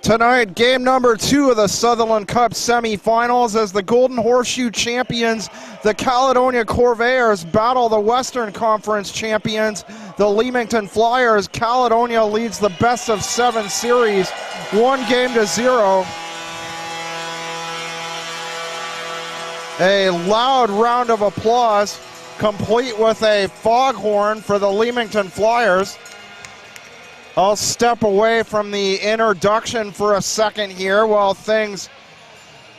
Tonight, game number 2 of the Sutherland Cup Semi-Finals as the Golden Horseshoe champions, the Caledonia Corvairs, battle the Western Conference champions, the Leamington Flyers. Caledonia leads the best-of-7 series, 1-0. A loud round of applause, complete with a foghorn for the Leamington Flyers. I'll step away from the introduction for a second here while things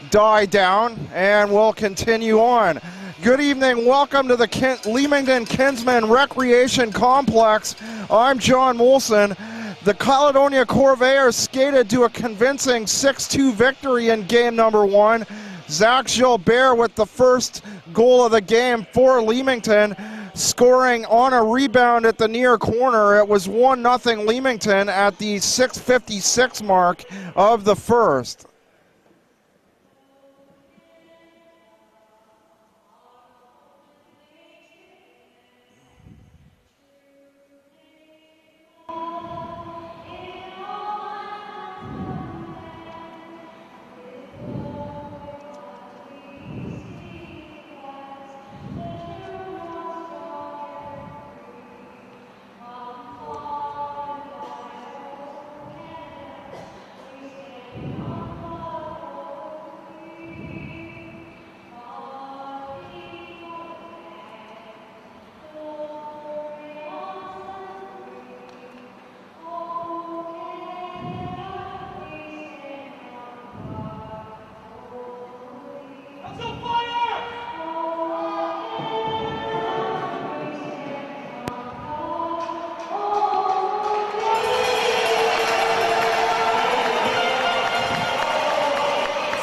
die down, and we'll continue on. Good evening, welcome to the Leamington Kinsman Recreation Complex. I'm John Molson. The Caledonia Corvairs skated to a convincing 6-2 victory in game number 1. Zach Gilbert with the first goal of the game for Leamington, scoring on a rebound at the near corner. It was 1-0 Leamington at the 6:56 mark of the first.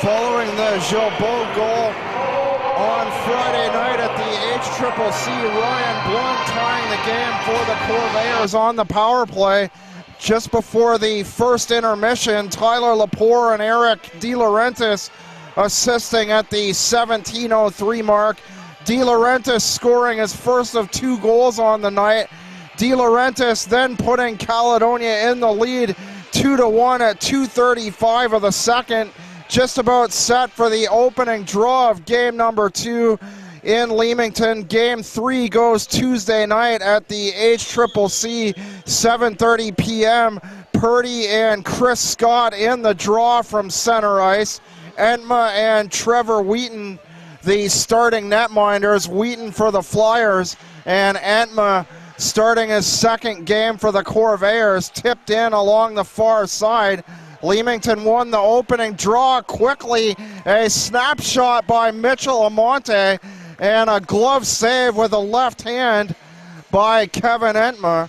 Following the Gilbert goal on Friday night at the HCCC, Ryan Blunt tying the game for the Corvairs on the power play. Just before the first intermission, Tyler Lepore and Eric DeLaurentis assisting at the 17:03 mark. DeLaurentis scoring his first of 2 goals on the night. DeLaurentis then putting Caledonia in the lead 2-1 at 2:35 of the second. Just about set for the opening draw of game number 2 in Leamington. Game 3 goes Tuesday night at the HCCC, 7:30 p.m. Purdy and Chris Scott in the draw from center ice. Entma and Trevor Wheaton, the starting netminders. Wheaton for the Flyers, and Entma starting his second game for the Corvairs, tipped in along the far side. Leamington won the opening draw quickly. A snapshot by Mitchell Amonte and a glove save with a left hand by Kevin Entma.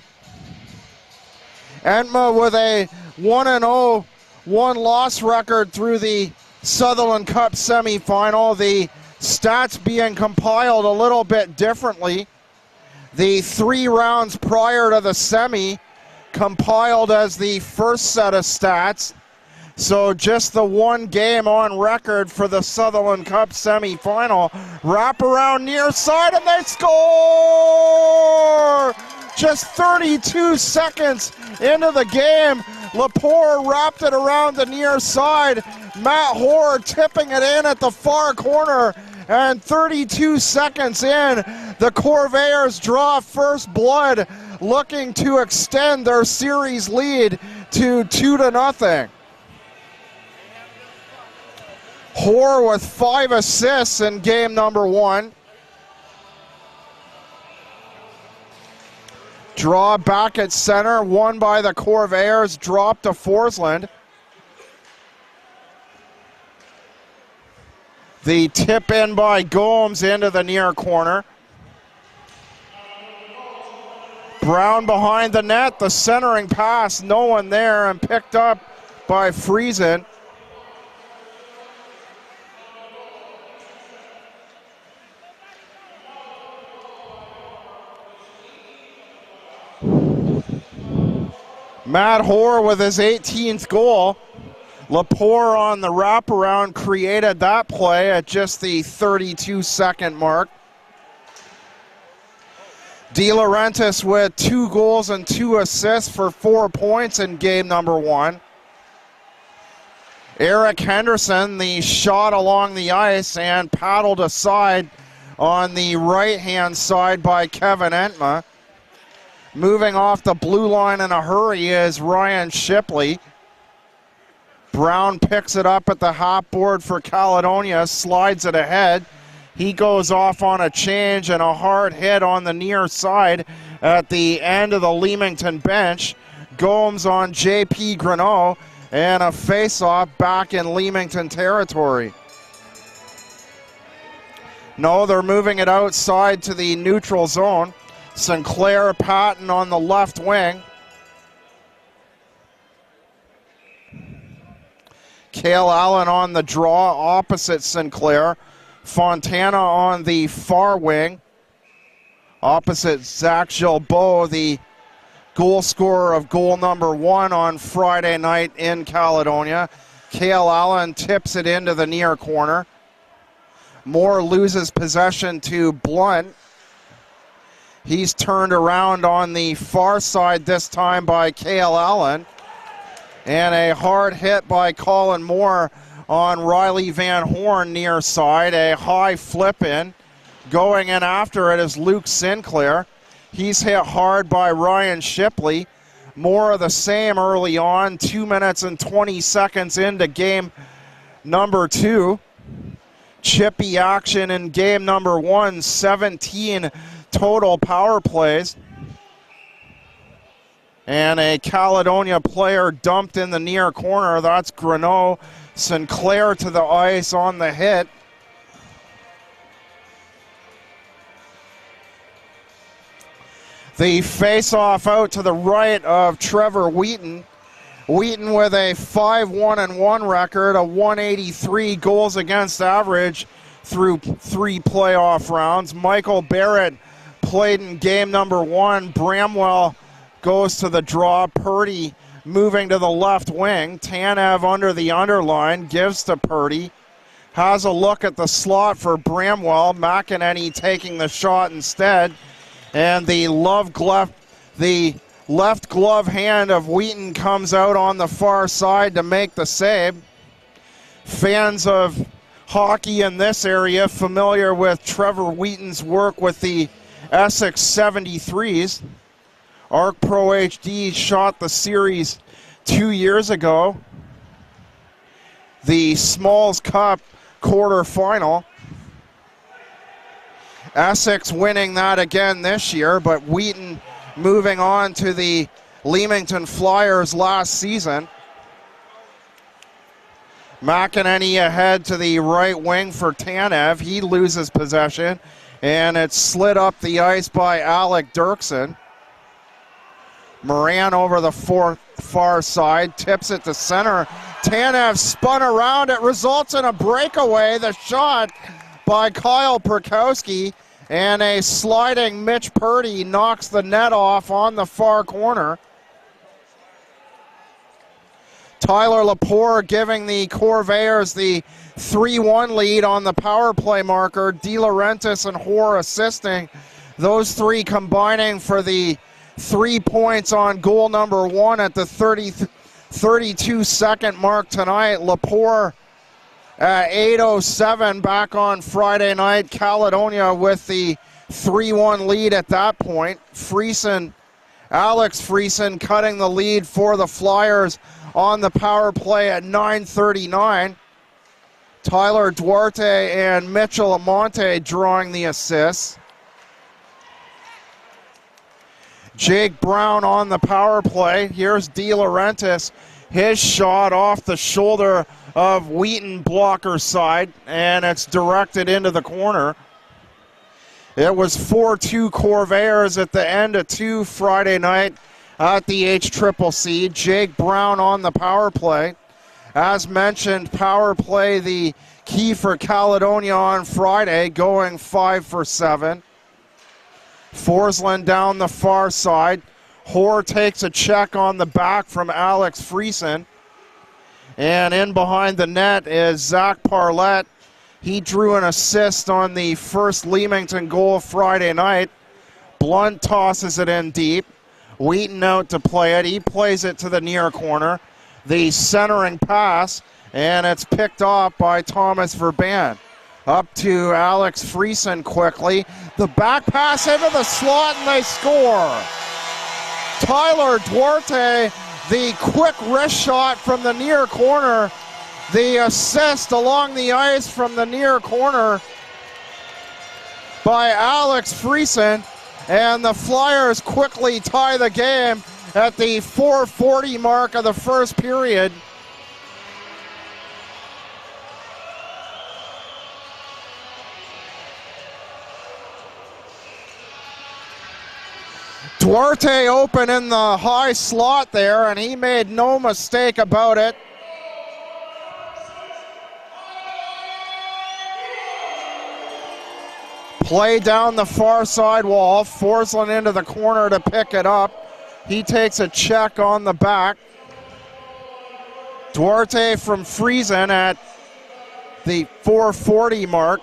Entma with a 1-0, 1-loss record through the Sutherland Cup semi-final. The stats being compiled a little bit differently. The 3 rounds prior to the semi compiled as the first set of stats. So just the 1 game on record for the Sutherland Cup semi-final. Wrap around near side and they score! Just 32 seconds into the game, Lepore wrapped it around the near side. Matt Hoare tipping it in at the far corner, and 32 seconds in, the Corvairs draw first blood, looking to extend their series lead to 2-0. Hoare with 5 assists in game number 1. Draw back at center, won by the Corvairs, dropped to Forsland. The tip in by Gomes into the near corner. Brown behind the net, the centering pass, no one there, and picked up by Friesen. Matt Hoare with his 18th goal. Lepore on the wraparound created that play at just the 32-second mark. De Laurentiis with 2 goals and 2 assists for 4 points in game number 1. Eric Henderson, the shot along the ice and paddled aside on the right-hand side by Kevin Entma. Moving off the blue line in a hurry is Ryan Shipley. Brown picks it up at the half board for Caledonia, slides it ahead. He goes off on a change and a hard hit on the near side at the end of the Leamington bench. Gomes on J.P. Greneau, and a face-off back in Leamington territory. No, they're moving it outside to the neutral zone. Sinclair Patton on the left wing. Cale Allen on the draw opposite Sinclair. Fontana on the far wing opposite Zach Gilbeau, the goal scorer of goal number 1 on Friday night in Caledonia. Cale Allen tips it into the near corner. Moore loses possession to Blunt. He's turned around on the far side this time by Cale Allen. And a hard hit by Colin Moore on Riley Van Horn near side. A high flip in. Going in after it is Luke Sinclair. He's hit hard by Ryan Shipley. More of the same early on. 2 minutes and 20 seconds into game number 2. Chippy action in game number 1. 17 total power plays. And a Caledonia player dumped in the near corner. That's Greneau. Sinclair to the ice on the hit. The face-off out to the right of Trevor Wheaton. Wheaton with a 5-1-1 record, a 183 goals against average through 3 playoff rounds. Michael Barrett played in game number 1. Bramwell goes to the draw. Purdy moving to the left wing. Tanev under the underline, gives to Purdy. Has a look at the slot for Bramwell. McEnany taking the shot instead. And the left glove hand of Wheaton comes out on the far side to make the save. Fans of hockey in this area familiar with Trevor Wheaton's work with the Essex 73s. Arc Pro HD shot the series 2 years ago. The Smalls Cup quarterfinal. Essex winning that again this year, but Wheaton moving on to the Leamington Flyers last season. McEnany ahead to the right wing for Tanev. He loses possession, and it's slid up the ice by Alec Dirksen. Moran over the far side, tips it to center. Tanev spun around. It results in a breakaway. The shot by Kyle Perkowski, and a sliding Mitch Purdy knocks the net off on the far corner. Tyler Lepore giving the Corvairs the 3-1 lead on the power play marker. De Laurentiis and Hoare assisting. Those 3 combining for the 3 points on goal number 1 at the 32-second mark tonight. Lepore at 8:07 back on Friday night. Caledonia with the 3-1 lead at that point. Alex Friesen cutting the lead for the Flyers on the power play at 9:39. Tyler Duarte and Mitchell Amonte drawing the assists. Jake Brown on the power play. Here's De Laurentiis. His shot off the shoulder of Wheaton, blocker side, and it's directed into the corner. It was 4-2 Corvairs at the end of 2 Friday night at the HCCC. Jake Brown on the power play. As mentioned, power play the key for Caledonia on Friday, going 5 for 7. Forsland down the far side. Hoare takes a check on the back from Alex Friesen. And in behind the net is Zach Parlett. He drew an assist on the first Leamington goal Friday night. Blunt tosses it in deep. Wheaton out to play it. He plays it to the near corner. The centering pass, and it's picked off by Thomas Verban. Up to Alex Friesen quickly. The back pass into the slot, and they score. Tyler Duarte, the quick wrist shot from the near corner. The assist along the ice from the near corner by Alex Friesen. And the Flyers quickly tie the game at the 4:40 mark of the first period. Duarte open in the high slot there, and he made no mistake about it. Play down the far side wall, Forsland into the corner to pick it up. He takes a check on the back. Duarte from Friesen at the 4:40 mark.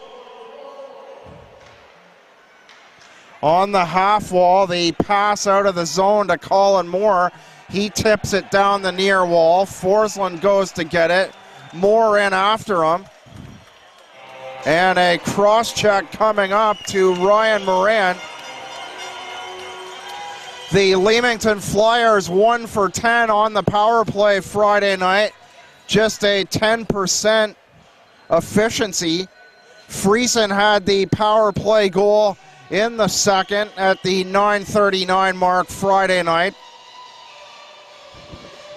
On the half wall, the pass out of the zone to Colin Moore. He tips it down the near wall. Forsland goes to get it. Moore in after him. And a cross-check coming up to Ryan Moran. The Leamington Flyers 1 for 10 on the power play Friday night. Just a 10% efficiency. Friesen had the power play goal in the second at the 9:39 mark Friday night.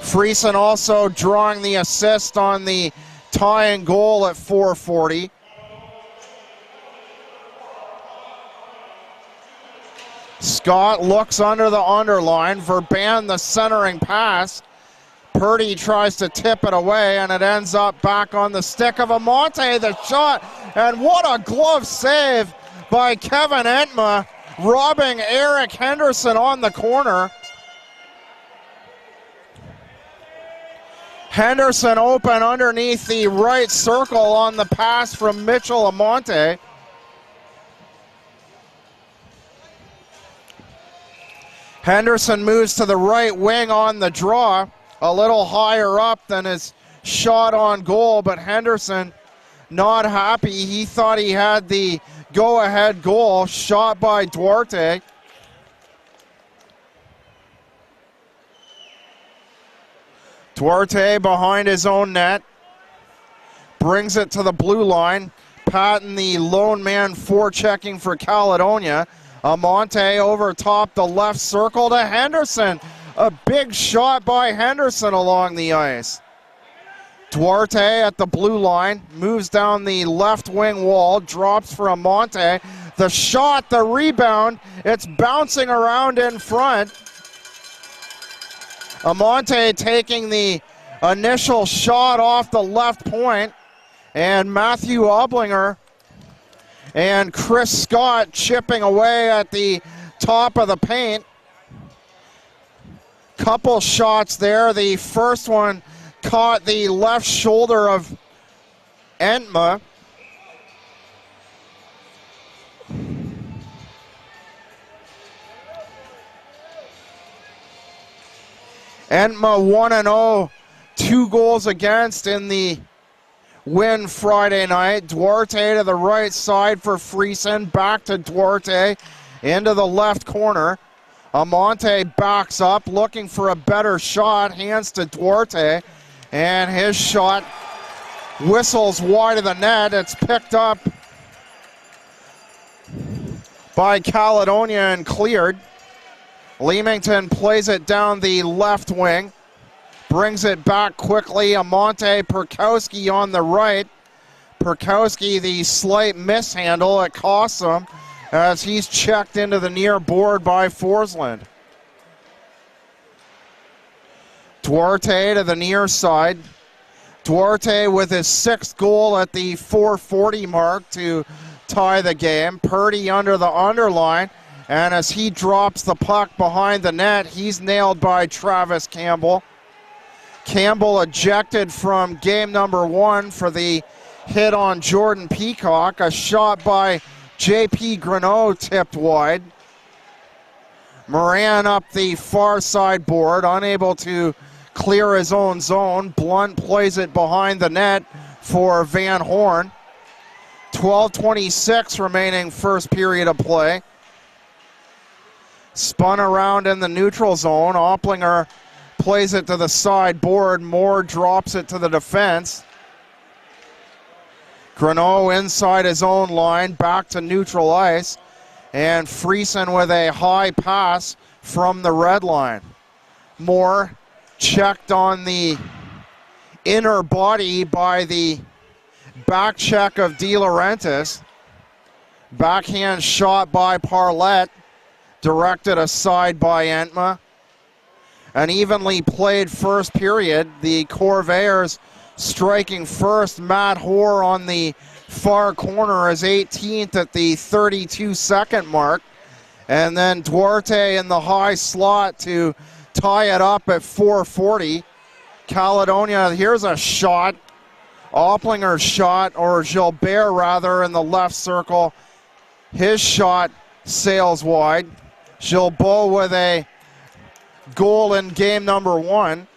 Friesen also drawing the assist on the tying goal at 4:40. Scott looks under the underline. Verban the centering pass. Purdy tries to tip it away, and it ends up back on the stick of Amante. The shot, and what a glove save by Kevin Entma, robbing Eric Henderson on the corner. Henderson open underneath the right circle on the pass from Mitchell Amante. Henderson moves to the right wing on the draw, a little higher up than his shot on goal, but Henderson not happy. He thought he had the go-ahead goal, shot by Duarte. Duarte behind his own net, brings it to the blue line. Patton, the lone man forechecking for Caledonia. Amante over top the left circle to Henderson. A big shot by Henderson along the ice. Duarte at the blue line, moves down the left wing wall, drops for Amante. The shot, the rebound, it's bouncing around in front. Amante taking the initial shot off the left point, and Matthew Oblinger and Chris Scott chipping away at the top of the paint. Couple shots there. The first one caught the left shoulder of Entma. Entma 1-0, 2 goals against in the win Friday night. Duarte to the right side for Friesen, back to Duarte, into the left corner. Amante backs up, looking for a better shot, hands to Duarte, and his shot whistles wide of the net. It's picked up by Caledonia and cleared. Leamington plays it down the left wing. Brings it back quickly. Amante Perkowski on the right. Perkowski, the slight mishandle, it costs him as he's checked into the near board by Forsland. Duarte to the near side. Duarte with his 6th goal at the 4:40 mark to tie the game. Purdy under the underline, and as he drops the puck behind the net, he's nailed by Travis Campbell. Campbell ejected from game number 1 for the hit on Jordan Peacock. A shot by J.P. Greneau tipped wide. Moran up the far side board, unable to clear his own zone. Blunt plays it behind the net for Van Horn. 12:26 remaining first period of play. Spun around in the neutral zone. Opplinger plays it to the side board. Moore drops it to the defense. Greneau inside his own line, back to neutral ice. And Friesen with a high pass from the red line. Moore checked on the inner body by the back check of De Laurentiis. Backhand shot by Parlett, directed aside by Entma. An evenly played first period. The Corvairs striking first. Matt Hoare on the far corner is 18th at the 32-second mark. And then Duarte in the high slot to tie it up at 4:40. Caledonia, here's a shot. Opplinger's shot, or Gilbert rather, in the left circle. His shot sails wide. Gilbeau with a goal in game number 1.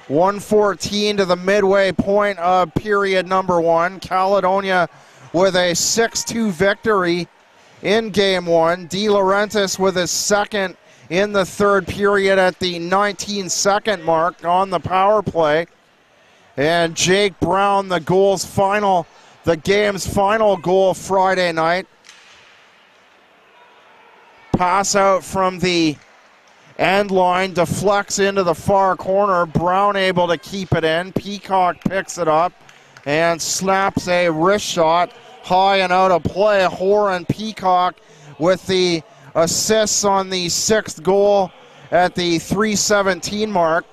1:14 to the midway point of period number 1. Caledonia with a 6-2 victory in game 1. De Laurentiis with his second in the third period at the 19-second mark on the power play. And Jake Brown, the game's final goal Friday night. Pass out from the end line, deflects into the far corner. Brown able to keep it in. Peacock picks it up and snaps a wrist shot high and out of play. Hoare and Peacock with the assists on the 6th goal at the 3:17 mark.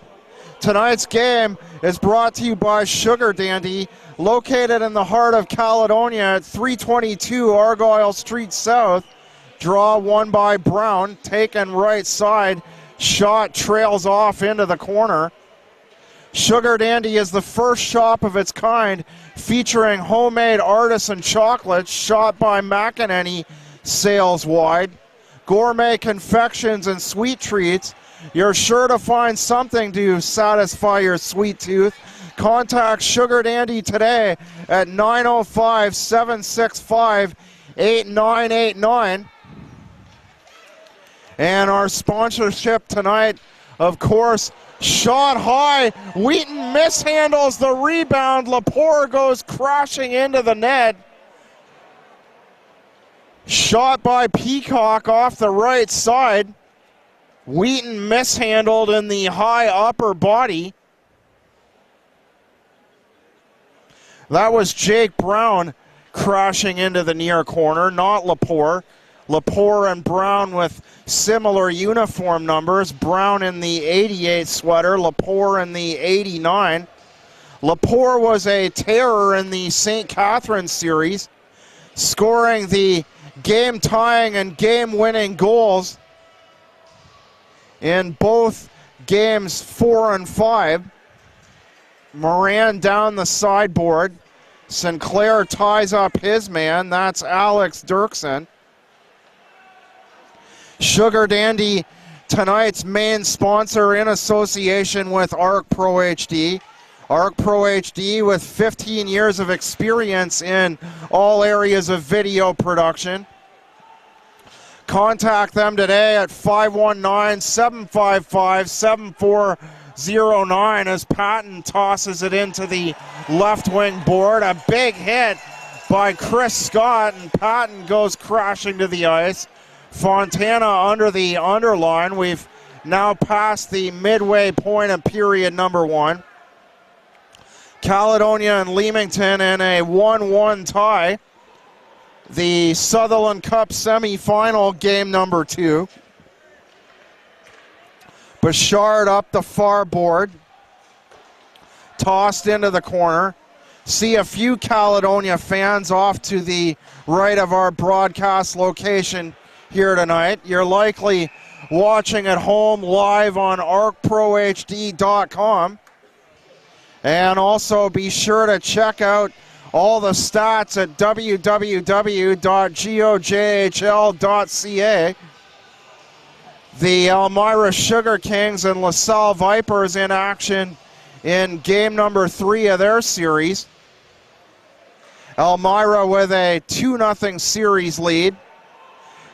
Tonight's game is brought to you by Sugar Dandy, located in the heart of Caledonia at 322 Argyle Street South. Draw won by Brown, taken right side, shot trails off into the corner. Sugar Dandy is the first shop of its kind featuring homemade artisan chocolates shot by McEnany, sails wide. Gourmet confections and sweet treats. You're sure to find something to satisfy your sweet tooth. Contact Sugar Dandy today at 905-765-8989. And our sponsorship tonight, of course, shot high. Wheaton mishandles the rebound. Lepore goes crashing into the net. Shot by Peacock off the right side. Wheaton mishandled in the high upper body. That was Jake Brown crashing into the near corner, not Lepore. Lepore and Brown with similar uniform numbers. Brown in the 88 sweater, Lepore in the 89. Lepore was a terror in the St. Catharines series, scoring the game-tying and game-winning goals in both games 4 and 5. Moran down the sideboard. Sinclair ties up his man. That's Alex Dirksen. Sugar Dandy, tonight's main sponsor in association with ARC Pro HD. ARC Pro HD with 15 years of experience in all areas of video production. Contact them today at 519-755-7409 as Patton tosses it into the left wing board. A big hit by Chris Scott, and Patton goes crashing to the ice. Fontana under the underline. We've now passed the midway point of period number 1. Caledonia and Leamington in a 1-1 tie. The Sutherland Cup Semi-Final game number 2. Bouchard up the far board. Tossed into the corner. See a few Caledonia fans off to the right of our broadcast location here tonight. You're likely watching at home live on arcprohd.com. And also be sure to check out all the stats at www.GOJHL.ca. The Elmira Sugar Kings and LaSalle Vipers in action in game number 3 of their series. Elmira with a 2-0 series lead.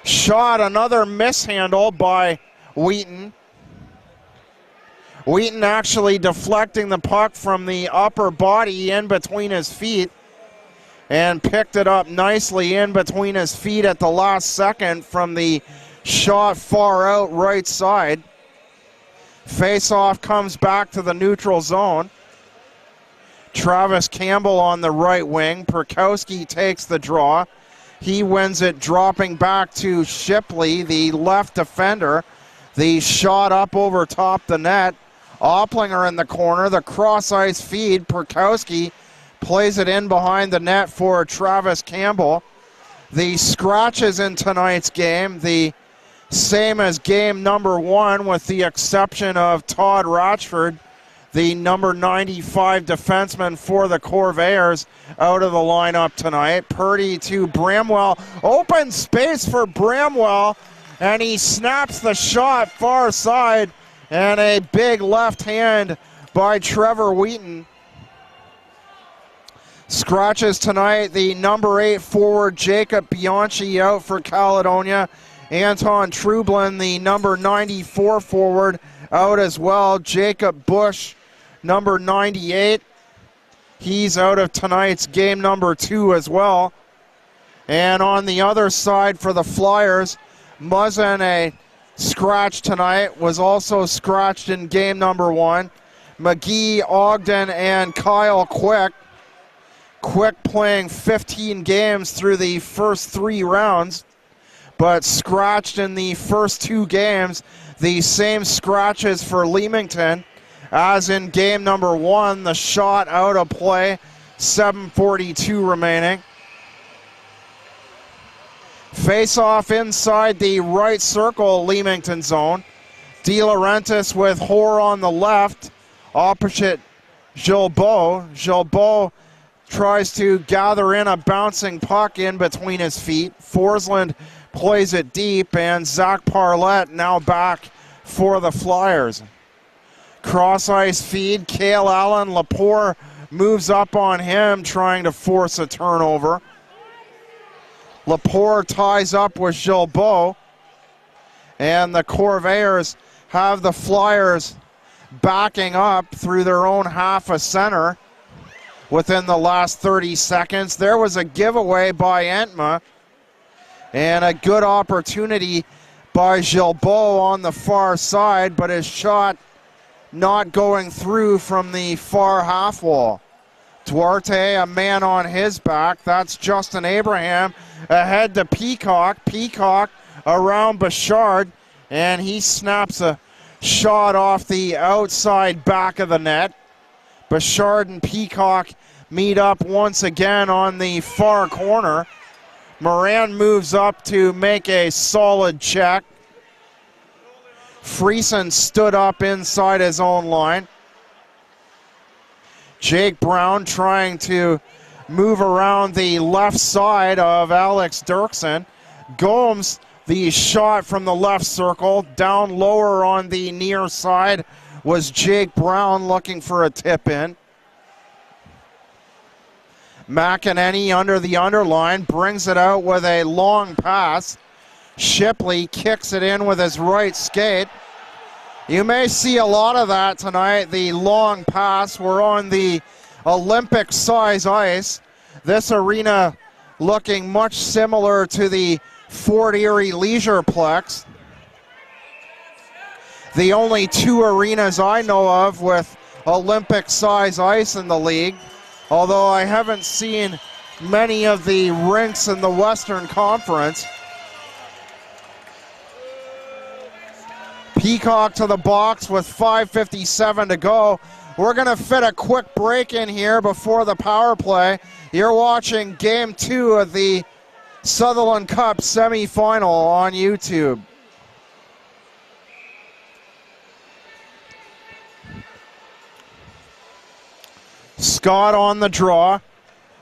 Shot, another mishandle by Wheaton. Wheaton actually deflecting the puck from the upper body in between his feet and picked it up nicely in between his feet at the last second from the shot far out right side. Face-off comes back to the neutral zone. Travis Campbell on the right wing. Perkowski takes the draw. He wins it, dropping back to Shipley, the left defender. The shot up over top the net. Opplinger in the corner, the cross-ice feed. Perkowski plays it in behind the net for Travis Campbell. The scratches in tonight's game, the same as game number 1 with the exception of Todd Ratchford, the number 95 defenseman for the Corvairs, out of the lineup tonight. Purdy to Bramwell. Open space for Bramwell, and he snaps the shot far side, and a big left hand by Trevor Wheaton. Scratches tonight, the number 8 forward Jacob Bianchi out for Caledonia. Anton Trublin, the number 94 forward, out as well. Jacob Bush, number 98. He's out of tonight's game number 2 as well. And on the other side for the Flyers, Muzzin, a scratch tonight, was also scratched in game number 1. McGee, Ogden, and Kyle Quick. Quick playing 15 games through the first 3 rounds, but scratched in the first 2 games. The same scratches for Leamington as in game number 1. The shot out of play, 7:42 remaining. Face-off inside the right circle Leamington zone. De Laurentiis with Hoare on the left, opposite Gilbeau. Gilbeau tries to gather in a bouncing puck in between his feet. Forsland plays it deep, and Zach Parlett now back for the Flyers. Cross-ice feed, Cale Allen. Lepore moves up on him, trying to force a turnover. Lepore ties up with Gilbeau, and the Corvairs have the Flyers backing up through their own half a center within the last 30 seconds. There was a giveaway by Entma, and a good opportunity by Gilbeau on the far side, but his shot not going through from the far half wall. Duarte, a man on his back. That's Justin Abraham ahead to Peacock. Peacock around Bouchard, and he snaps a shot off the outside back of the net. Bouchard and Peacock meet up once again on the far corner. Moran moves up to make a solid check. Friesen stood up inside his own line. Jake Brown trying to move around the left side of Alex Dirksen. Gomes, the shot from the left circle. Down lower on the near side was Jake Brown looking for a tip in. McEnany under the underline, brings it out with a long pass. Shipley kicks it in with his right skate. You may see a lot of that tonight, the long pass. We're on the Olympic size ice. This arena looking much similar to the Fort Erie Leisureplex. The only 2 arenas I know of with Olympic size ice in the league, although I haven't seen many of the rinks in the Western Conference. Peacock to the box with 5:57 to go. We're going to fit a quick break in here before the power play. You're watching Game 2 of the Sutherland Cup Semi-Final on YouTube. Scott on the draw.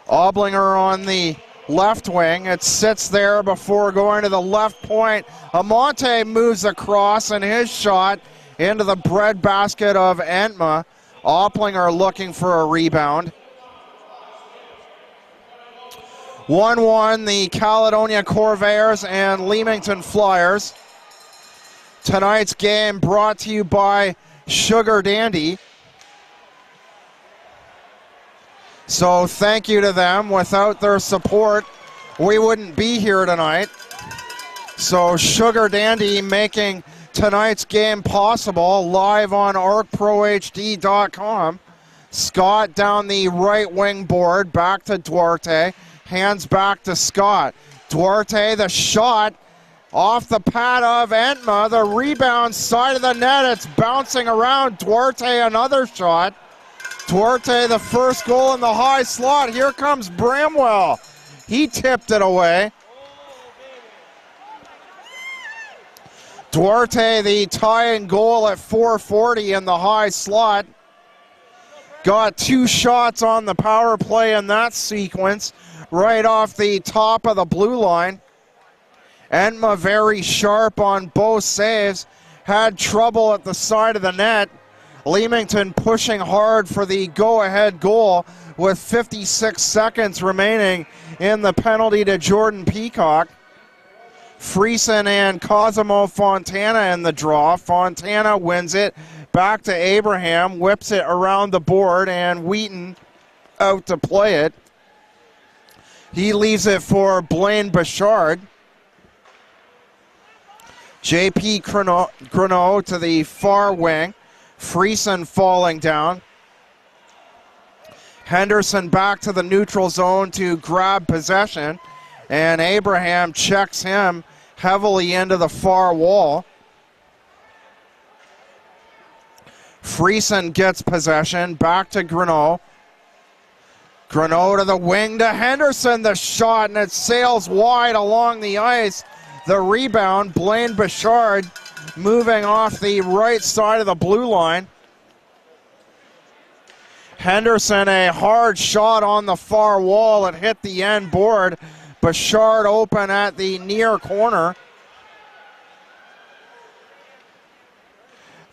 Oblinger on the left wing. It sits there before going to the left point. Amante moves across, and his shot into the breadbasket of Entma. Oplinger looking for a rebound. 1-1, the Caledonia Corvairs and Leamington Flyers. Tonight's game brought to you by Sugar Dandy. So thank you to them. Without their support, we wouldn't be here tonight. So Sugar Dandy making tonight's game possible, live on arcprohd.com. Scott down the right wing board, back to Duarte. Hands back to Scott. Duarte, the shot off the pad of Entma. The rebound side of the net. It's bouncing around. Duarte, another shot. Duarte, the first goal in the high slot. Here comes Bramwell. He tipped it away. Duarte, the tying goal at 4:40 in the high slot. Got 2 shots on the power play in that sequence, right off the top of the blue line. Entma very sharp on both saves. Had trouble at the side of the net. Leamington pushing hard for the go-ahead goal with 56 seconds remaining in the penalty to Jordan Peacock. Friesen and Cosimo Fontana in the draw. Fontana wins it. Back to Abraham, whips it around the board, and Wheaton out to play it. He leaves it for Blaine Bouchard. JP Greneau to the far wing. Friesen falling down. Henderson back to the neutral zone to grab possession, and Abraham checks him heavily into the far wall. Friesen gets possession, back to Greneau. Greneau to the wing to Henderson, the shot, and it sails wide along the ice. The rebound, Blaine Bouchard moving off the right side of the blue line. Henderson, a hard shot on the far wall. It hit the end board. Bouchard open at the near corner.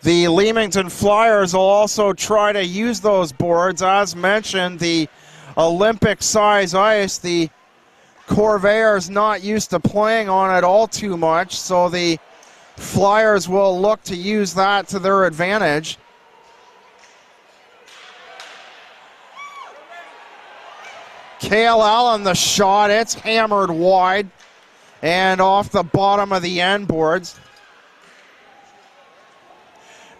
The Leamington Flyers will also try to use those boards. As mentioned, the Olympic size ice, the Corvairs not used to playing on it all too much, so the Flyers will look to use that to their advantage. Cale Allen, the shot, it's hammered wide and off the bottom of the end boards.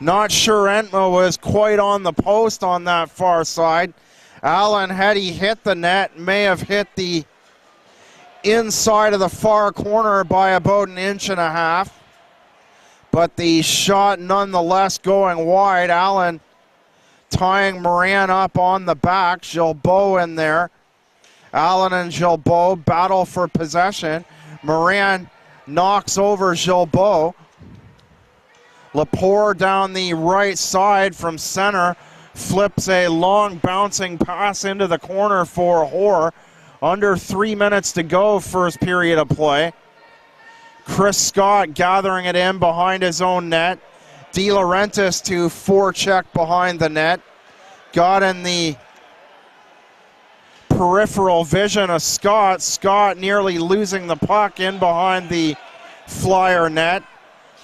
Not sure Entma was quite on the post on that far side. Allen, had he hit the net, may have hit the inside of the far corner by about 1.5 inches. But the shot nonetheless going wide. Allen tying Moran up on the back. Gilbeau in there. Allen and Gilbeau battle for possession. Moran knocks over Gilbeau. Lepore down the right side from center. Flips a long bouncing pass into the corner for Hoare. Under 3 minutes to go, first period of play. Chris Scott gathering it in behind his own net. De Laurentiis to forecheck behind the net. Got in the peripheral vision of Scott. Scott nearly losing the puck in behind the Flyer net.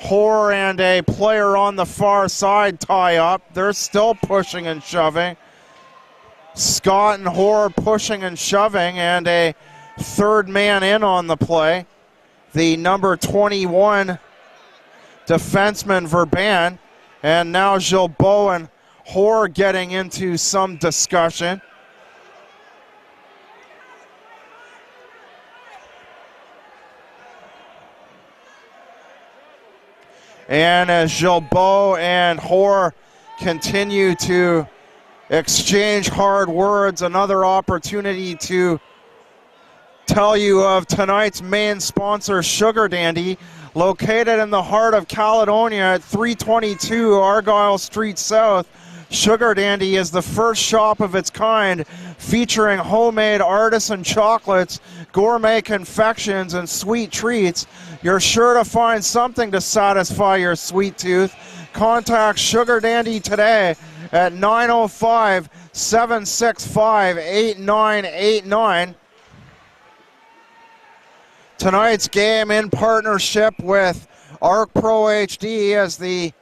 Hoare and a player on the far side tie up. They're still pushing and shoving. Scott and Hoare pushing and shoving, and a third man in on the play. The number 21 defenseman Verban, and now Gilbeau and Hoare getting into some discussion. And as Gilbeau and Hoare continue to exchange hard words, another opportunity to tell you of tonight's main sponsor, Sugar Dandy, located in the heart of Caledonia at 322 Argyle Street South. Sugar Dandy is the first shop of its kind featuring homemade artisan chocolates, gourmet confections, and sweet treats. You're sure to find something to satisfy your sweet tooth. Contact Sugar Dandy today at 905-765-8989. Tonight's game in partnership with Arc Pro HD as the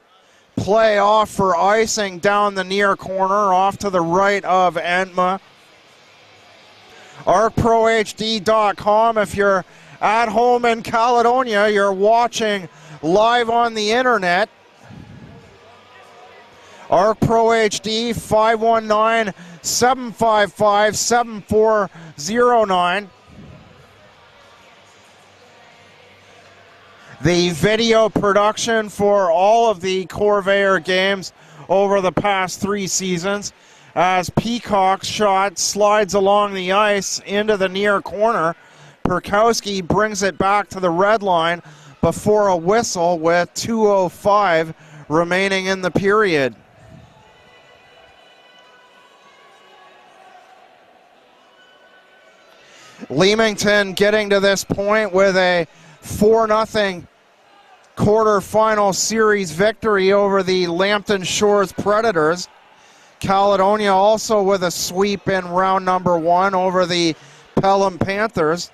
play off for icing down the near corner off to the right of Entma. ArcProHD.com. If you're at home in Caledonia, you're watching live on the internet. Arc Pro HD 519-755-7409. The video production for all of the Corvair games over the past 3 seasons as Peacock's shot slides along the ice into the near corner. Perkowski brings it back to the red line before a whistle with 2:05 remaining in the period. Leamington getting to this point with a 4-0 quarterfinal series victory over the Lambton Shores Predators. Caledonia also with a sweep in round number 1 over the Pelham Panthers.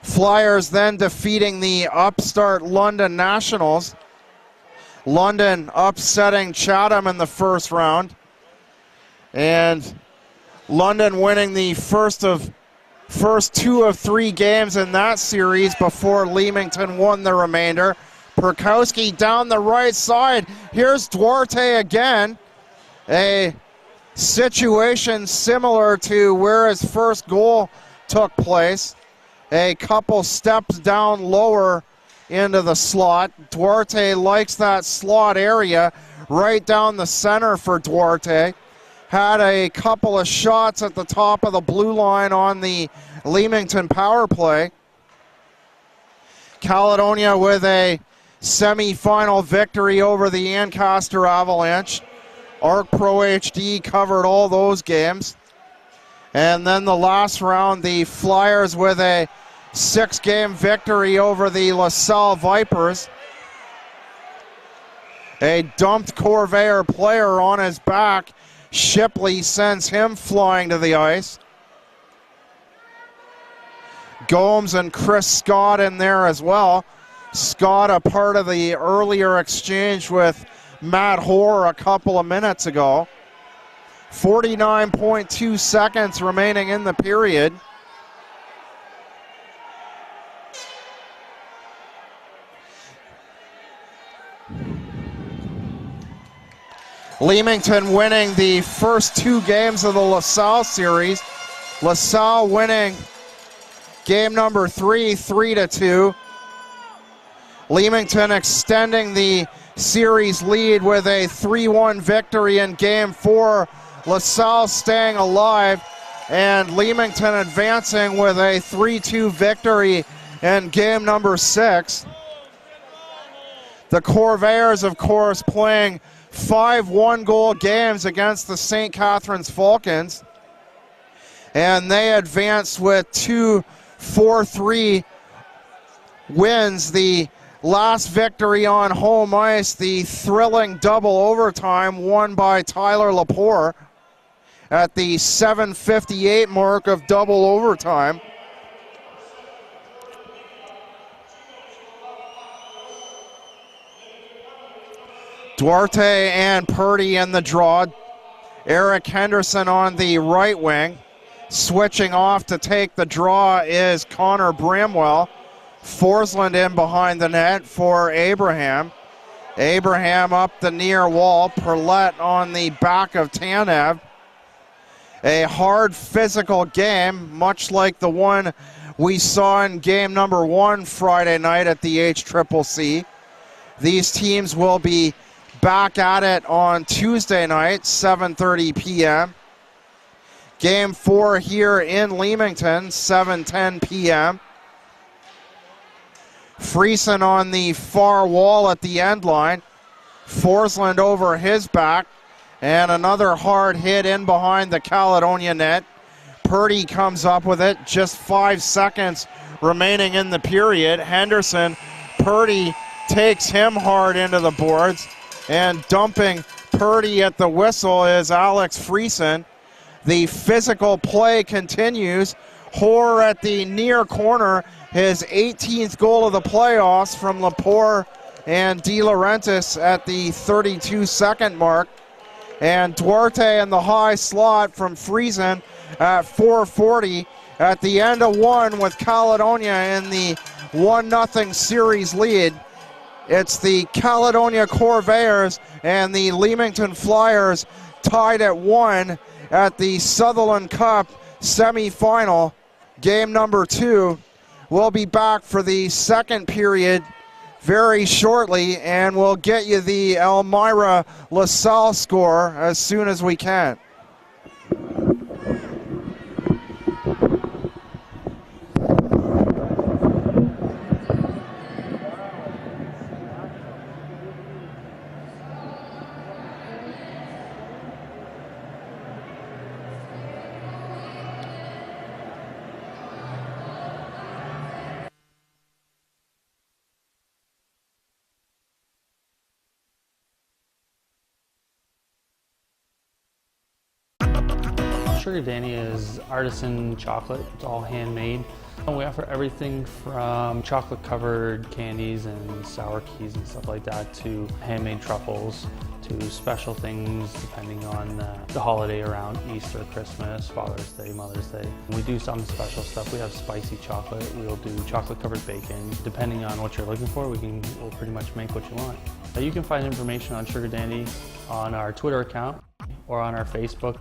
Flyers then defeating the upstart London Nationals. London upsetting Chatham in the first round. And London winning the first 2 of 3 games in that series before Leamington won the remainder. Perkowski down the right side. Here's Duarte again. A situation similar to where his first goal took place. A couple steps down lower into the slot. Duarte likes that slot area right down the center for Duarte. Had a couple of shots at the top of the blue line on the Leamington power play. Caledonia with a semi-final victory over the Ancaster Avalanche. Arc Pro HD covered all those games. And then the last round, the Flyers with a 6-game victory over the LaSalle Vipers. A dumped Corvair player on his back. Shipley sends him flying to the ice. Gomes and Chris Scott in there as well. Scott a part of the earlier exchange with Matt Hoare a couple of minutes ago. 49.2 seconds remaining in the period. Leamington winning the first 2 games of the LaSalle series. LaSalle winning game number 3, 3-2. Leamington extending the series lead with a 3-1 victory in game 4. LaSalle staying alive, and Leamington advancing with a 3-2 victory in game number 6. The Corvairs, of course, playing 5 one-goal games against the St. Catharines Falcons, and they advanced with 2 4-3 wins. The last victory on home ice, the thrilling double overtime won by Tyler Lepore at the 7:58 mark of double overtime. Duarte and Purdy in the draw. Eric Henderson on the right wing. Switching off to take the draw is Connor Bramwell. Forsland in behind the net for Abraham. Abraham up the near wall. Perlette on the back of Tanev. A hard physical game, much like the one we saw in game number 1 Friday night at the HCCC. These teams will be back at it on Tuesday night, 7:30 p.m. Game 4 here in Leamington, 7:10 p.m. Friesen on the far wall at the end line. Forsland over his back. And another hard hit in behind the Caledonia net. Purdy comes up with it. Just 5 seconds remaining in the period. Henderson, Purdy takes him hard into the boards. And dumping Purdy at the whistle is Alex Friesen. The physical play continues. Hoare at the near corner, his 18th goal of the playoffs from Lepore and De Laurentiis at the 32-second mark. And Duarte in the high slot from Friesen at 4:40 at the end of one with Caledonia in the 1-0 series lead. It's the Caledonia Corvairs and the Leamington Flyers tied at 1 at the Sutherland Cup Semi-Final. Game number 2. We'll be back for the second period very shortly, and we'll get you the Elmira LaSalle score as soon as we can. Sugar Dandy is artisan chocolate. It's all handmade. We offer everything from chocolate covered candies and sour keys and stuff like that to handmade truffles to special things depending on the holiday around Easter, Christmas, Father's Day, Mother's Day. We do some special stuff. We have spicy chocolate. We'll do chocolate covered bacon. Depending on what you're looking for, we'll pretty much make what you want. You can find information on Sugar Dandy on our Twitter account or on our Facebook.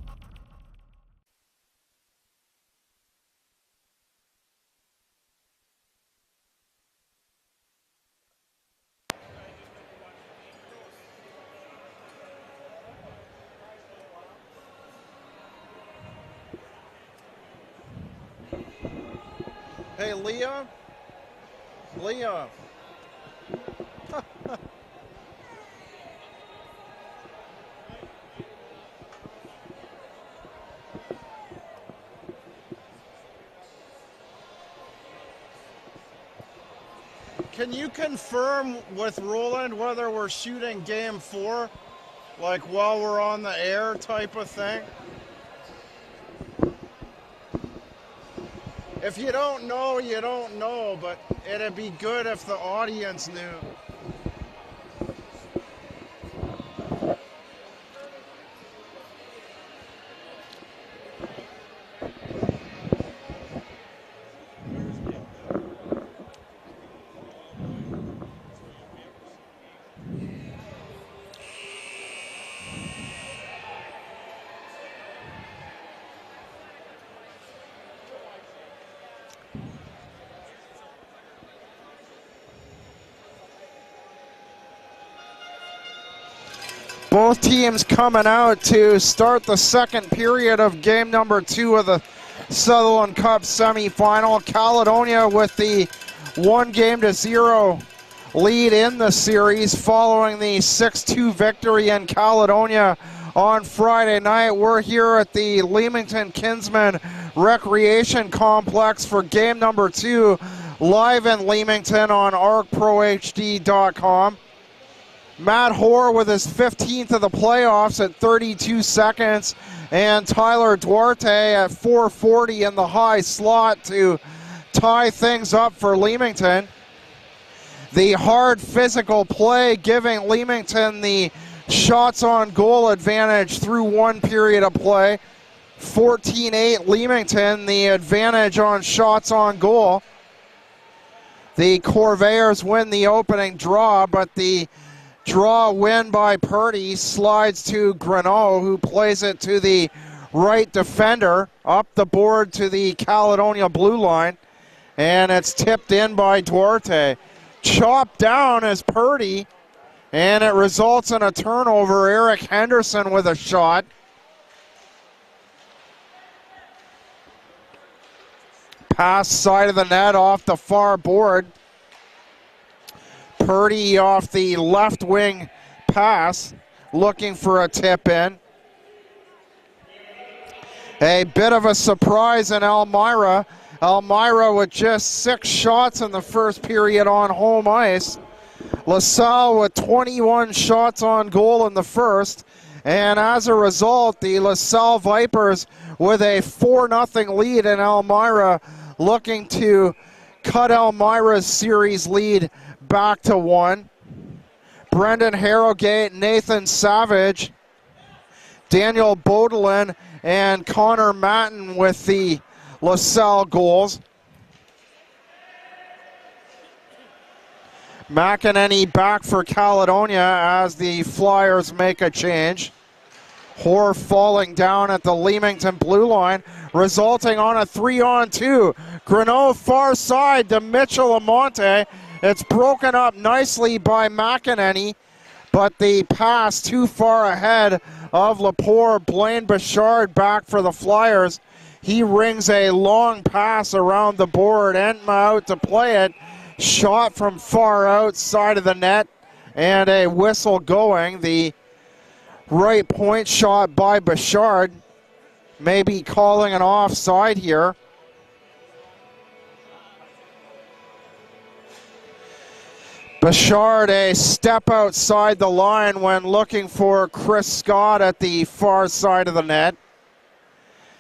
Hey, Leah? Leah. Can you confirm with Roland whether we're shooting game 4, like while we're on the air type of thing? If you don't know, you don't know, but it'd be good if the audience knew. Both teams coming out to start the second period of game number 2 of the Sutherland Cup Semi-Final. Caledonia with the 1-0 lead in the series following the 6-2 victory in Caledonia on Friday night. We're here at the Leamington Kinsman Recreation Complex for game number 2, live in Leamington on arcprohd.com. Matt Hoare with his 15th of the playoffs at 32 seconds, and Tyler Duarte at 4:40 in the high slot to tie things up for Leamington. The hard physical play giving Leamington the shots on goal advantage through one period of play. 14-8 Leamington, the advantage on shots on goal. The Corvairs win the opening draw, but the draw win by Purdy slides to Greneau, who plays it to the right defender, up the board to the Caledonia blue line, and it's tipped in by Duarte. Chopped down as Purdy, and it results in a turnover. Eric Henderson with a shot. Pass side of the net off the far board. Purdy off the left wing pass, looking for a tip in. A bit of a surprise in Elmira. Elmira with just 6 shots in the first period on home ice. LaSalle with 21 shots on goal in the first. And as a result, the LaSalle Vipers with a 4-0 lead in Elmira, looking to cut Elmira's series lead back to 1. Brendan Harrogate, Nathan Savage, Daniel Bodelin, and Connor Matten with the LaSalle goals. McEnany back for Caledonia as the Flyers make a change. Hoare falling down at the Leamington blue line, resulting on a 3-on-2. Greneau far side to Mitchell Amonte. It's broken up nicely by McEnany, but the pass too far ahead of Lepore. Blaine Bouchard back for the Flyers. He rings a long pass around the board. Entma out to play it. Shot from far outside of the net, and a whistle going. The right point shot by Bouchard. Maybe calling an offside here. Bouchard a step outside the line when looking for Chris Scott at the far side of the net.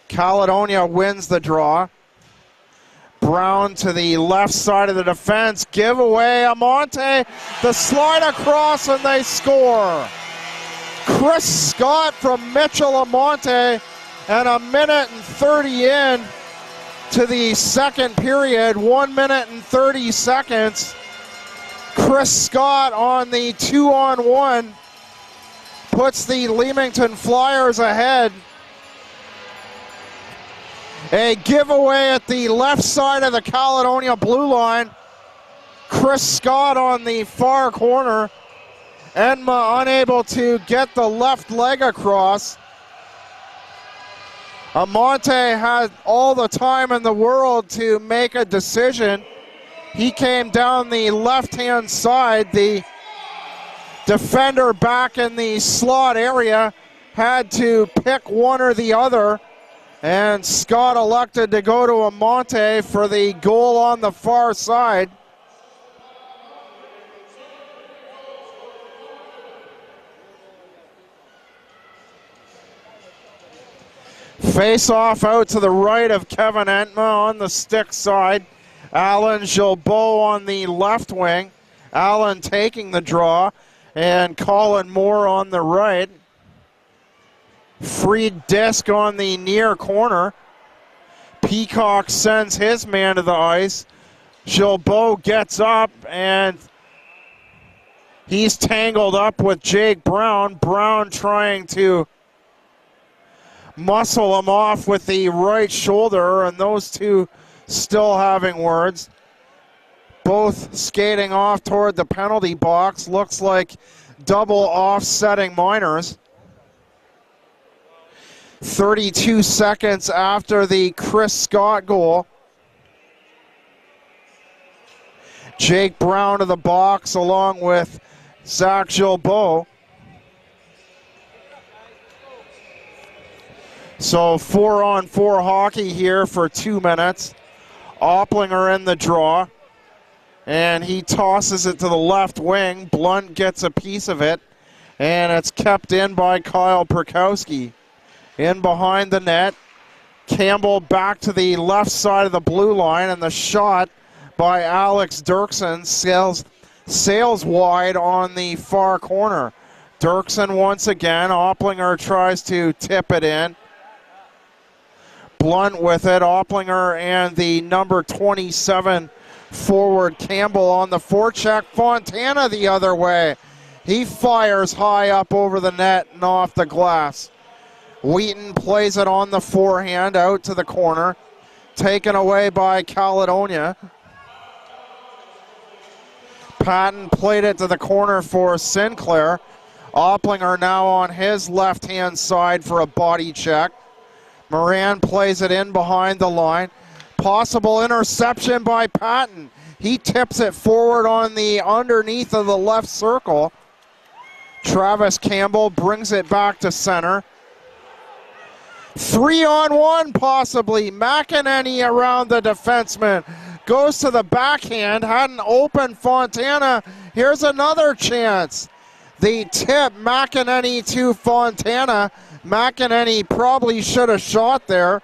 Caledonia wins the draw. Brown to the left side of the defense. Giveaway, Amonte, the slide across, and they score. Chris Scott from Mitchell Amonte, and 1:30 in to the second period, 1:30. Chris Scott on the 2-on-1 puts the Leamington Flyers ahead. A giveaway at the left side of the Caledonia blue line. Chris Scott on the far corner. Entma unable to get the left leg across. Amonte had all the time in the world to make a decision. He came down the left-hand side. The defender back in the slot area had to pick one or the other. And Scott elected to go to Amonte for the goal on the far side. Face-off out to the right of Kevin Entma on the stick side. Alan Gilbeau on the left wing. Alan taking the draw, and Colin Moore on the right. Free disc on the near corner. Peacock sends his man to the ice. Gilbeau gets up, and he's tangled up with Jake Brown. Brown trying to muscle him off with the right shoulder, and those two still having words. Both skating off toward the penalty box. Looks like double offsetting minors. 32 seconds after the Chris Scott goal. Jake Brown to the box along with Zach Gilbeau. So 4-on-4 hockey here for 2 minutes. Opplinger in the draw, and he tosses it to the left wing. Blunt gets a piece of it, and it's kept in by Kyle Perkowski. In behind the net, Campbell back to the left side of the blue line, and the shot by Alex Dirksen sails wide on the far corner. Dirksen once again. Opplinger tries to tip it in. Blunt with it. Opplinger and the number 27 forward Campbell on the forecheck. Fontana the other way. He fires high up over the net and off the glass. Wheaton plays it on the forehand out to the corner. Taken away by Caledonia. Patton played it to the corner for Sinclair. Opplinger now on his left-hand side for a body check. Moran plays it in behind the line. Possible interception by Patton. He tips it forward on the underneath of the left circle. Travis Campbell brings it back to center. 3-on-1 possibly. McEnany around the defenseman. Goes to the backhand. Had an open Fontana. Here's another chance. The tip, McEnany to Fontana. McEnany probably should have shot there.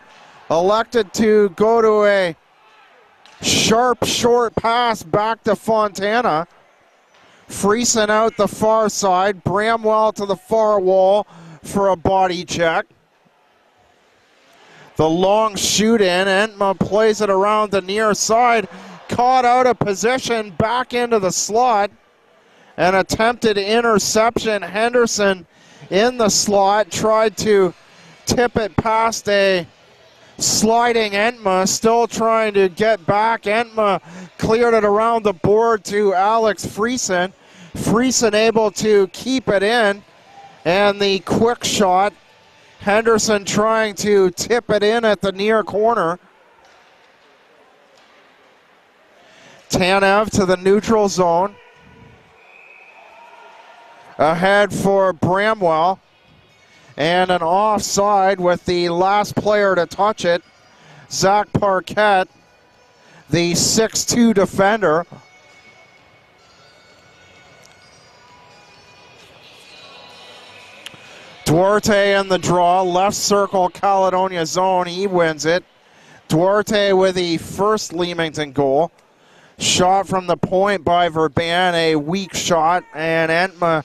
Elected to go to a sharp, short pass back to Fontana. Friesen out the far side. Bramwell to the far wall for a body check. The long shoot in. Entma plays it around the near side. Caught out of position. Back into the slot. An attempted interception. Henderson in the slot. Tried to tip it past a sliding Entma. Still trying to get back. Entma cleared it around the board to Alex Friesen. Friesen able to keep it in. And the quick shot. Henderson trying to tip it in at the near corner. Tanev to the neutral zone. Ahead for Bramwell. And an offside with the last player to touch it. Zach Parkett, the 6'2" defender. Duarte in the draw, left circle Caledonia zone, he wins it. Duarte with the first Leamington goal. Shot from the point by Verban, a weak shot, and Entma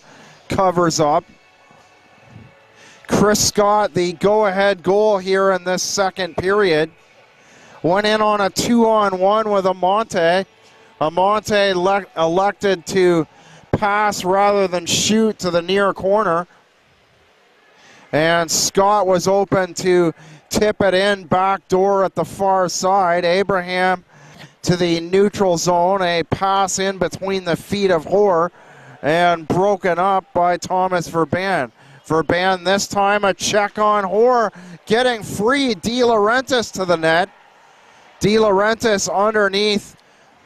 covers up. Chris Scott, the go-ahead goal here in this second period. Went in on a 2-on-1 with Amante. Amante elected to pass rather than shoot to the near corner. And Scott was open to tip it in back door at the far side. Abraham to the neutral zone. A pass in between the feet of Hoare and broken up by Thomas Verban. Verban this time a check on Hoare. Getting free. De Laurentiis to the net. De Laurentiis underneath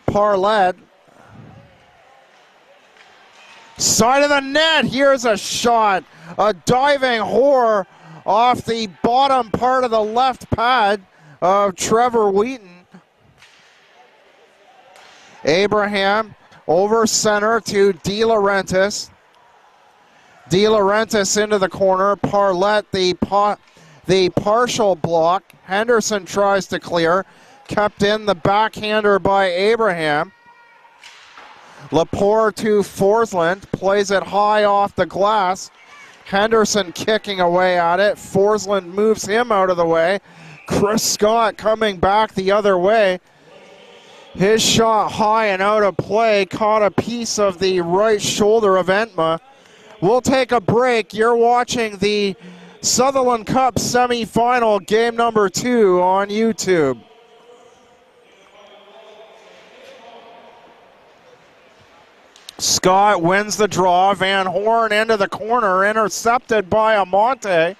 Parlett. Side of the net. Here's a shot. A diving Hoare off the bottom part of the left pad of Trevor Wheaton. Abraham over center to De Laurentiis. De Laurentiis into the corner. Parlett the partial block. Henderson tries to clear. Kept in the backhander by Abraham. Lepore to Forsland. Plays it high off the glass. Henderson kicking away at it. Forsland moves him out of the way. Chris Scott coming back the other way. His shot high and out of play. Caught a piece of the right shoulder of Entma. We'll take a break. You're watching the Sutherland Cup Semi-Final game number 2 on YouTube. Scott wins the draw. Van Horn into the corner, intercepted by Amante.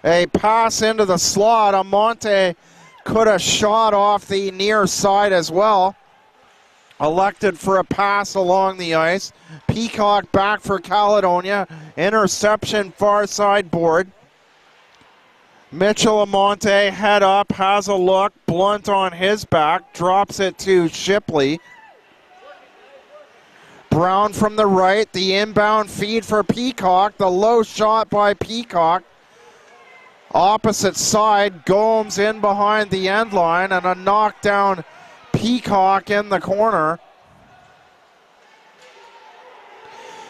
A pass into the slot. Amante could have shot off the near side as well. Elected for a pass along the ice. Peacock back for Caledonia. Interception far side board. Mitchell Amante head up, has a look. Blunt on his back, drops it to Shipley. Brown from the right, the inbound feed for Peacock. The low shot by Peacock. Opposite side, Gomes in behind the end line, and a knockdown Peacock in the corner.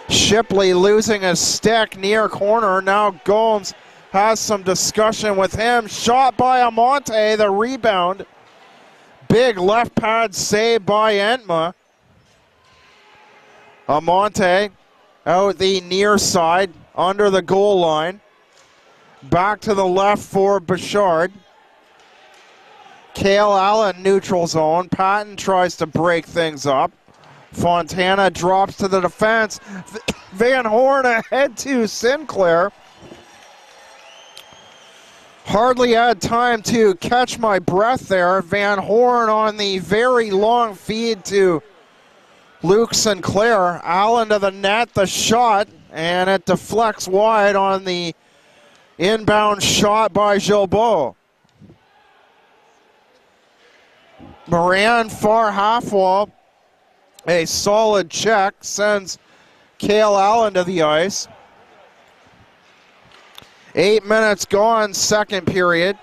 Shipley losing his stick near corner. Now Gomes has some discussion with him. Shot by Amante, the rebound. Big left pad save by Entma. Amante out the near side, under the goal line. Back to the left for Bouchard. Cale Allen neutral zone. Patton tries to break things up. Fontana drops to the defense. Van Horn ahead to Sinclair. Hardly had time to catch my breath there. Van Horn on the very long feed to Luke Sinclair. Allen to the net, the shot, and it deflects wide on the Inbound shot by Gilbeau. Moran far half wall. A solid check sends Cale Allen to the ice. 8 minutes gone, second period.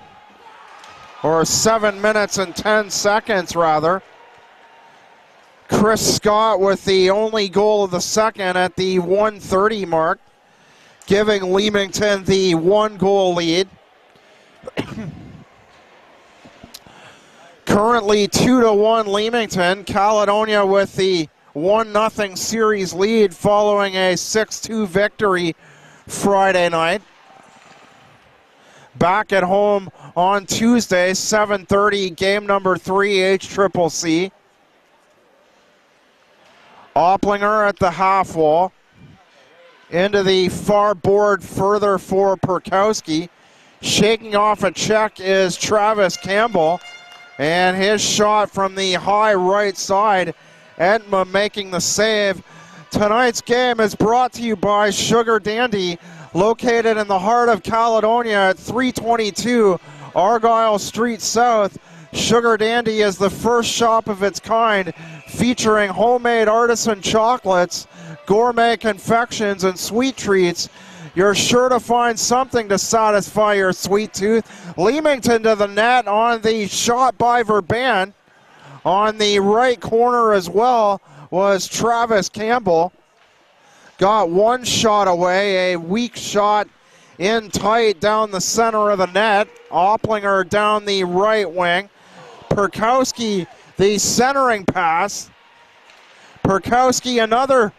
Or 7 minutes and 10 seconds, rather. Chris Scott with the only goal of the second at the 1:30 mark, giving Leamington the 1-goal lead. Currently 2-1 Leamington. Caledonia with the 1-0 series lead following a 6-2 victory Friday night. Back at home on Tuesday, 7:30, game number 3, HCCC. Opplinger at the half wall. Into the far board further for Perkowski. Shaking off a check is Travis Campbell. And his shot from the high right side, Edma making the save. Tonight's game is brought to you by Sugar Dandy, located in the heart of Caledonia at 322 Argyle Street South. Sugar Dandy is the first shop of its kind, featuring homemade artisan chocolates, gourmet confections, and sweet treats. You're sure to find something to satisfy your sweet tooth. Leamington to the net on the shot by Verban. On the right corner as well was Travis Campbell. Got one shot away, a weak shot in tight down the center of the net. Opplinger down the right wing. Perkowski, the centering pass. Perkowski, another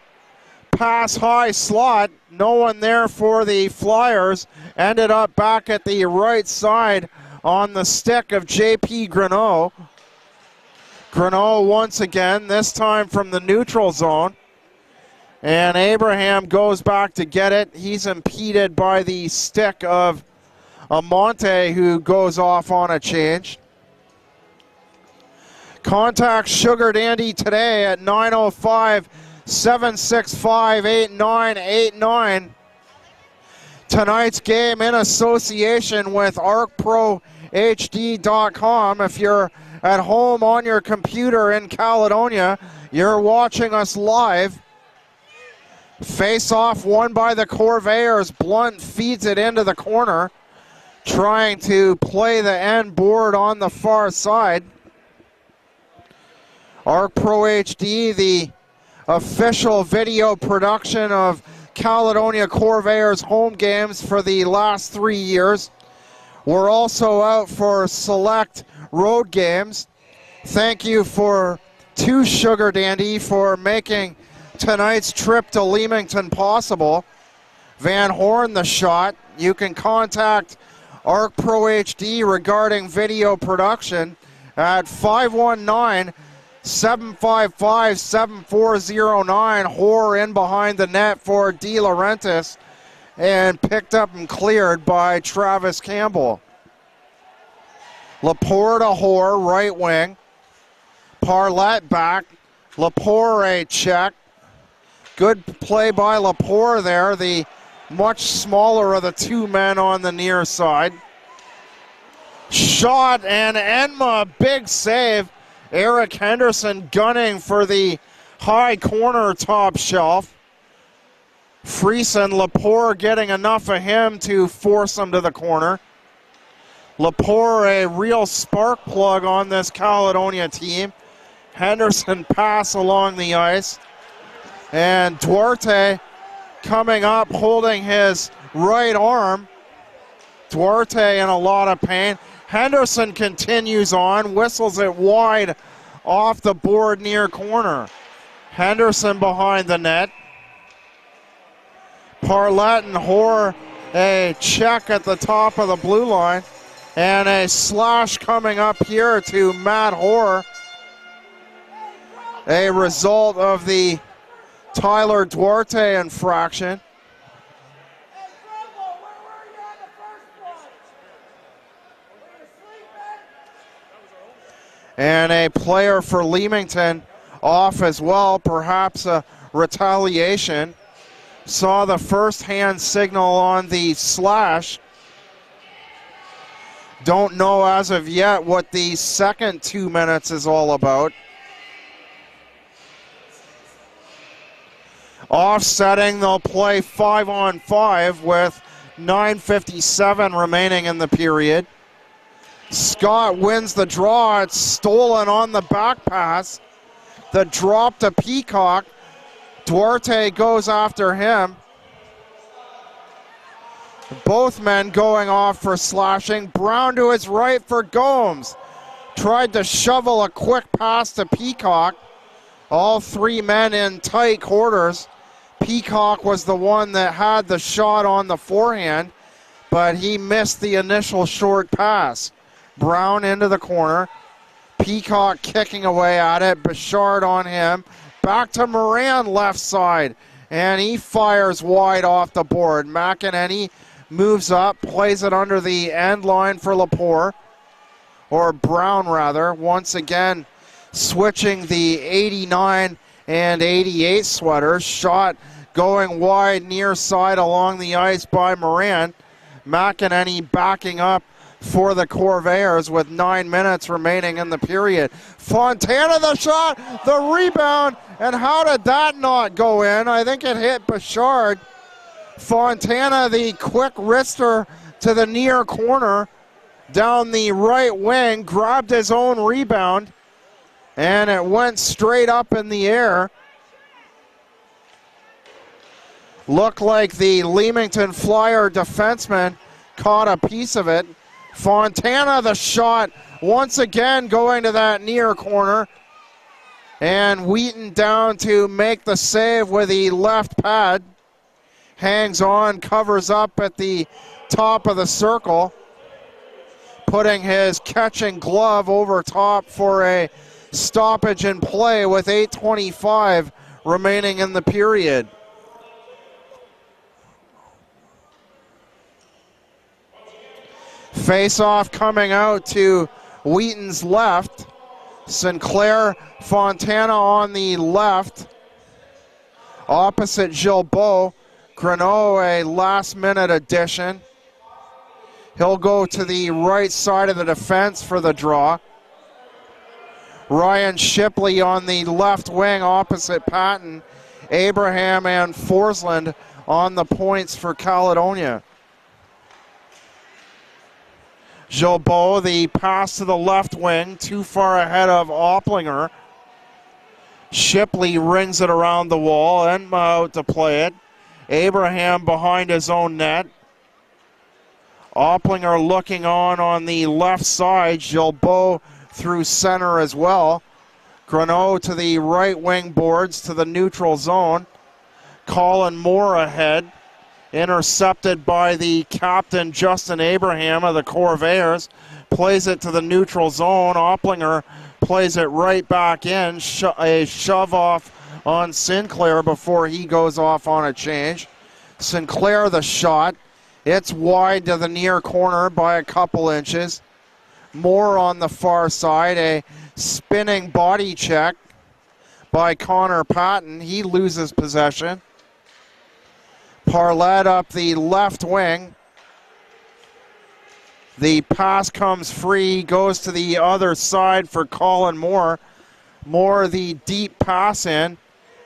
pass high slot. No one there for the Flyers. Ended up back at the right side on the stick of J.P. Greneau. Greneau once again, this time from the neutral zone. And Abraham goes back to get it. He's impeded by the stick of Amonte, who goes off on a change. Contact Sugar Dandy today at 905-765-8989. Tonight's game in association with ArcProHD.com. If you're at home on your computer in Caledonia, you're watching us live. Face-off won by the Corvairs. Blunt feeds it into the corner, trying to play the end board on the far side. ArcProHD, the official video production of Caledonia Corvairs home games for the last 3 years. We're also out for select road games. Thank you to Sugar Dandy for making tonight's trip to Leamington possible. Van Horn the shot. You can contact ArcProHD regarding video production at 519-755-7409. Hoare in behind the net for De Laurentiis, and picked up and cleared by Travis Campbell. Laporte to Hoare, right wing. Parlett back. Laporte a check. Good play by Laporte there, the much smaller of the two men on the near side. Shot, and Enma, big save. Eric Henderson gunning for the high corner top shelf. Friesen, Laporte getting enough of him to force him to the corner. Laporte, a real spark plug on this Caledonia team. Henderson pass along the ice. And Duarte coming up, holding his right arm. Duarte in a lot of pain. Henderson continues on, whistles it wide off the board near corner. Henderson behind the net. Parlett and Hoare, a check at the top of the blue line. And a slash coming up here to Matt Hoare. A result of the Tyler Duarte infraction. And a player for Leamington off as well, perhaps a retaliation. Saw the first hand signal on the slash. Don't know as of yet what the second 2 minutes is all about. Offsetting, they'll play 5-on-5 with 9:57 remaining in the period. Scott wins the draw. It's stolen on the back pass. The drop to Peacock. Duarte goes after him. Both men going off for slashing. Brown to his right for Gomes. Tried to shovel a quick pass to Peacock. All three men in tight quarters. Peacock was the one that had the shot on the forehand, but he missed the initial short pass. Brown into the corner. Peacock kicking away at it. Bouchard on him. Back to Moran left side, and he fires wide off the board. McEnany moves up, plays it under the end line for Lepore, or Brown rather. Once again, switching the 89 and 88 sweaters. Shot going wide near side along the ice by Moran. McEnany backing up for the Corvairs with 9 minutes remaining in the period. Fontana the shot, the rebound, and how did that not go in? I think it hit Bouchard. Fontana, the quick wrister to the near corner, down the right wing, grabbed his own rebound, and it went straight up in the air. Looked like the Leamington Flyer defenseman caught a piece of it. Fontana the shot, once again going to that near corner. And Wheaton down to make the save with the left pad. Hangs on, covers up at the top of the circle. Putting his catching glove over top for a stoppage in play with 8:25 remaining in the period. Face-off coming out to Wheaton's left. Sinclair, Fontana on the left. Opposite Gilbeau. Greneau, a last-minute addition. He'll go to the right side of the defense for the draw. Ryan Shipley on the left wing opposite Patton. Abraham and Forsland on the points for Caledonia. Gilbeau, the pass to the left wing, too far ahead of Opplinger. Shipley rings it around the wall, and out to play it. Abraham behind his own net. Opplinger looking on the left side. Gilbeau through center as well. Greneau to the right wing boards to the neutral zone. Colin Moore ahead. Intercepted by the captain, Justin Abraham of the Corvairs. Plays it to the neutral zone. Opplinger plays it right back in. A shove off on Sinclair before he goes off on a change. Sinclair the shot. It's wide to the near corner by a couple inches. Moore on the far side. A spinning body check by Connor Patton. He loses possession. Parlett up the left wing. The pass comes free, goes to the other side for Colin Moore. Moore the deep pass in,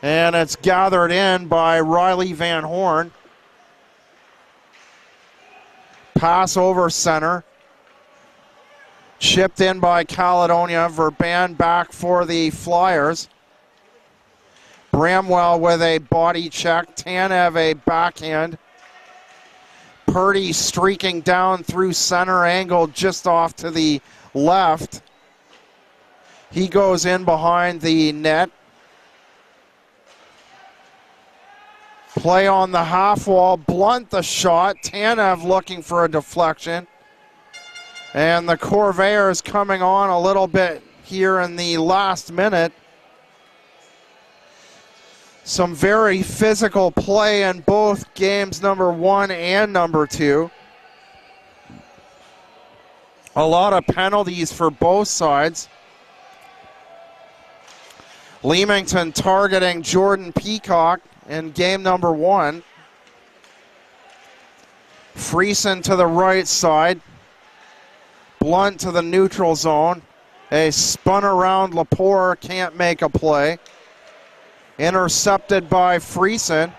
and it's gathered in by Riley Van Horn. Pass over center. Chipped in by Caledonia. Verban back for the Flyers. Bramwell with a body check. Tanev a backhand. Purdy streaking down through center angle just off to the left. He goes in behind the net. Play on the half wall. Blunt the shot. Tanev looking for a deflection. And the Corvairs coming on a little bit here in the last minute. Some very physical play in both games number 1 and number 2. A lot of penalties for both sides. Leamington targeting Jordan Peacock in game number 1. Friesen to the right side. Blunt to the neutral zone. A spun around Lepore, can't make a play. Intercepted by Friesen,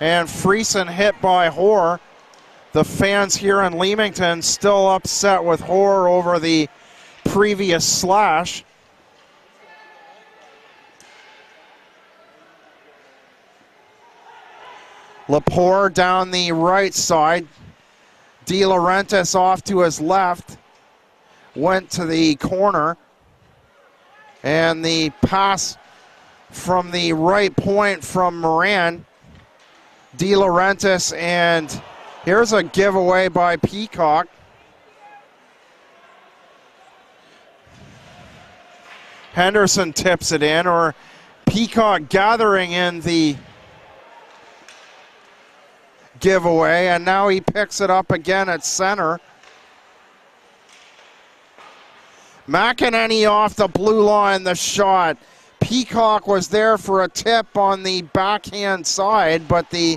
and Friesen hit by Hoare. The fans here in Leamington still upset with Hoare over the previous slash. Lepore down the right side. De Laurentiis off to his left. Went to the corner. And the pass from the right point from Moran. De Laurentiis, and here's a giveaway by Peacock. Henderson tips it in, or Peacock gathering in the giveaway, and now he picks it up again at center. McEnany off the blue line, the shot. Peacock was there for a tip on the backhand side, but the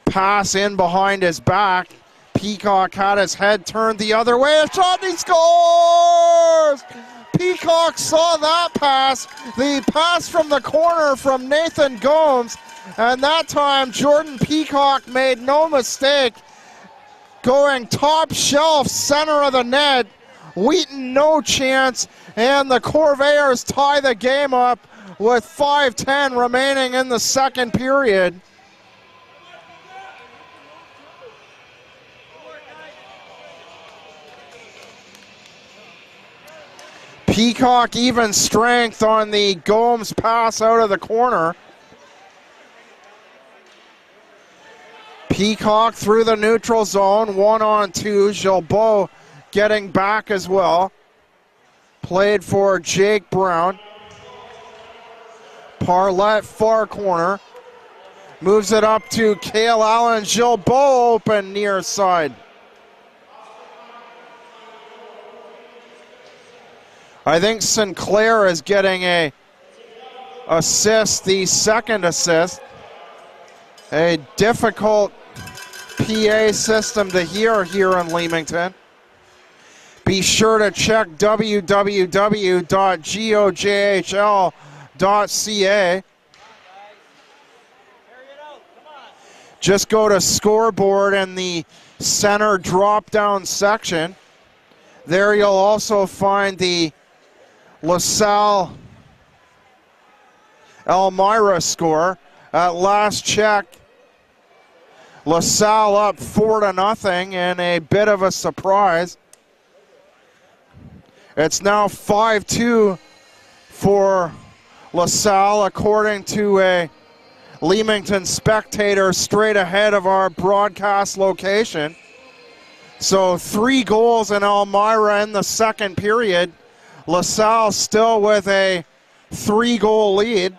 pass in behind his back. Peacock had his head turned the other way. A shot, and he scores! Peacock saw that pass. The pass from the corner from Nathan Gomes. And that time, Jordan Peacock made no mistake. Going top shelf, center of the net. Wheaton, no chance. And the Corvairs tie the game up with 5:10 remaining in the second period. Peacock even strength on the Gomes pass out of the corner. Peacock through the neutral zone, 1-on-2. Gilbeau getting back as well. Played for Jake Brown. Parlett far corner. Moves it up to Cale Allen. Gilbeau open near side. I think Sinclair is getting a assist, the second assist. A difficult PA system to hear here in Leamington. Be sure to check www.GOJHL.ca. Just go to scoreboard in the center drop-down section. There you'll also find the LaSalle Elmira score. At last check, LaSalle up 4-0 and a bit of a surprise. It's now 5-2 for LaSalle according to a Leamington Spectator straight ahead of our broadcast location. So 3 goals in Elmira in the second period. LaSalle still with a 3-goal lead.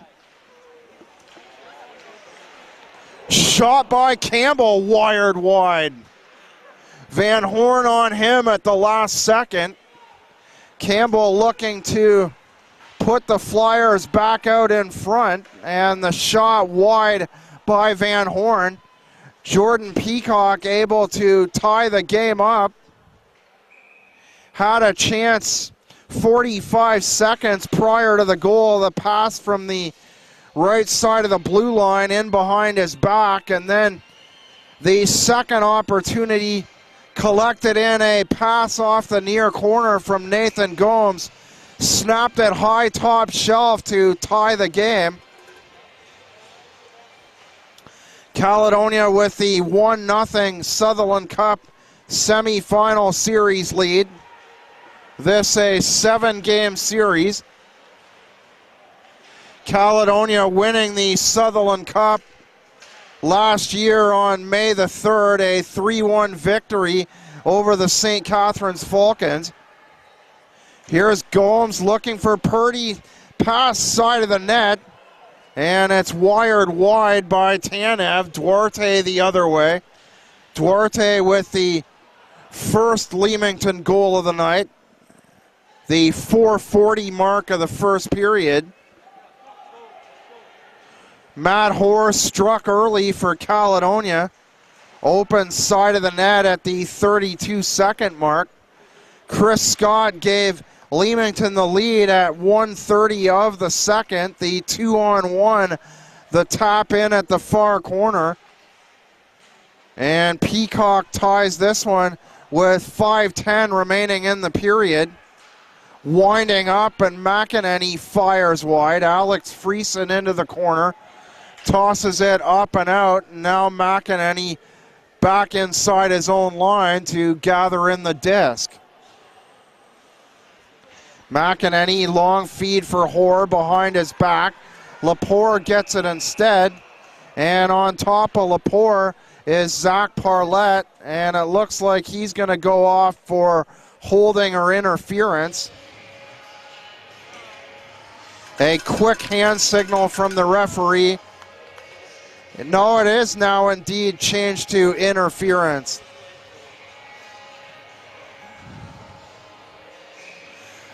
Shot by Campbell, wired wide. Van Horn on him at the last second. Campbell looking to put the Flyers back out in front, and the shot wide by Van Horn. Jordan Peacock able to tie the game up. Had a chance 45 seconds prior to the goal. The pass from the right side of the blue line in behind his back, and then the second opportunity collected in a pass off the near corner from Nathan Gomes. Snapped it high top shelf to tie the game. Caledonia with the 1-0 Sutherland Cup Semi-Final series lead. This a 7-game series. Caledonia winning the Sutherland Cup last year on May the 3rd, a 3-1 victory over the St. Catharines Falcons. Here's Gomes looking for Purdy, pass side of the net, and it's wired wide by Tanev. Duarte the other way. Duarte with the first Leamington goal of the night, the 4:40 mark of the first period. Matt Hoare struck early for Caledonia. Open side of the net at the 32-second mark. Chris Scott gave Leamington the lead at 1:30 of the second. The 2-on-1, the tap in at the far corner. And Peacock ties this one with 5:10 remaining in the period. Winding up, and McEnany fires wide. Alex Friesen into the corner. Tosses it up and out. And now McEnany back inside his own line to gather in the disc. McEnany, long feed for Hoare behind his back. Lepore gets it instead. And on top of Lepore is Zach Parlett. And it looks like he's going to go off for holding or interference. A quick hand signal from the referee. No, it is now indeed changed to interference.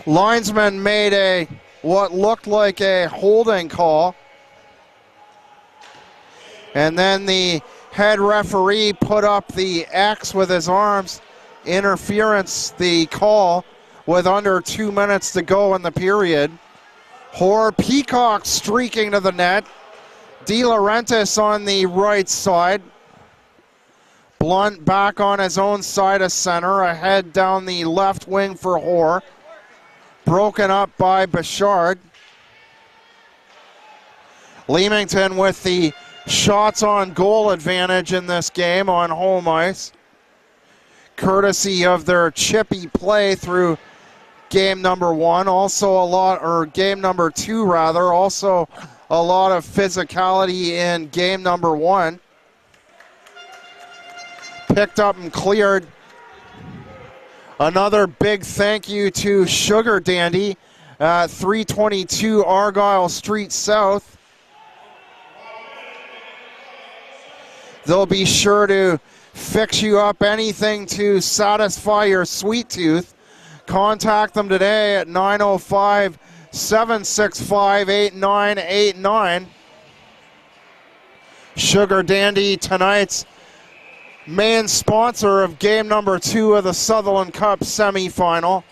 Linesman made what looked like a holding call. And then the head referee put up the X with his arms. Interference, the call, with under 2 minutes to go in the period. Hoare, Peacock streaking to the net. De Laurentiis on the right side. Blunt back on his own side of center. Ahead down the left wing for Hoare. Broken up by Bouchard. Leamington with the shots on goal advantage in this game on home ice, courtesy of their chippy play through game number one. Game number two rather. Also a lot of physicality in game number one. Picked up and cleared. Another big thank you to Sugar Dandy, 322 Argyle Street South. They'll be sure to fix you up anything to satisfy your sweet tooth. Contact them today at 905-765-8989. Sugar Dandy, tonight's main sponsor of game number 2 of the Sutherland Cup Semi-Final,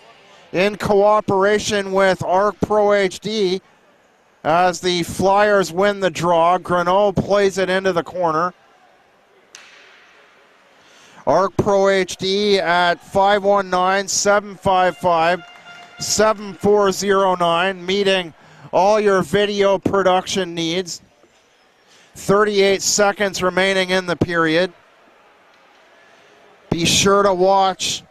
in cooperation with ARC Pro HD. As the Flyers win the draw, Greneau plays it into the corner. ARC Pro HD at 519-755-7409, meeting all your video production needs. 38 seconds remaining in the period. Be sure to watch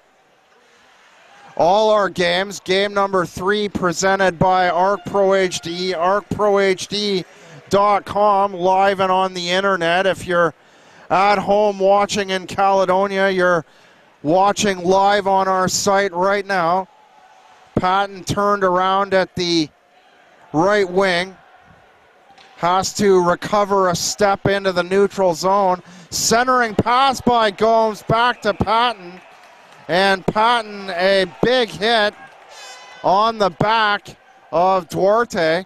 all our games. Game number 3 presented by ARC Pro HD, arcprohd.com, live and on the internet. If you're at home watching in Caledonia, you're watching live on our site right now. Patton turned around at the right wing. Has to recover a step into the neutral zone. Centering pass by Gomes back to Patton. And Patton, a big hit on the back of Duarte.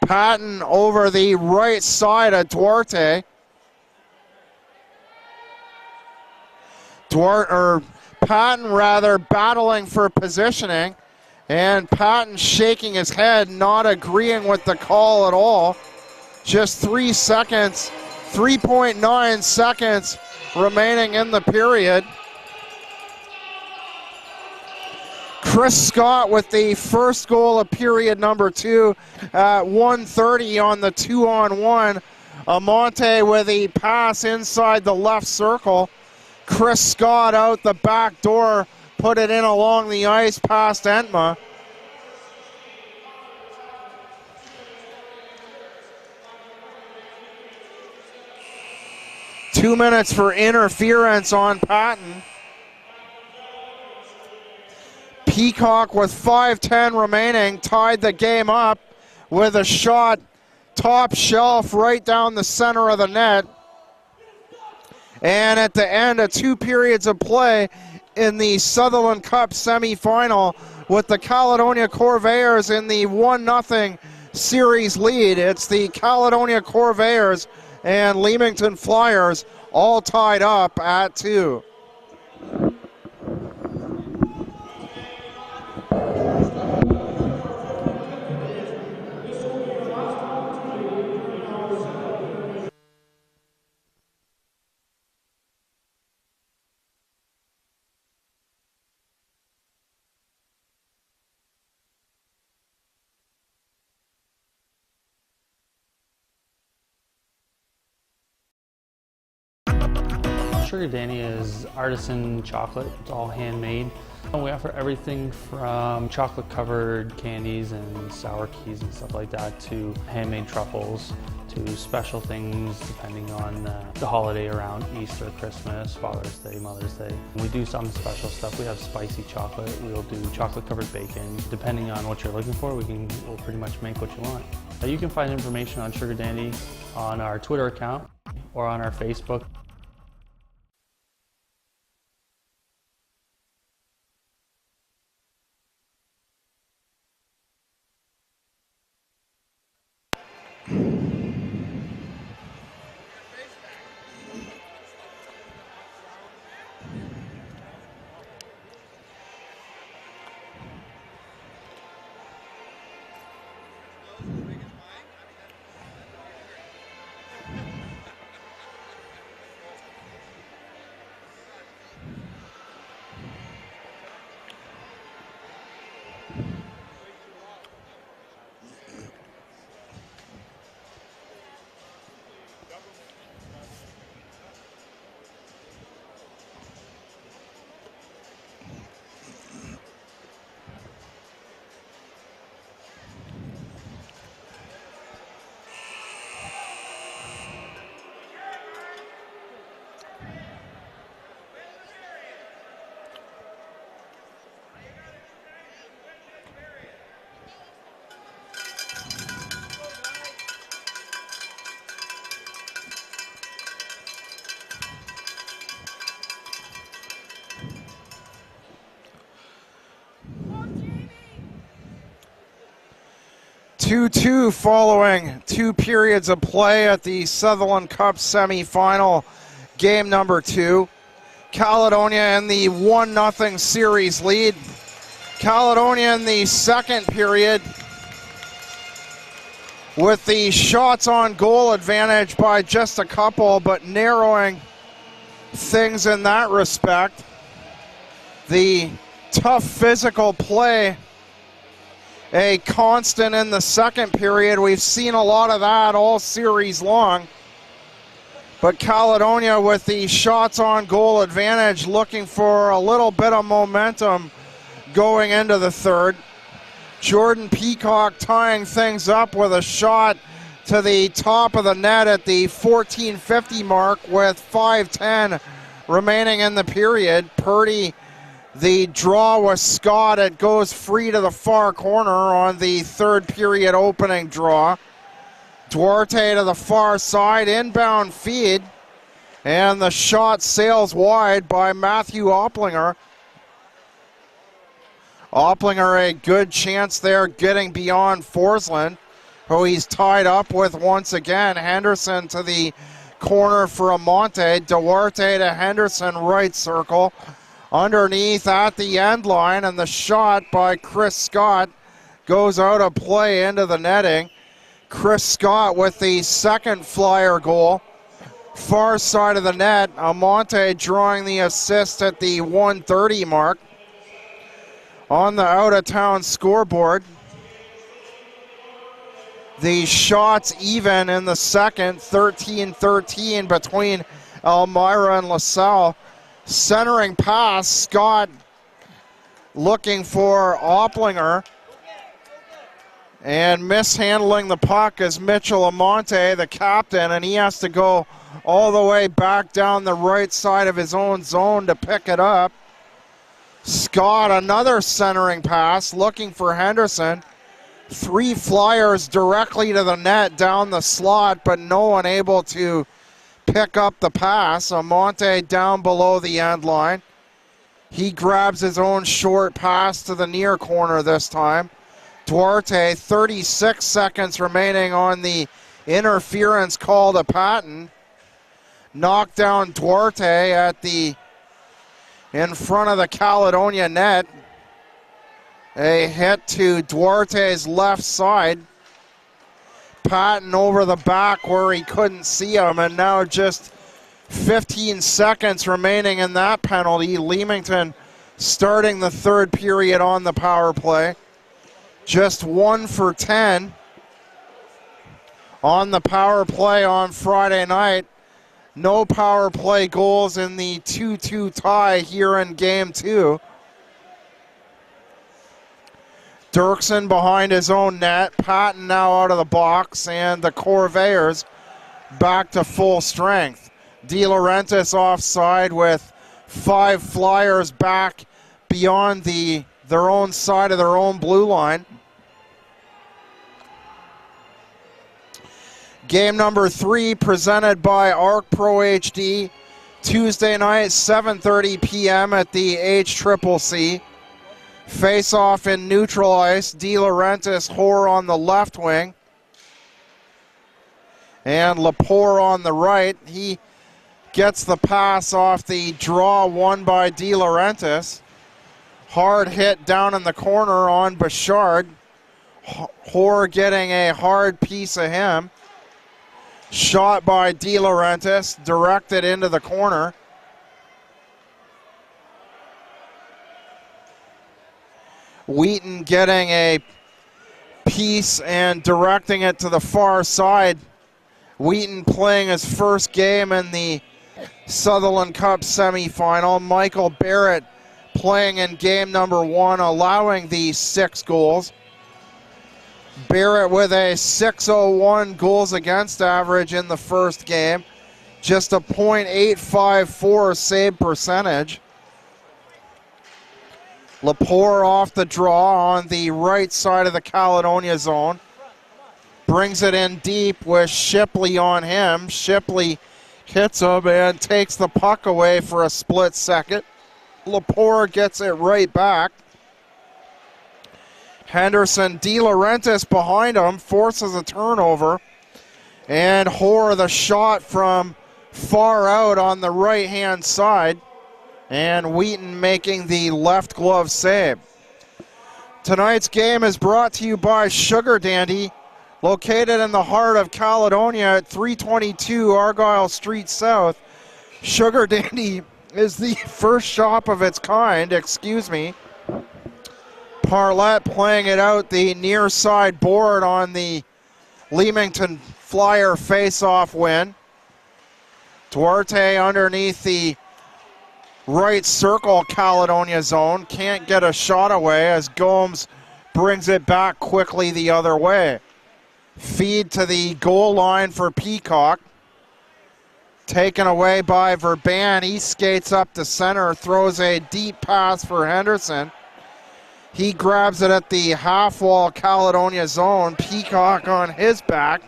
Patton over the right side of Duarte. Patton rather battling for positioning, and Patton shaking his head, not agreeing with the call at all. Just 3 seconds, 3.9 seconds remaining in the period. Chris Scott with the first goal of period number 2 at 1:30 on the 2-on-1. Amonte with a pass inside the left circle. Chris Scott out the back door, put it in along the ice past Entma. Two minutes for interference on Patton. Peacock with 5:10 remaining tied the game up with a shot top shelf right down the center of the net. And at the end of 2 periods of play in the Sutherland Cup Semi-Final, with the Caledonia Corvairs in the 1-0 series lead. It's the Caledonia Corvairs and Leamington Flyers all tied up at 2. Sugar Danny is artisan chocolate. It's all handmade. We offer everything from chocolate covered candies and sour keys and stuff like that to handmade truffles to special things depending on the holiday around Easter, Christmas, Father's Day, Mother's Day. We do some special stuff. We have spicy chocolate. We'll do chocolate covered bacon. Depending on what you're looking for, we'll pretty much make what you want. You can find information on Sugar Dandy on our Twitter account or on our Facebook. Two following 2 periods of play at the Sutherland Cup Semi-Final, game number 2. Caledonia in the 1-0 series lead. Caledonia in the second period with the shots on goal advantage by just a couple, but narrowing things in that respect. The tough physical play, a constant in the second period. We've seen a lot of that all series long. But Caledonia with the shots on goal advantage, looking for a little bit of momentum going into the third. Jordan Peacock tying things up with a shot to the top of the net at the 14:50 mark with 5:10 remaining in the period. Purdy, the draw with Scott. It goes free to the far corner on the third period opening draw. Duarte to the far side, inbound feed, and the shot sails wide by Matthew Opplinger. Opplinger a good chance there getting beyond Forsland, who he's tied up with once again. Henderson to the corner for Amante. Duarte to Henderson, right circle. Underneath at the end line, and the shot by Chris Scott goes out of play into the netting. Chris Scott with the second Flyer goal. Far side of the net, Amante drawing the assist at the 1:30 mark. On the out-of-town scoreboard, the shots even in the second, 13-13 between Elmira and LaSalle. Centering pass, Scott looking for Opplinger, and mishandling the puck is Mitchell Amante, the captain, and he has to go all the way back down the right side of his own zone to pick it up. Scott, another centering pass, looking for Henderson. 3 Flyers directly to the net down the slot, but no one able to pick up the pass. Amante down below the end line. He grabs his own short pass to the near corner this time. Duarte. 36 seconds remaining on the interference call to Patton. Knocked down Duarte in front of the Caledonia net. A hit to Duarte's left side. Patton over the back where he couldn't see him, and now just 15 seconds remaining in that penalty. Leamington starting the third period on the power play. Just 1 for 10 on the power play on Friday night. No power play goals in the 2-2 tie here in game 2. Dirksen behind his own net. Patton now out of the box, and the Corvairs back to full strength. De Laurentiis offside with 5 Flyers back beyond their own side of their own blue line. Game number 3 presented by ARC Pro HD. Tuesday night, 7:30 p.m. at the HCCC. Face-off in neutral ice. De Laurentiis, Hoare on the left wing. And Lepore on the right. He gets the pass off the draw won by De Laurentiis. Hard hit down in the corner on Bouchard. Hoare getting a hard piece of him. Shot by De Laurentiis, directed into the corner. Wheaton getting a piece and directing it to the far side. Wheaton playing his first game in the Sutherland Cup Semi-Final. Michael Barrett playing in game number 1, allowing the 6 goals. Barrett with a .601 goals against average in the first game. Just a .854 save percentage. Lepore off the draw on the right side of the Caledonia zone. Brings it in deep with Shipley on him. Shipley hits him and takes the puck away for a split second. Lepore gets it right back. Henderson, De Laurentiis behind him, forces a turnover. And Hoare the shot from far out on the right-hand side. And Wheaton making the left glove save. Tonight's game is brought to you by Sugar Dandy, located in the heart of Caledonia at 322 Argyle Street South. Sugar Dandy is the first shop of its kind, Parlett playing it out the near side board on the Leamington Flyer face-off win. Duarte underneath the right circle Caledonia zone. Can't get a shot away as Gomes brings it back quickly the other way. Feed to the goal line for Peacock. Taken away by Verban. He skates up to center, throws a deep pass for Henderson. He grabs it at the half-wall Caledonia zone. Peacock on his back.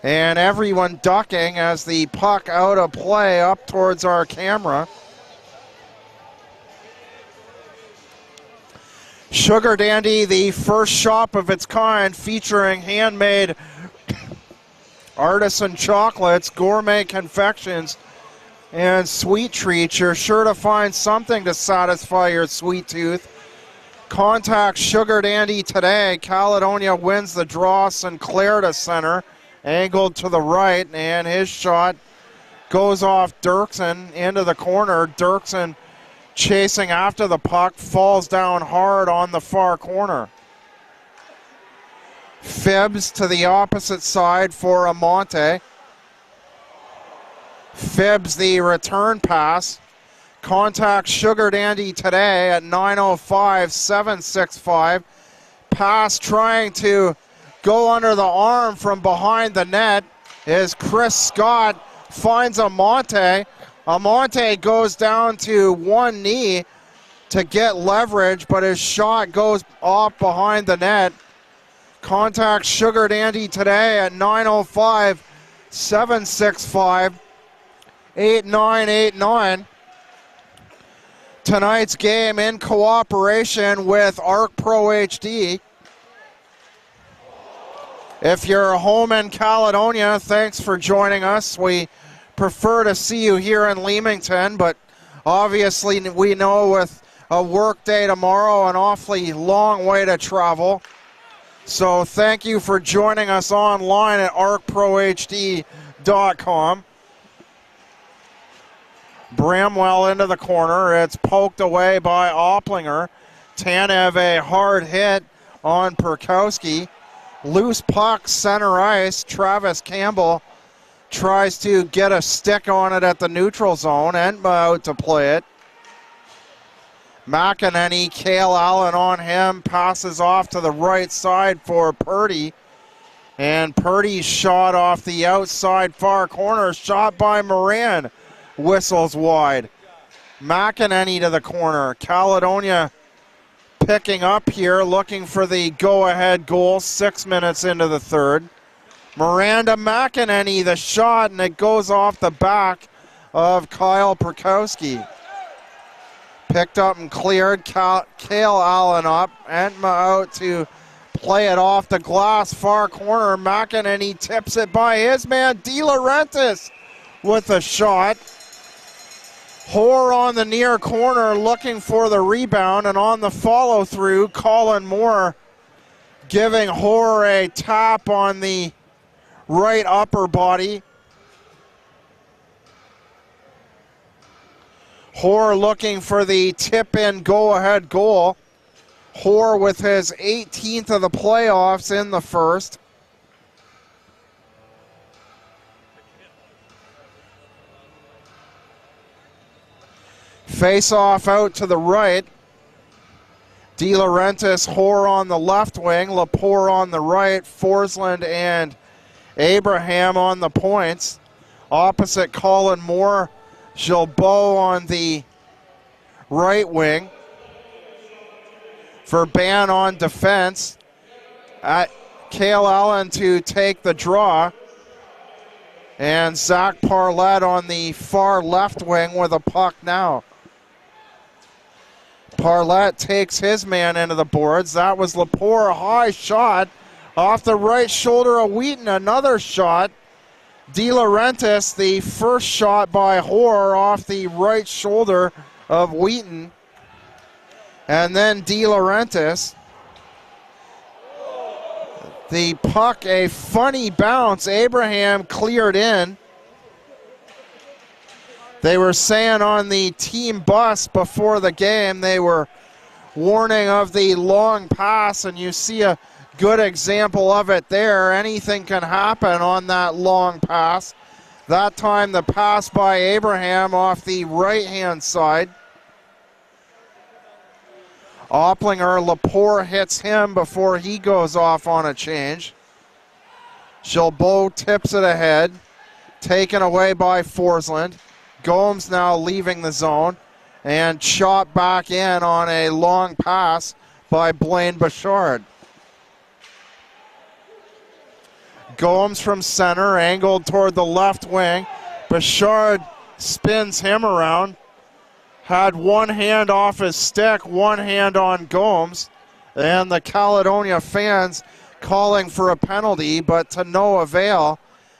And everyone ducking as the puck out of play up towards our camera. Sugar Dandy, the first shop of its kind, featuring handmade artisan chocolates, gourmet confections, and sweet treats. You're sure to find something to satisfy your sweet tooth. Contact Sugar Dandy today. Caledonia wins the draw. Sinclair to center, angled to the right, and his shot goes off Dirksen into the corner. Dirksen chasing after the puck, falls down hard on the far corner. Phibbs to the opposite side for Amonte. Phibbs the return pass. Contact Sugar Dandy today at 905-765. Pass trying to go under the arm from behind the net is Chris Scott. Finds Amonte. Amonte goes down to one knee to get leverage, but his shot goes off behind the net. Contact Sugar Dandy today at 905-765-8989. tonight's game in cooperation with ARC Pro HD. If you're home in Caledonia, thanks for joining us. We prefer to see you here in Leamington, but obviously we know with a work day tomorrow, an awfully long way to travel. So thank you for joining us online at arcprohd.com. Bramwell into the corner. It's poked away by Opplinger. Tanev a hard hit on Perkowski. Loose puck, center ice. Travis Campbell tries to get a stick on it at the neutral zone. Entma out to play it. McEnany, Cale Allen on him, passes off to the right side for Purdy. And Purdy's shot off the outside far corner, shot by Moran, whistles wide. McEnany to the corner. Caledonia picking up here, looking for the go-ahead goal 6 minutes into the third. Miranda McEnany, the shot, and it goes off the back of Kyle Perkowski. Picked up and cleared. Cale Allen up. Entma out to play it off the glass far corner. McEnany tips it by his man, De Laurentiis, with a shot. Hoare on the near corner looking for the rebound, and on the follow-through, Colin Moore giving Hoare a tap on the right upper body. Hoare looking for the tip-in go-ahead goal. Hoare with his 18th of the playoffs in the first. Face-off out to the right. De Laurentiis, Hoare on the left wing, Lepore on the right, Forsland and Abraham on the points. Opposite Colin Moore, Gilbeau on the right wing. Verban on defense. Cale Allen to take the draw. And Zach Parlett on the far left wing with a puck now. Parlett takes his man into the boards. That was Lepore, a high shot off the right shoulder of Wheaton. Another shot. De Laurentiis, the first shot by Hoare off the right shoulder of Wheaton. And then De Laurentiis. The puck, a funny bounce. Abraham cleared in. They were saying on the team bus before the game, they were warning of the long pass, and you see a good example of it there. Anything can happen on that long pass. That time the pass by Abraham off the right-hand side. Opplinger, Lepore hits him before he goes off on a change. Gilbeau tips it ahead. Taken away by Forsland. Gomes now leaving the zone. And shot back in on a long pass by Blaine Bouchard. Gomes from center, angled toward the left wing. Bouchard spins him around. Had one hand off his stick, one hand on Gomes. And the Caledonia fans calling for a penalty, but to no avail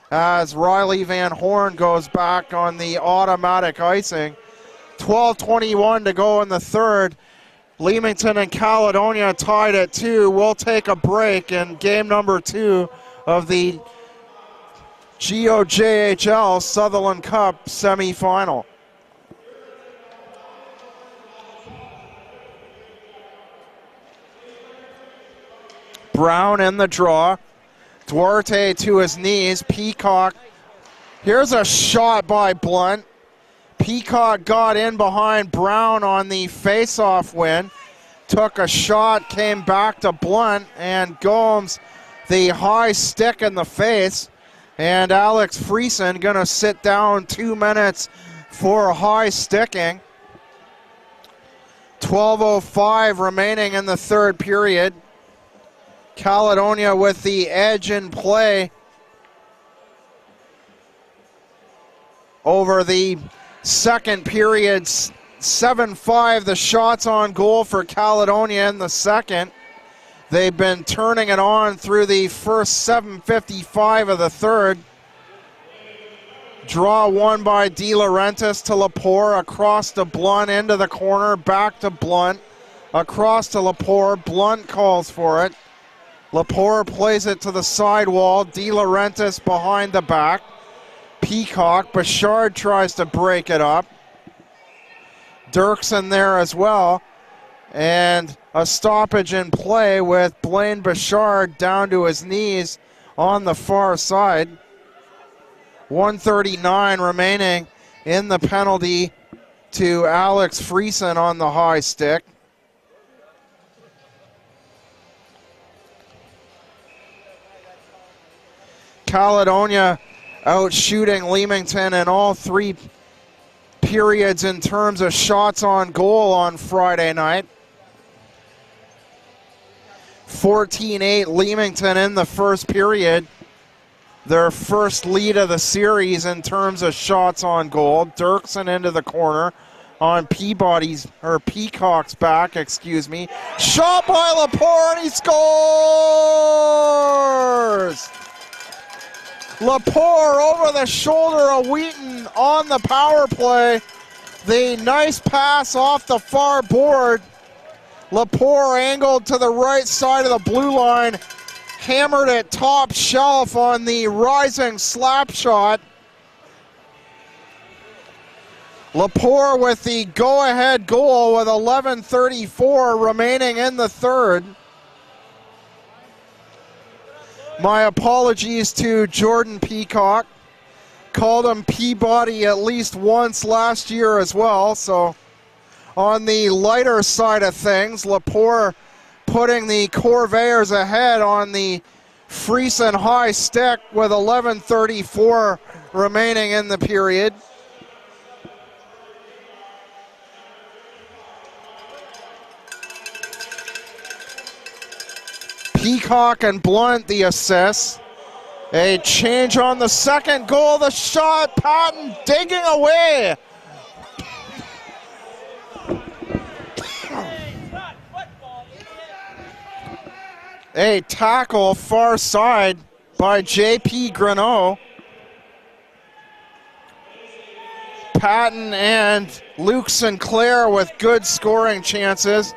as Riley Van Horn goes back on the automatic icing. 12:21 to go in the third. Leamington and Caledonia tied at 2. We'll take a break in game number 2 of the GOJHL Sutherland Cup Semi-Final. Brown in the draw. Duarte to his knees. Peacock. Here's a shot by Blunt. Peacock got in behind Brown on the face-off win. Took a shot, came back to Blunt, and Gomes the high stick in the face. And Alex Friesen gonna sit down 2 minutes for high sticking. 12:05 remaining in the third period. Caledonia with the edge in play over the second period's 7-5 the shots on goal for Caledonia in the second. They've been turning it on through the first 7:55 of the third. Draw won by De Laurentiis to Lepore, across to Blunt, into the corner, back to Blunt, across to Lepore. Blunt calls for it. Lepore plays it to the sidewall. De Laurentiis behind the back. Peacock. Bouchard tries to break it up. Dirksen there as well. And a stoppage in play with Blaine Bouchard down to his knees on the far side. 1:39 remaining in the penalty to Alex Friesen on the high stick. Caledonia out shooting Leamington in all three periods in terms of shots on goal on Friday night. 14-8 Leamington in the first period. Their first lead of the series in terms of shots on goal. Dirksen into the corner on Peacock's back, excuse me. Shot by Lepore and he scores! Lepore over the shoulder of Wheaton on the power play. The nice pass off the far board. Lepore angled to the right side of the blue line. Hammered it top shelf on the rising slap shot. Lepore with the go-ahead goal with 11:34 remaining in the third. My apologies to Jordan Peacock. Called him Peabody at least once last year as well. So on the lighter side of things, Lepore putting the Corvairs ahead on the Friesen high stick with 11:34 remaining in the period. Peacock and Blunt the assists. A change on the second goal, the shot, Patton digging away. A tackle far side by J.P. Greneau. Patton and Luke Sinclair with good scoring chances.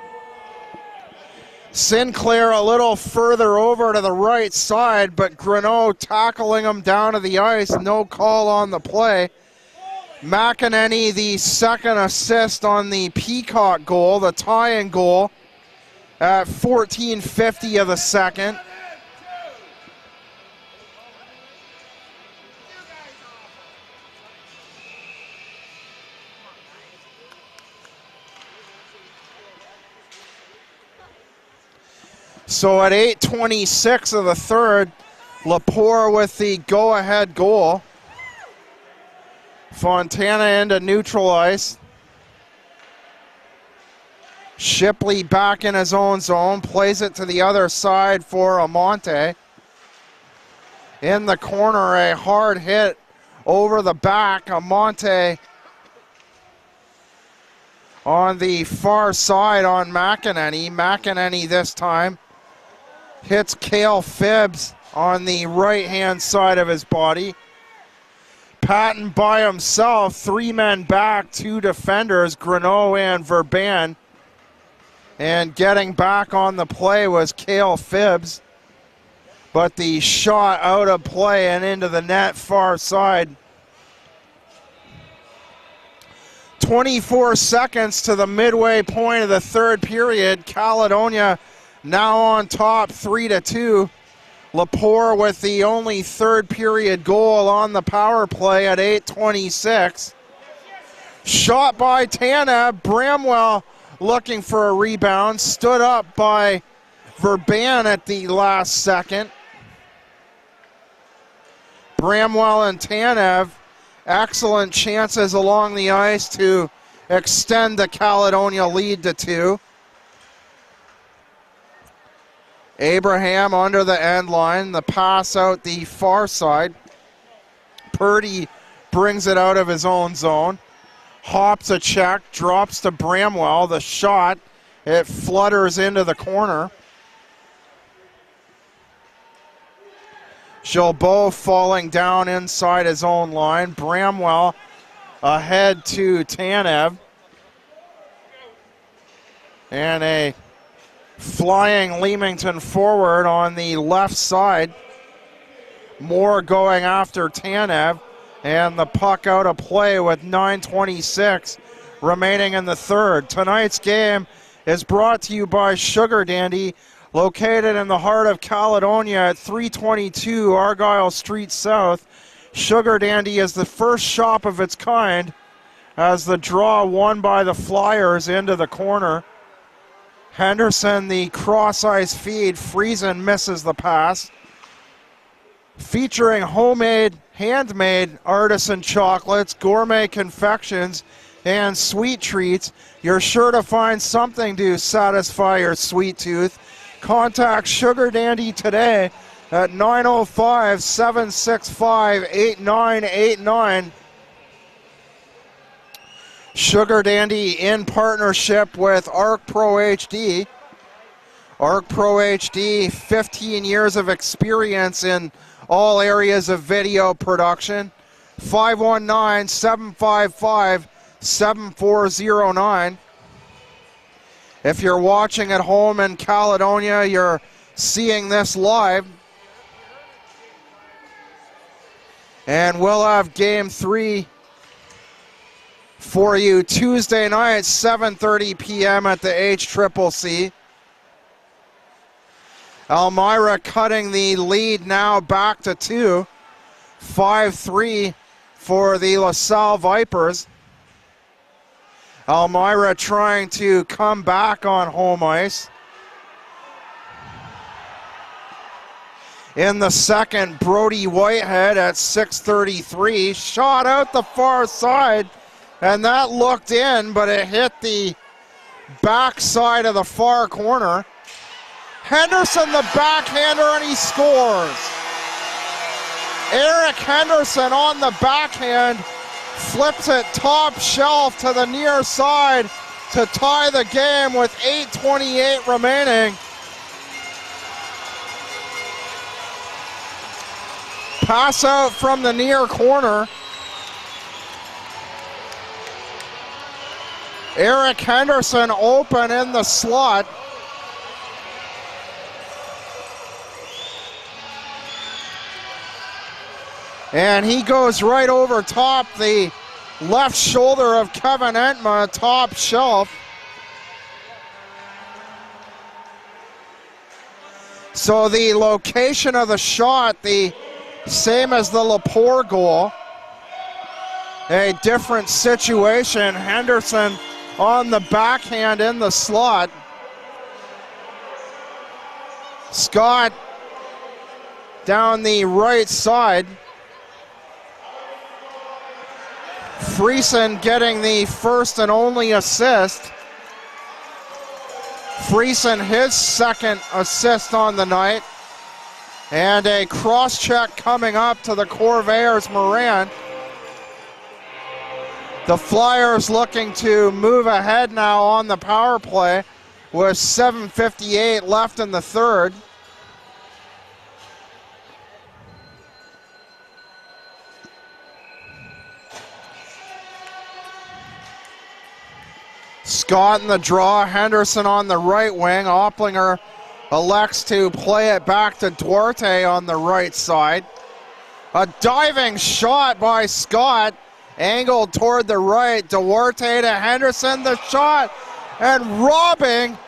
Sinclair a little further over to the right side, but Greneau tackling him down to the ice. No call on the play. McEnany the second assist on the Peacock goal, the tying goal, at 14:50 of the second. So at 8:26 of the third, Lepore with the go-ahead goal. Fontana into neutral ice. Shipley back in his own zone, plays it to the other side for Amonte. In the corner, a hard hit over the back. Amonte on the far side on McEnany. McEnany this time hits Cale Phibbs on the right-hand side of his body. Patton by himself, three men back, two defenders, Greneau and Verban. And getting back on the play was Cale Phibbs. But the shot out of play and into the net far side. 24 seconds to the midway point of the third period. Caledonia now on top 3-2. Lepore with the only third period goal on the power play at 8:26. Shot by Tanev. Bramwell looking for a rebound. Stood up by Verban at the last second. Bramwell and Tanev, excellent chances along the ice to extend the Caledonia lead to 2. Abraham under the end line, the pass out the far side. Purdy brings it out of his own zone. hops a check, drops to Bramwell. The shot, it flutters into the corner. Gilbeau falling down inside his own line. Bramwell ahead to Tanev. And a flying Leamington forward on the left side. Moore going after Tanev, and the puck out of play with 9:26 remaining in the third. Tonight's game is brought to you by Sugar Dandy, located in the heart of Caledonia at 322 Argyle Street South. Sugar Dandy is the first shop of its kind as the draw won by the Flyers into the corner. Henderson, the cross-ice feed. Friesen misses the pass. Featuring homemade, handmade artisan chocolates, gourmet confections, and sweet treats, you're sure to find something to satisfy your sweet tooth. Contact Sugar Dandy today at 905-765-8989. Sugar Dandy in partnership with Arc Pro HD. Arc Pro HD, 15 years of experience in all areas of video production. 519-755-7409. If you're watching at home in Caledonia, you're seeing this live. And we'll have Game 3 for you Tuesday night, 7:30 p.m. at the HCCC. Elmira cutting the lead now back to 2. 5-3 for the LaSalle Vipers. Elmira trying to come back on home ice. In the second, Brody Whitehead at 6:33. Shot out the far side, and that looked in, but it hit the backside of the far corner. Henderson, the backhander, and he scores. Eric Henderson on the backhand, flips it top shelf to the near side to tie the game with 8:28 remaining. Pass out from the near corner. Eric Henderson open in the slot. And he goes right over top the left shoulder of Kevin Entma, top shelf. So the location of the shot, the same as the Lepore goal. A different situation. Henderson on the backhand in the slot. Scott down the right side. Friesen getting the first and only assist. Friesen his second assist on the night. And a cross-check coming up to the Corvairs Moran. The Flyers looking to move ahead now on the power play with 7:58 left in the third. Scott in the draw, Henderson on the right wing. Opplinger elects to play it back to Duarte on the right side. A diving shot by Scott, angled toward the right. Duarte to Henderson, the shot, and robbing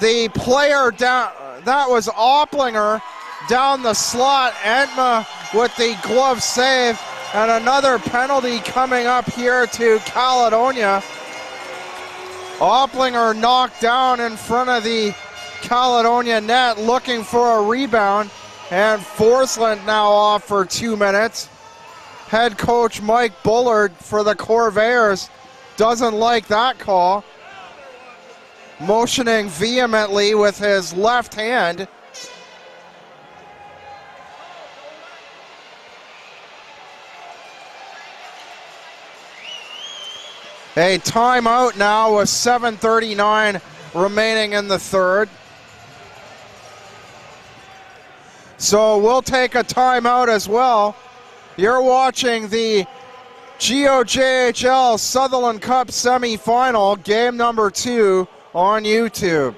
the player down. That was Opplinger down the slot. Entma with the glove save, and another penalty coming up here to Caledonia. Opplinger knocked down in front of the Caledonia net, looking for a rebound, and Forsland now off for 2 minutes. Head coach Mike Bullard for the Corvairs doesn't like that call, motioning vehemently with his left hand. A timeout now with 7:39 remaining in the third. So we'll take a timeout as well. You're watching the GOJHL Sutherland Cup Semi-Final, game number 2 on YouTube.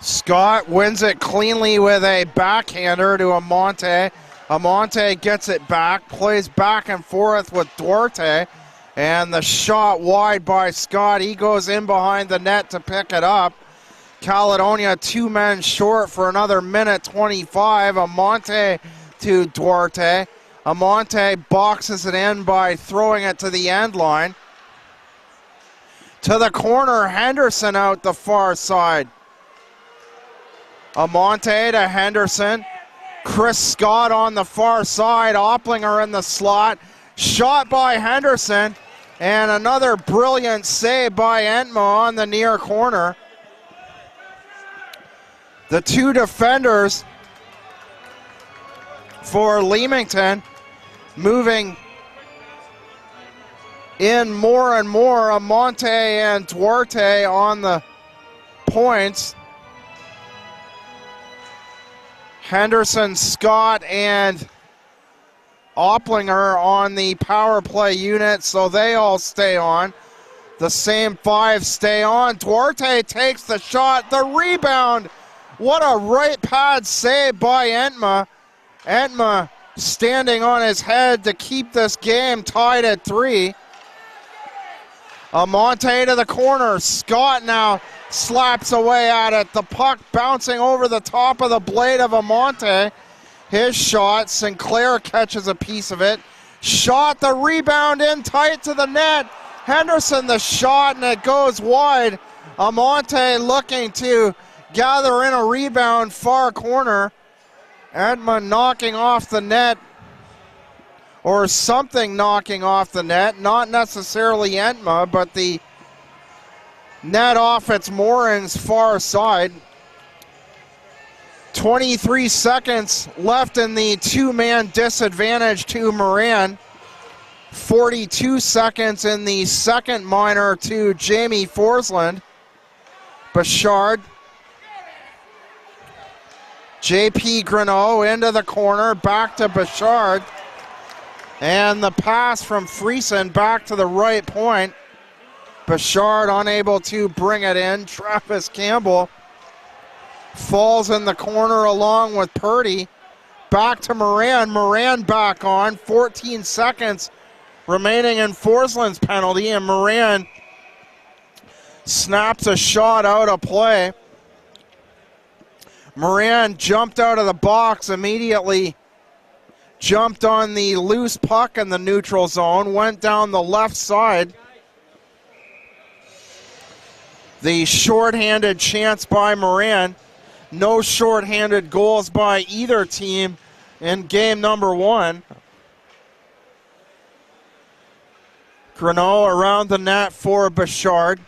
Scott wins it cleanly with a backhander to Amante. Amante gets it back, plays back and forth with Duarte, and the shot wide by Scott. He goes in behind the net to pick it up. Caledonia 2 men short for another minute 25. Amante to Duarte. Amante boxes it in by throwing it to the end line. To the corner, Henderson out the far side. Amante to Henderson. Chris Scott on the far side. Opplinger in the slot. Shot by Henderson. And another brilliant save by Entma on the near corner. The 2 defenders for Leamington moving in more and more. Amante and Duarte on the points. Henderson, Scott, and Opplinger on the power play unit, so they all stay on. The same 5 stay on. Duarte takes the shot, the rebound. What a right pad save by Entma. Entma standing on his head to keep this game tied at 3. Amante to the corner. Scott now slaps away at it. The puck bouncing over the top of the blade of Amante. His shot. Sinclair catches a piece of it. Shot, the rebound in tight to the net. Henderson the shot, and it goes wide. Amante looking to gather in a rebound, far corner. Entma knocking off the net, or something knocking off the net. Not necessarily Entma, but the net off its moorings far side. 23 seconds left in the 2-man disadvantage to Moran. 42 seconds in the second minor to Jamie Forsland. Bouchard. JP Greneau into the corner, back to Bouchard. And the pass from Friesen back to the right point. Bouchard unable to bring it in. Travis Campbell falls in the corner along with Purdy. Back to Moran. Moran back on. 14 seconds remaining in Forsland's penalty, and Moran snaps a shot out of play. Moran jumped out of the box immediately. Jumped on the loose puck in the neutral zone, went down the left side. The shorthanded chance by Moran. No shorthanded goals by either team in game number 1. Greneau around the net for Bouchard.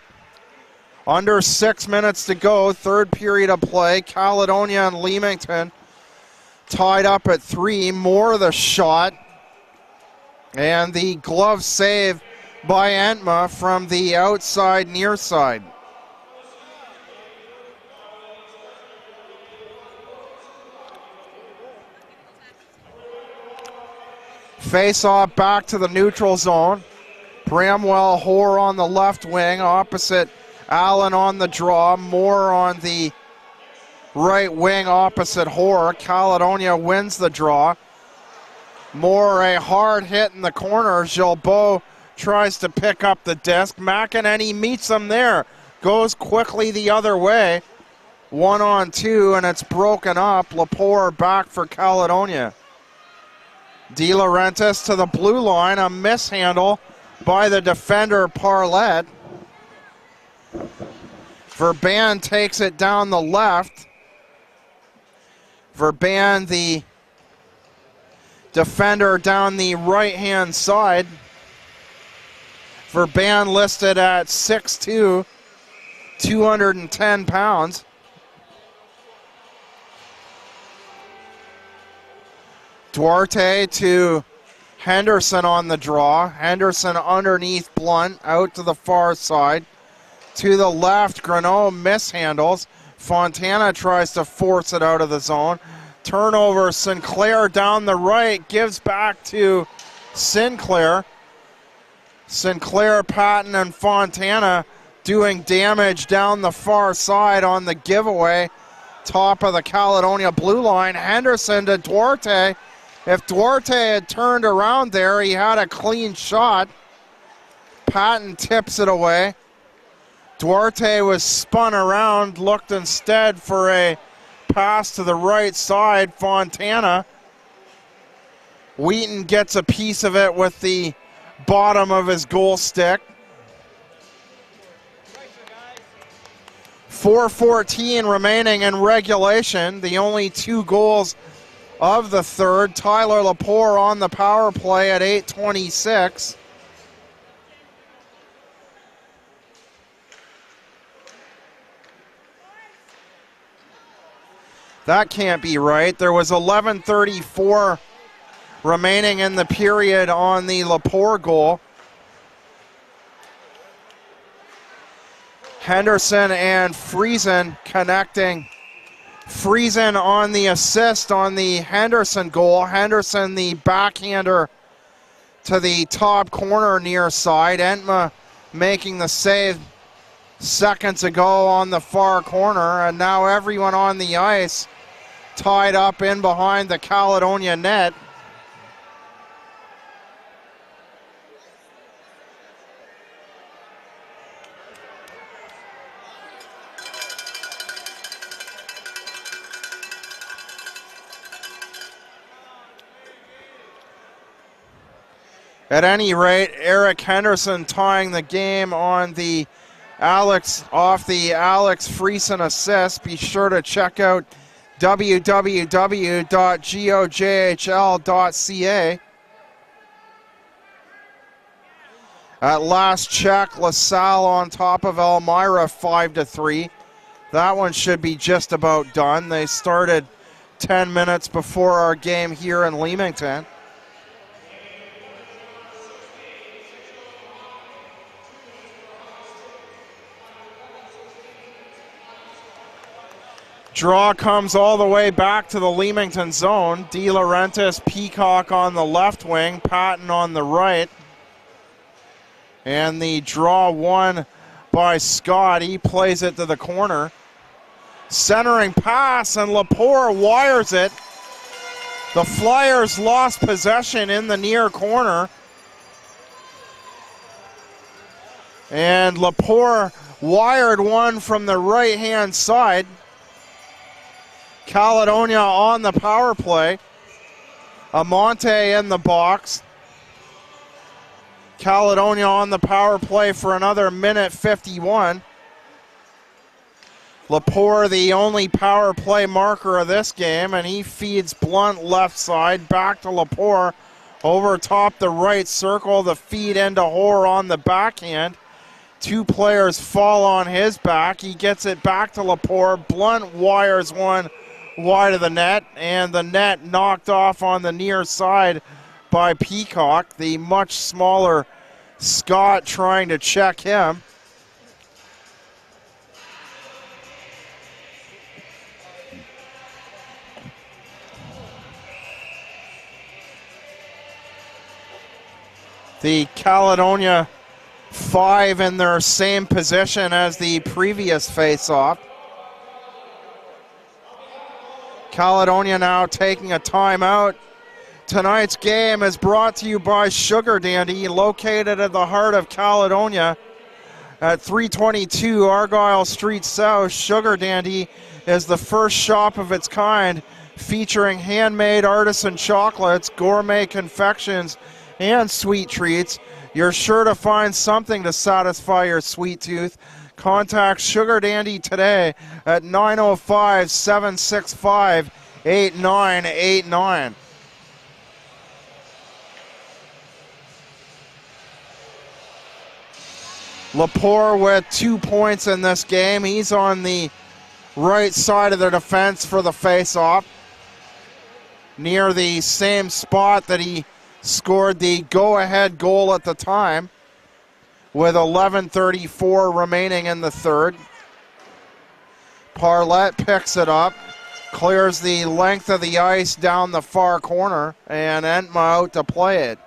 Under 6 minutes to go, third period of play. Caledonia and Leamington tied up at 3. Moore the shot. And the glove save by Entma from the outside near side. Face off back to the neutral zone. Bramwell, Hoare on the left wing, opposite Allen on the draw. Moore on the right wing opposite Hoare. Caledonia wins the draw. Moore a hard hit in the corner. Gilbeau tries to pick up the disc. McEnany meets him there. Goes quickly the other way. 1-on-2, and it's broken up. Lepore back for Caledonia. De Laurentiis to the blue line. A mishandle by the defender, Parlett. Verban takes it down the left. Verban, the defender, down the right-hand side. Verban listed at 6'2", 210 pounds. Duarte to Henderson on the draw. Henderson underneath Blunt, out to the far side. To the left, Greneau mishandles. Fontana tries to force it out of the zone. Turnover, Sinclair down the right, gives back to Sinclair. Sinclair, Patton, and Fontana doing damage down the far side on the giveaway. Top of the Caledonia blue line. Henderson to Duarte. If Duarte had turned around there, he had a clean shot. Patton tips it away. Duarte was spun around, looked instead for a pass to the right side. Fontana. Wheaton gets a piece of it with the bottom of his goal stick. 4:14 remaining in regulation. The only 2 goals of the third. Tyler Lepore on the power play at 8:26. That can't be right. There was 11:34 remaining in the period on the Lepore goal. Henderson and Friesen connecting. Friesen on the assist on the Henderson goal. Henderson, the backhander to the top corner near side. Entma making the save seconds ago on the far corner, and now everyone on the ice tied up in behind the Caledonia net. At any rate, Eric Henderson tying the game on the Alex Friesen assist. Be sure to check out www.gojhl.ca. At last check, LaSalle on top of Elmira 5-3. That one should be just about done. They started 10 minutes before our game here in Leamington. Draw comes all the way back to the Leamington zone. De Laurentiis, Peacock on the left wing, Patton on the right. And the draw won by Scott. He plays it to the corner. Centering pass, and Lepore wires it. The Flyers lost possession in the near corner. And Lepore wired one from the right-hand side. Caledonia on the power play. Amonte in the box. Caledonia on the power play for another minute 51. Lepore, the only power play marker of this game, and he feeds Blunt left side. Back to Lepore. Over top the right circle. The feed into Hoare on the backhand. 2 players fall on his back. He gets it back to Lepore. Blunt wires one wide of the net, and the net knocked off on the near side by Peacock. The much smaller Scott trying to check him. The Caledonia 5 in their same position as the previous face-off. Caledonia now taking a timeout Tonight's game is brought to you by Sugar Dandy, located in the heart of Caledonia at 322 Argyle Street South. Sugar Dandy is the first shop of its kind, featuring handmade artisan chocolates, gourmet confections, and sweet treats. You're sure to find something to satisfy your sweet tooth. Contact Sugar Dandy today at 905-765-8989. Lepore with 2 points in this game. He's on the right side of the defense for the face-off, near the same spot that he scored the go-ahead goal at the time, with 11:34 remaining in the third. Parlett picks it up, clears the length of the ice down the far corner, and Entma out to play it.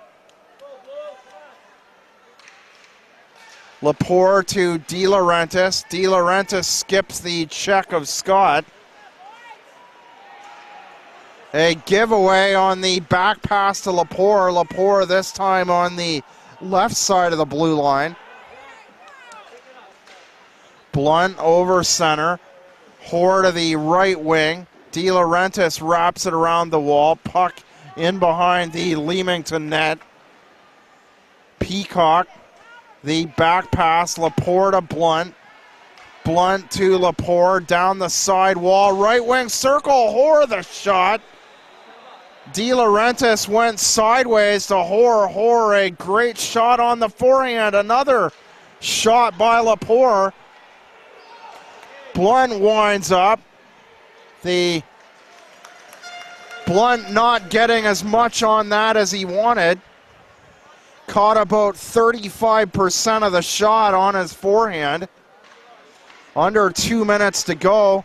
Lepore to De Laurentiis. De Laurentiis skips the check of Scott. A giveaway on the back pass to Lepore. Lepore this time on the left side of the blue line. Blunt over center. Hoare to the right wing. De Laurentiis wraps it around the wall. Puck in behind the Leamington net. Peacock. The back pass, Lepore to Blunt. Blunt to Lepore, down the side wall, right wing circle, Hoare the shot. De Laurentiis went sideways to Hoare. Hoare, a great shot on the forehand. Another shot by Lepore. Blunt winds up. The Blunt not getting as much on that as he wanted. Caught about 35% of the shot on his forehand. Under 2 minutes to go.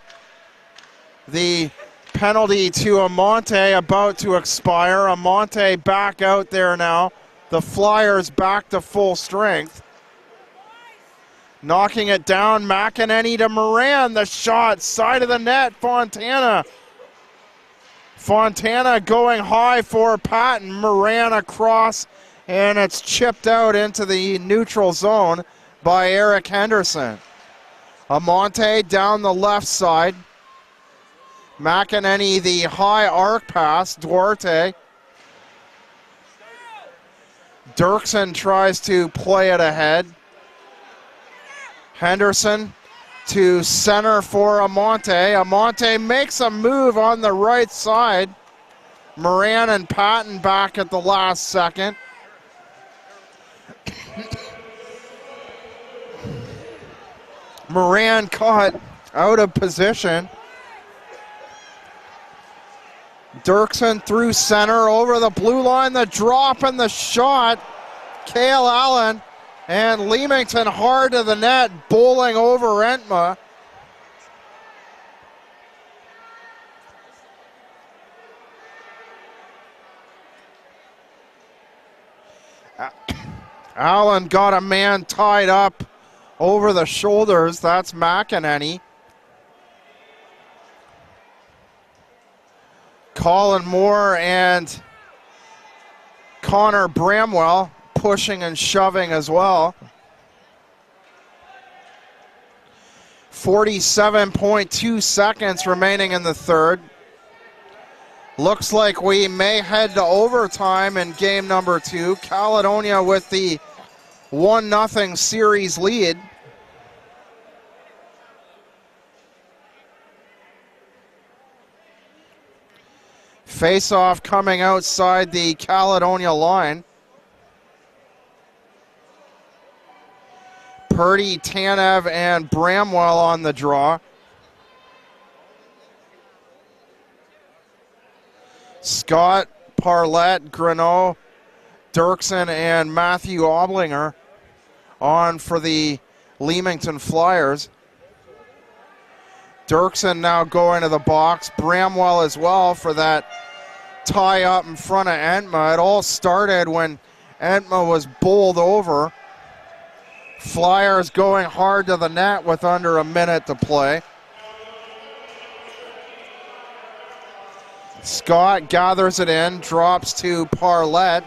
The penalty to Amonte about to expire. Amonte back out there now. The Flyers back to full strength. Knocking it down, McEnany to Moran. The shot, side of the net, Fontana. Fontana going high for Patton. Moran across, and it's chipped out into the neutral zone by Eric Henderson. Amonte down the left side. McEnany the high arc pass. Duarte. Dirksen tries to play it ahead. Henderson to center for Amonte. Amonte makes a move on the right side. Moran and Patton back at the last second. Moran caught out of position. Dirksen through center over the blue line. The drop and the shot. Cale Allen and Leamington hard to the net, bowling over Entma. Allen got a man tied up over the shoulders. That's McEnany. Colin Moore and Connor Bramwell pushing and shoving as well. 47.2 seconds remaining in the third. Looks like we may head to overtime in game number 2. Caledonia with the 1-0 series lead. Face-off coming outside the Caledonia line. Purdy, Tanev, and Bramwell on the draw. Scott, Parlett, Greneau, Dirksen, and Matthew Oblinger on for the Leamington Flyers. Dirksen now going to the box. Bramwell as well for that tie up in front of Entma. It all started when Entma was bowled over. Flyers going hard to the net with under a minute to play. Scott gathers it in, drops to Parlett.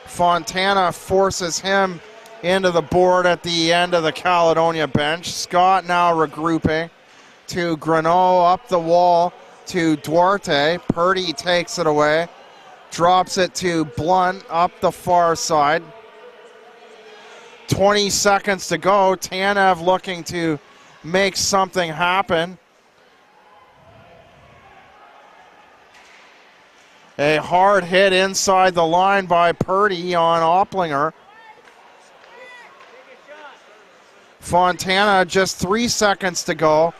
Fontana forces him into the board at the end of the Caledonia bench. Scott now regrouping to Greneau, up the wall to Duarte. Purdy takes it away, drops it to Blunt up the far side. 20 seconds to go. Tanev looking to make something happen. A hard hit inside the line by Purdy on Opplinger. Fontana, just 3 seconds to go.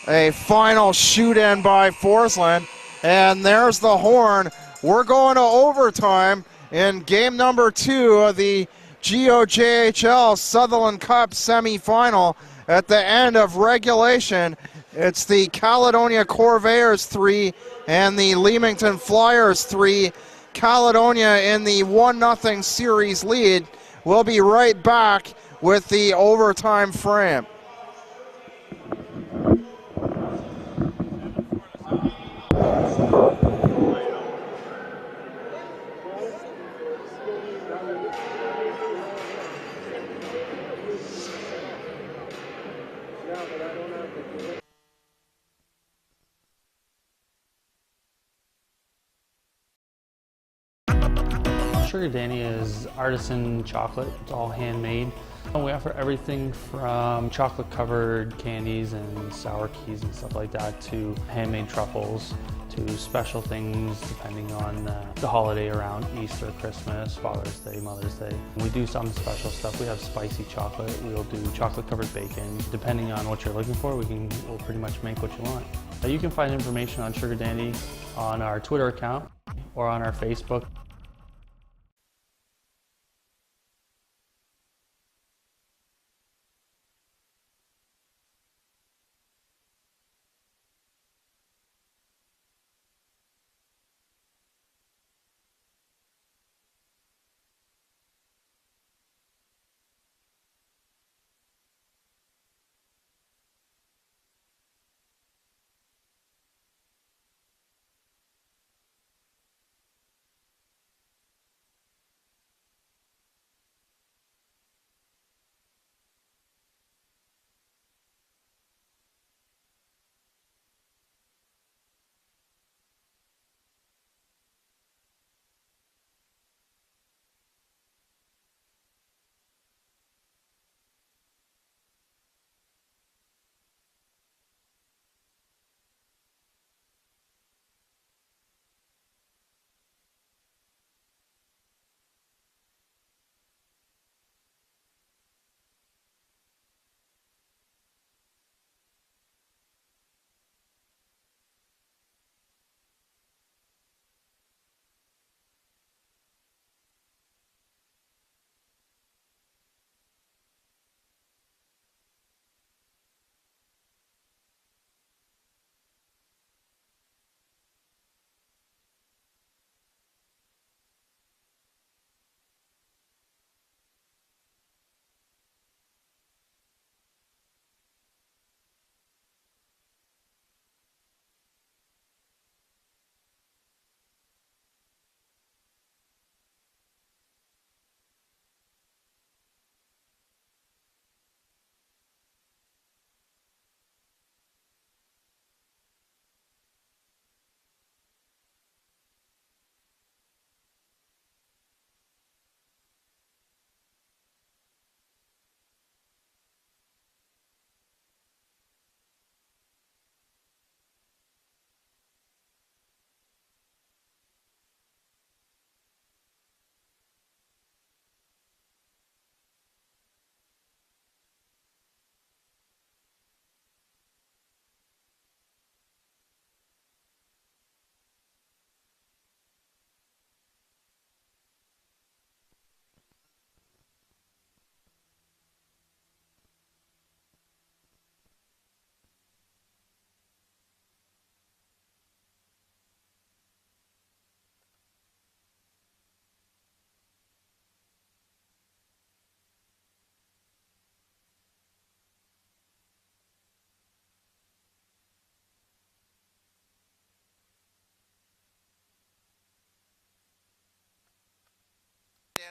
A final shoot in by Forsland. And there's the horn. We're going to overtime in game number 2 of the GOJHL Sutherland Cup Semi-Final. At the end of regulation, it's the Caledonia Corvairs 3 and the Leamington Flyers 3. Caledonia in the 1-0 series lead. We'll be right back with the overtime frame. Sugar Danny is artisan chocolate. It's all handmade. We offer everything from chocolate covered candies and sour keys and stuff like that to handmade truffles to special things depending on the holiday around Easter, Christmas, Father's Day, Mother's Day. We do some special stuff. We have spicy chocolate. We'll do chocolate covered bacon. Depending on what you're looking for, we'll pretty much make what you want. You can find information on Sugar Dandy on our Twitter account or on our Facebook.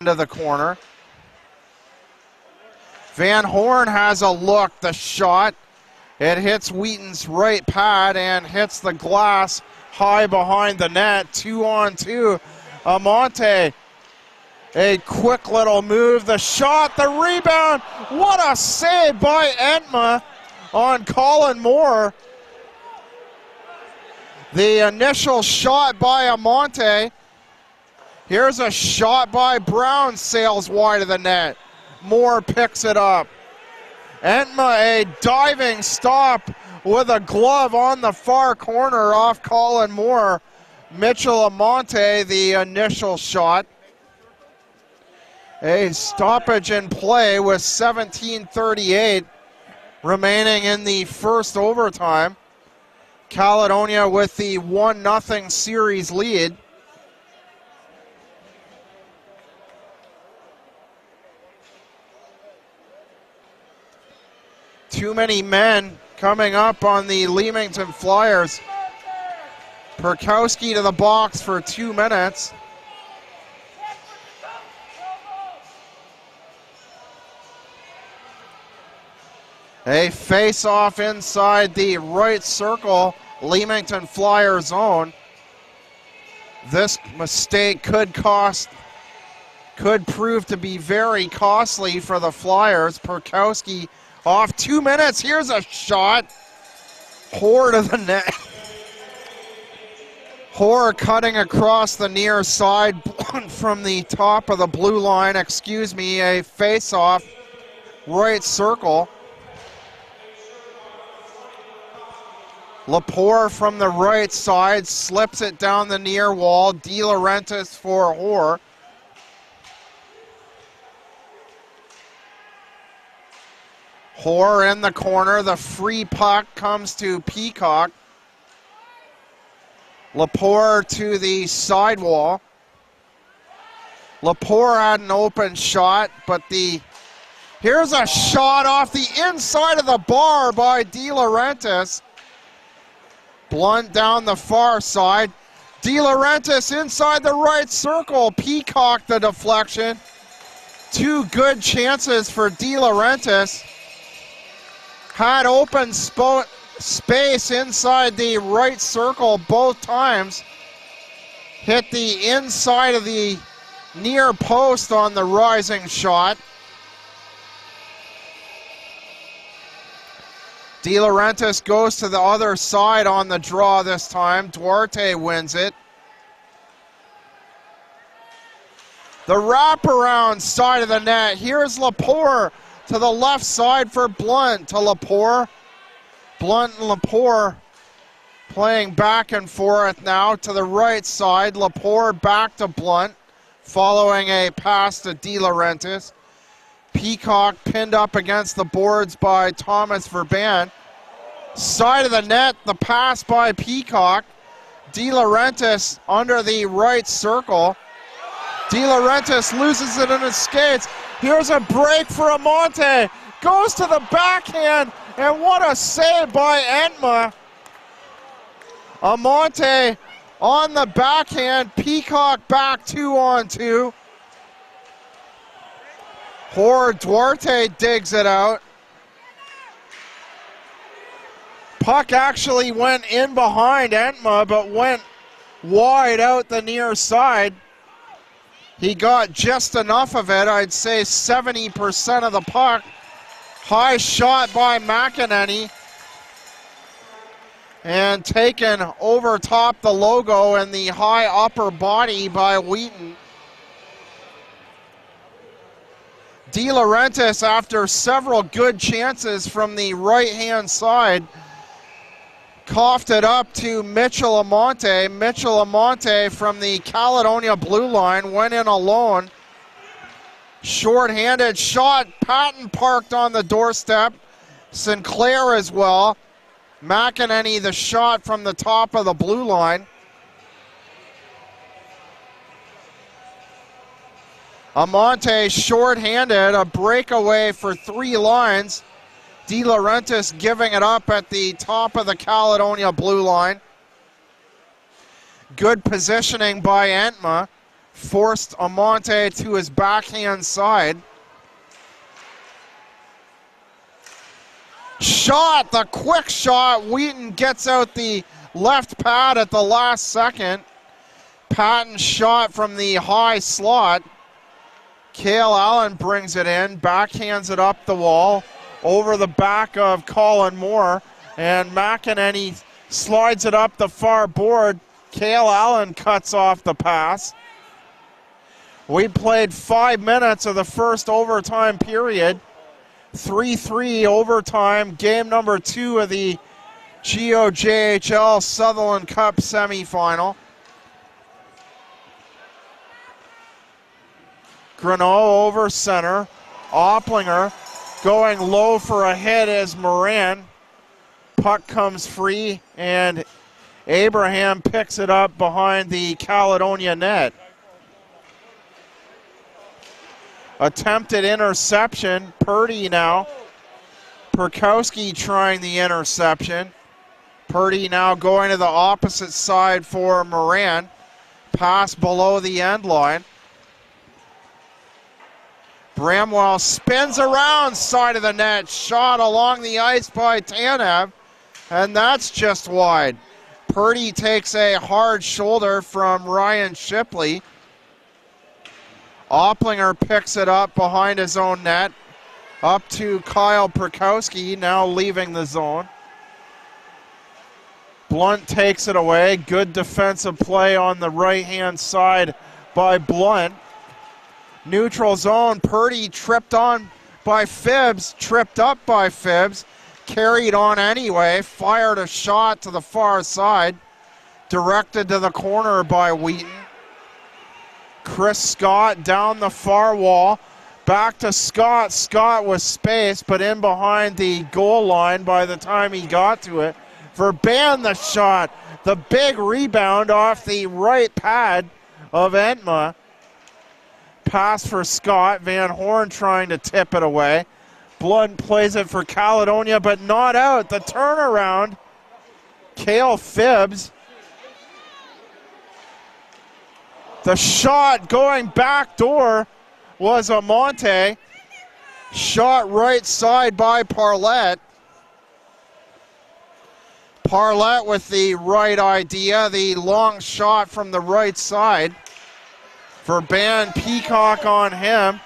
into the corner. Van Horn has a look, the shot. It hits Wheaton's right pad and hits the glass high behind the net. 2-on-2. Amante, a quick little move. The shot, the rebound. What a save by Entma on Colin Moore. The initial shot by Amante. Here's a shot by Brown, sails wide of the net. Moore picks it up. Entma, a diving stop with a glove on the far corner off Colin Moore. Mitchell Amante, the initial shot. A stoppage in play with 17:38 remaining in the first overtime. Caledonia with the 1-0 series lead. Too many men coming up on the Leamington Flyers. Perkowski to the box for 2 minutes. A face-off inside the right circle, Leamington Flyer zone. This mistake could prove to be very costly for the Flyers. Perkowski off 2 minutes. Here's a shot. Hoare to the net. Hoare cutting across the near side from the top of the blue line. Excuse me, a face-off right circle. Lepore from the right side slips it down the near wall. De Laurentiis for Hoare. Hoare in the corner. The free puck comes to Peacock. Lepore to the sidewall. Lepore had an open shot, but here's a shot off the inside of the bar by De Laurentiis. Blunt down the far side. De Laurentiis inside the right circle. Peacock the deflection. 2 good chances for De Laurentiis. Had open space inside the right circle both times. Hit the inside of the near post on the rising shot. De Laurentiis goes to the other side on the draw this time. Duarte wins it. The wraparound side of the net. Here's Lepore to the left side for Blunt to Lepore. Blunt and Lepore playing back and forth now to the right side. Lepore back to Blunt following a pass to De Laurentiis. Peacock pinned up against the boards by Thomas Verban. Side of the net, the pass by Peacock. De Laurentiis under the right circle. De Laurentiis loses it in his skates. Here's a break for Amante. Goes to the backhand, and what a save by Entma. Amante on the backhand. Peacock back 2-on-2. Hoare Duarte digs it out. Puck actually went in behind Entma, but went wide out the near side. He got just enough of it, I'd say 70% of the puck. High shot by McEnany. And taken over top the logo and the high upper body by Wheaton. De Laurentiis, after several good chances from the right-hand side, coughed it up to Mitchell Amante. Mitchell Amante from the Caledonia blue line went in alone. Short-handed shot. Patton parked on the doorstep. Sinclair as well. McEnany the shot from the top of the blue line. Amante short-handed, a breakaway for 3 lines. De Laurentiis giving it up at the top of the Caledonia blue line. Good positioning by Entma. forced Amante to his backhand side. Shot, the quick shot. Wheaton gets out the left pad at the last second. Patton shot from the high slot. Cale Allen brings it in, backhands it up the wall, over the back of Colin Moore, and McEnany slides it up the far board. Cale Allen cuts off the pass. We played 5 minutes of the first overtime period. 3-3 overtime, game number 2 of the GOJHL Sutherland Cup Semi-Final. Greneau over center. Opplinger going low for a hit as Moran. Puck comes free and Abraham picks it up behind the Caledonia net. Attempted interception. Purdy now. Perkowski trying the interception. Purdy now going to the opposite side for Moran. Pass below the end line. Bramwell spins around side of the net. Shot along the ice by Tanev. And that's just wide. Purdy takes a hard shoulder from Ryan Shipley. Opplinger picks it up behind his own net. Up to Kyle Perkowski, now leaving the zone. Blunt takes it away. Good defensive play on the right-hand side by Blunt. Neutral zone, Purdy tripped on by Phibbs, tripped up by Phibbs, carried on anyway, fired a shot to the far side, directed to the corner by Wheaton. Chris Scott down the far wall, back to Scott. Scott was spaced, but in behind the goal line by the time he got to it. Verban the shot, the big rebound off the right pad of Entma. Pass for Scott. Van Horn trying to tip it away. Blunt plays it for Caledonia, but not out. The turnaround. Cale Phibbs. The shot going back door was Amante. Shot right side by Parlett. Parlett with the right idea. The long shot from the right side. Verban, Peacock on him.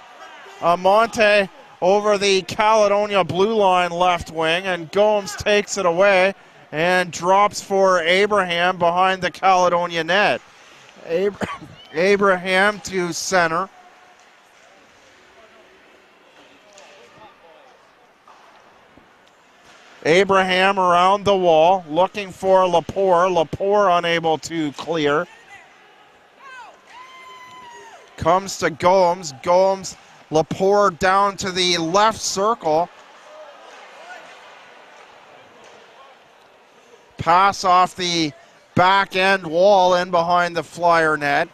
Amante over the Caledonia blue line left wing, and Gomes takes it away and drops for Abraham behind the Caledonia net. Abraham to center. Abraham around the wall, looking for Lepore. Lepore unable to clear. Comes to Gomes. Gomes, Lepore down to the left circle. Pass off the back end wall in behind the Flyer net.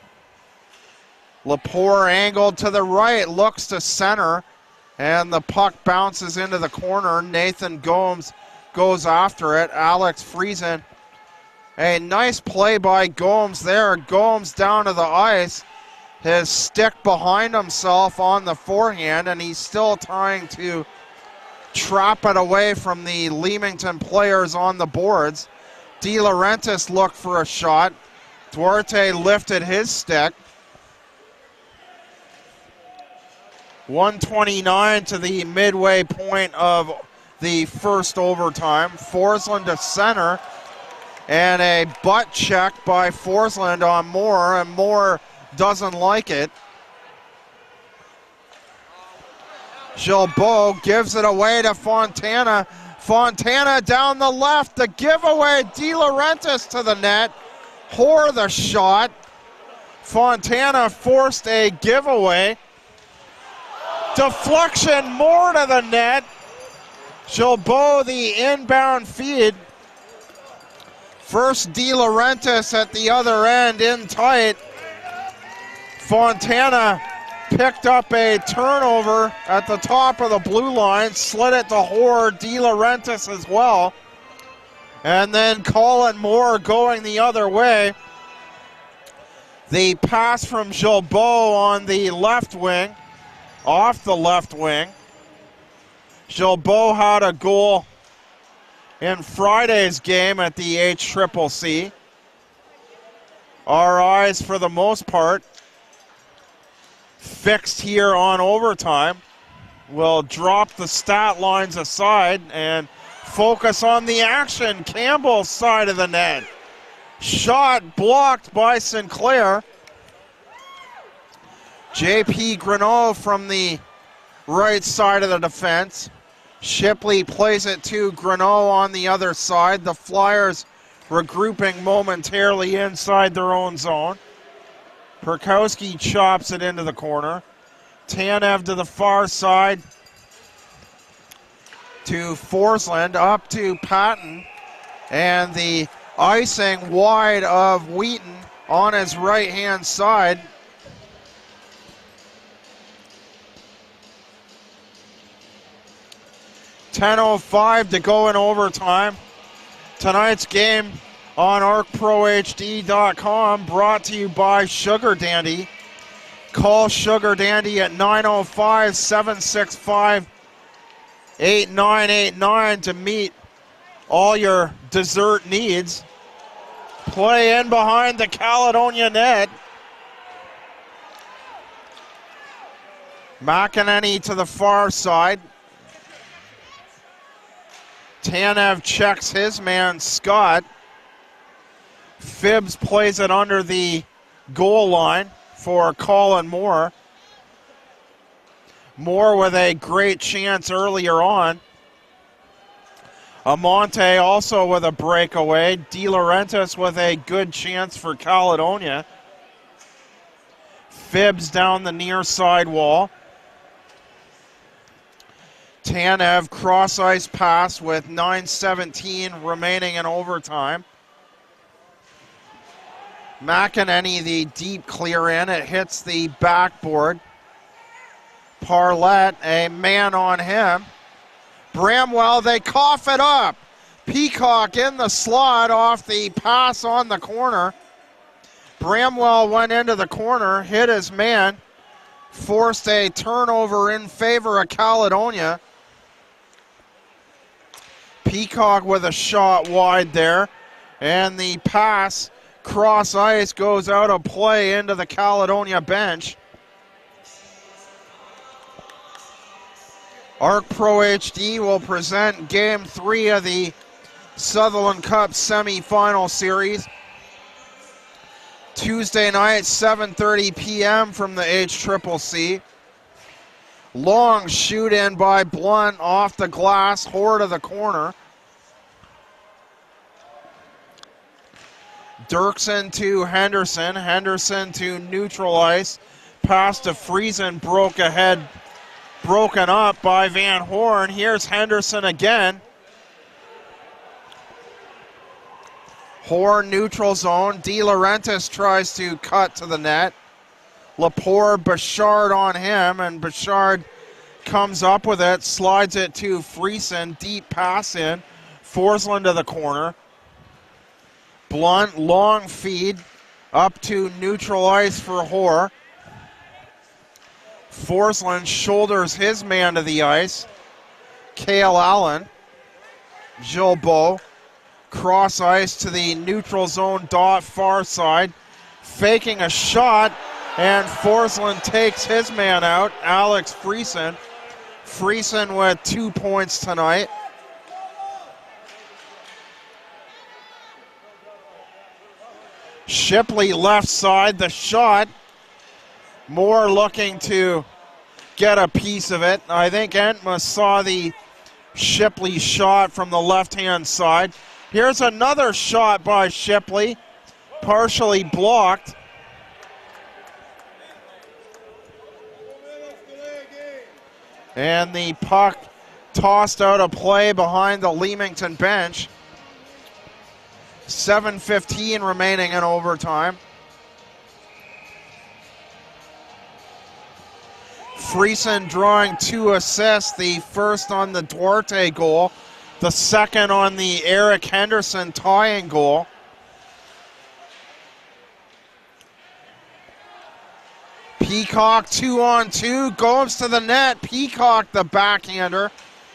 Lepore angled to the right, looks to center, and the puck bounces into the corner. Nathan Gomes goes after it. Alex Friesen. A nice play by Gomes there. Gomes down to the ice. His stick behind himself on the forehand, and he's still trying to trap it away from the Leamington players on the boards. De Laurentiis looked for a shot. Duarte lifted his stick. 1:29 to the midway point of the first overtime. Forsland to center, and a butt check by Forsland on Moore, and Moore doesn't like it. Gilbeau gives it away to Fontana. Fontana down the left, the giveaway. De Laurentiis to the net. Hoare the shot. Fontana forced a giveaway. Deflection, Moore to the net. Gilbeau the inbound feed. First De Laurentiis at the other end in tight. Fontana picked up a turnover at the top of the blue line, slid it to Hoare. De Laurentiis as well. And then Colin Moore going the other way. The pass from Gilbeau on the left wing, off the left wing. Gilbeau had a goal in Friday's game at the HCCC. Our eyes, for the most part, fixed here on overtime. We'll drop the stat lines aside and focus on the action. Campbell's side of the net. Shot blocked by Sinclair. JP Greneau from the right side of the defense. Shipley plays it to Greneau on the other side. The Flyers regrouping momentarily inside their own zone. Perkowski chops it into the corner. Tanev to the far side to Forsland, up to Patton, and the icing wide of Wheaton on his right-hand side. .10:05 to go in overtime. Tonight's game on ArcProHD.com brought to you by Sugar Dandy. Call Sugar Dandy at 905-765-8989 to meet all your dessert needs. Play in behind the Caledonia net. McEnany to the far side. Tanev checks his man, Scott. Phibbs plays it under the goal line for Colin Moore. Moore with a great chance earlier on. Amonte also with a breakaway. De Laurentiis with a good chance for Caledonia. Phibbs down the near side wall. Tanev cross ice pass with 9:17 remaining in overtime. McEnany, the deep clear in. It hits the backboard. Parlett, a man on him. Bramwell, they cough it up. Peacock in the slot off the pass on the corner. Bramwell went into the corner, hit his man, forced a turnover in favor of Caledonia. Peacock with a shot wide there, and the pass cross ice goes out of play into the Caledonia bench. Arc Pro HD will present Game 3 of the Sutherland Cup Semi-Final Series. Tuesday night, 7:30 p.m. from the HCCC. Long shoot in by Blunt off the glass, Hoare to the corner. Dirksen to Henderson. Henderson to neutral ice. Pass to Friesen, broken up by Van Horn. Here's Henderson again. Horn neutral zone. De Laurentiis tries to cut to the net. Lepore, Bouchard on him, and Bouchard comes up with it, slides it to Friesen, deep pass in. Forsland to the corner. Blunt, long feed, up to neutral ice for Hoare. Forsland shoulders his man to the ice. Cale Allen. Gilbeau. Cross ice to the neutral zone dot far side. Faking a shot, and Forsland takes his man out, Alex Friesen. Friesen with 2 points tonight. Shipley left side, the shot. Moore looking to get a piece of it. I think Entma saw the Shipley shot from the left-hand side. Here's another shot by Shipley, partially blocked. And the puck tossed out of play behind the Leamington bench. 7:15 remaining in overtime. Friesen drawing 2 assists, the first on the Duarte goal, the second on the Eric Henderson tying goal. Peacock 2-on-2, goes to the net. Peacock, the backhander.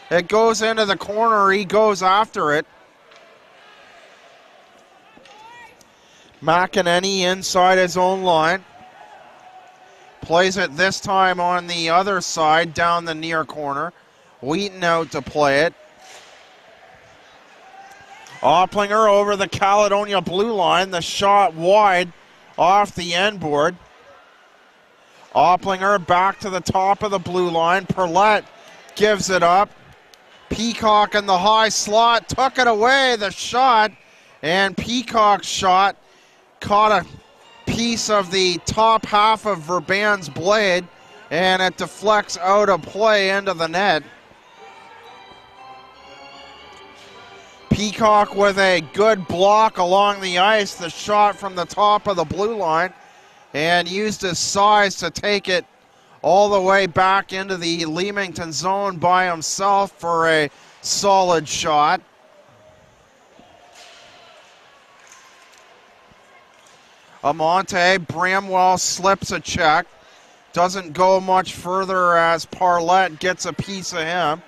It goes into the corner. He goes after it. McEnany inside his own line. Plays it this time on the other side, down the near corner. Wheaton out to play it. Opplinger over the Caledonia blue line. The shot wide off the end board. Opplinger back to the top of the blue line. Perlette gives it up. Peacock in the high slot took it away. The shot, and Peacock's shot caught a piece of the top half of Verban's blade, and it deflects out of play into the net. Peacock with a good block along the ice. The shot from the top of the blue line, and used his size to take it all the way back into the Leamington zone by himself for a solid shot. Amante, Bramwell slips a check. Doesn't go much further as Parlett gets a piece of him.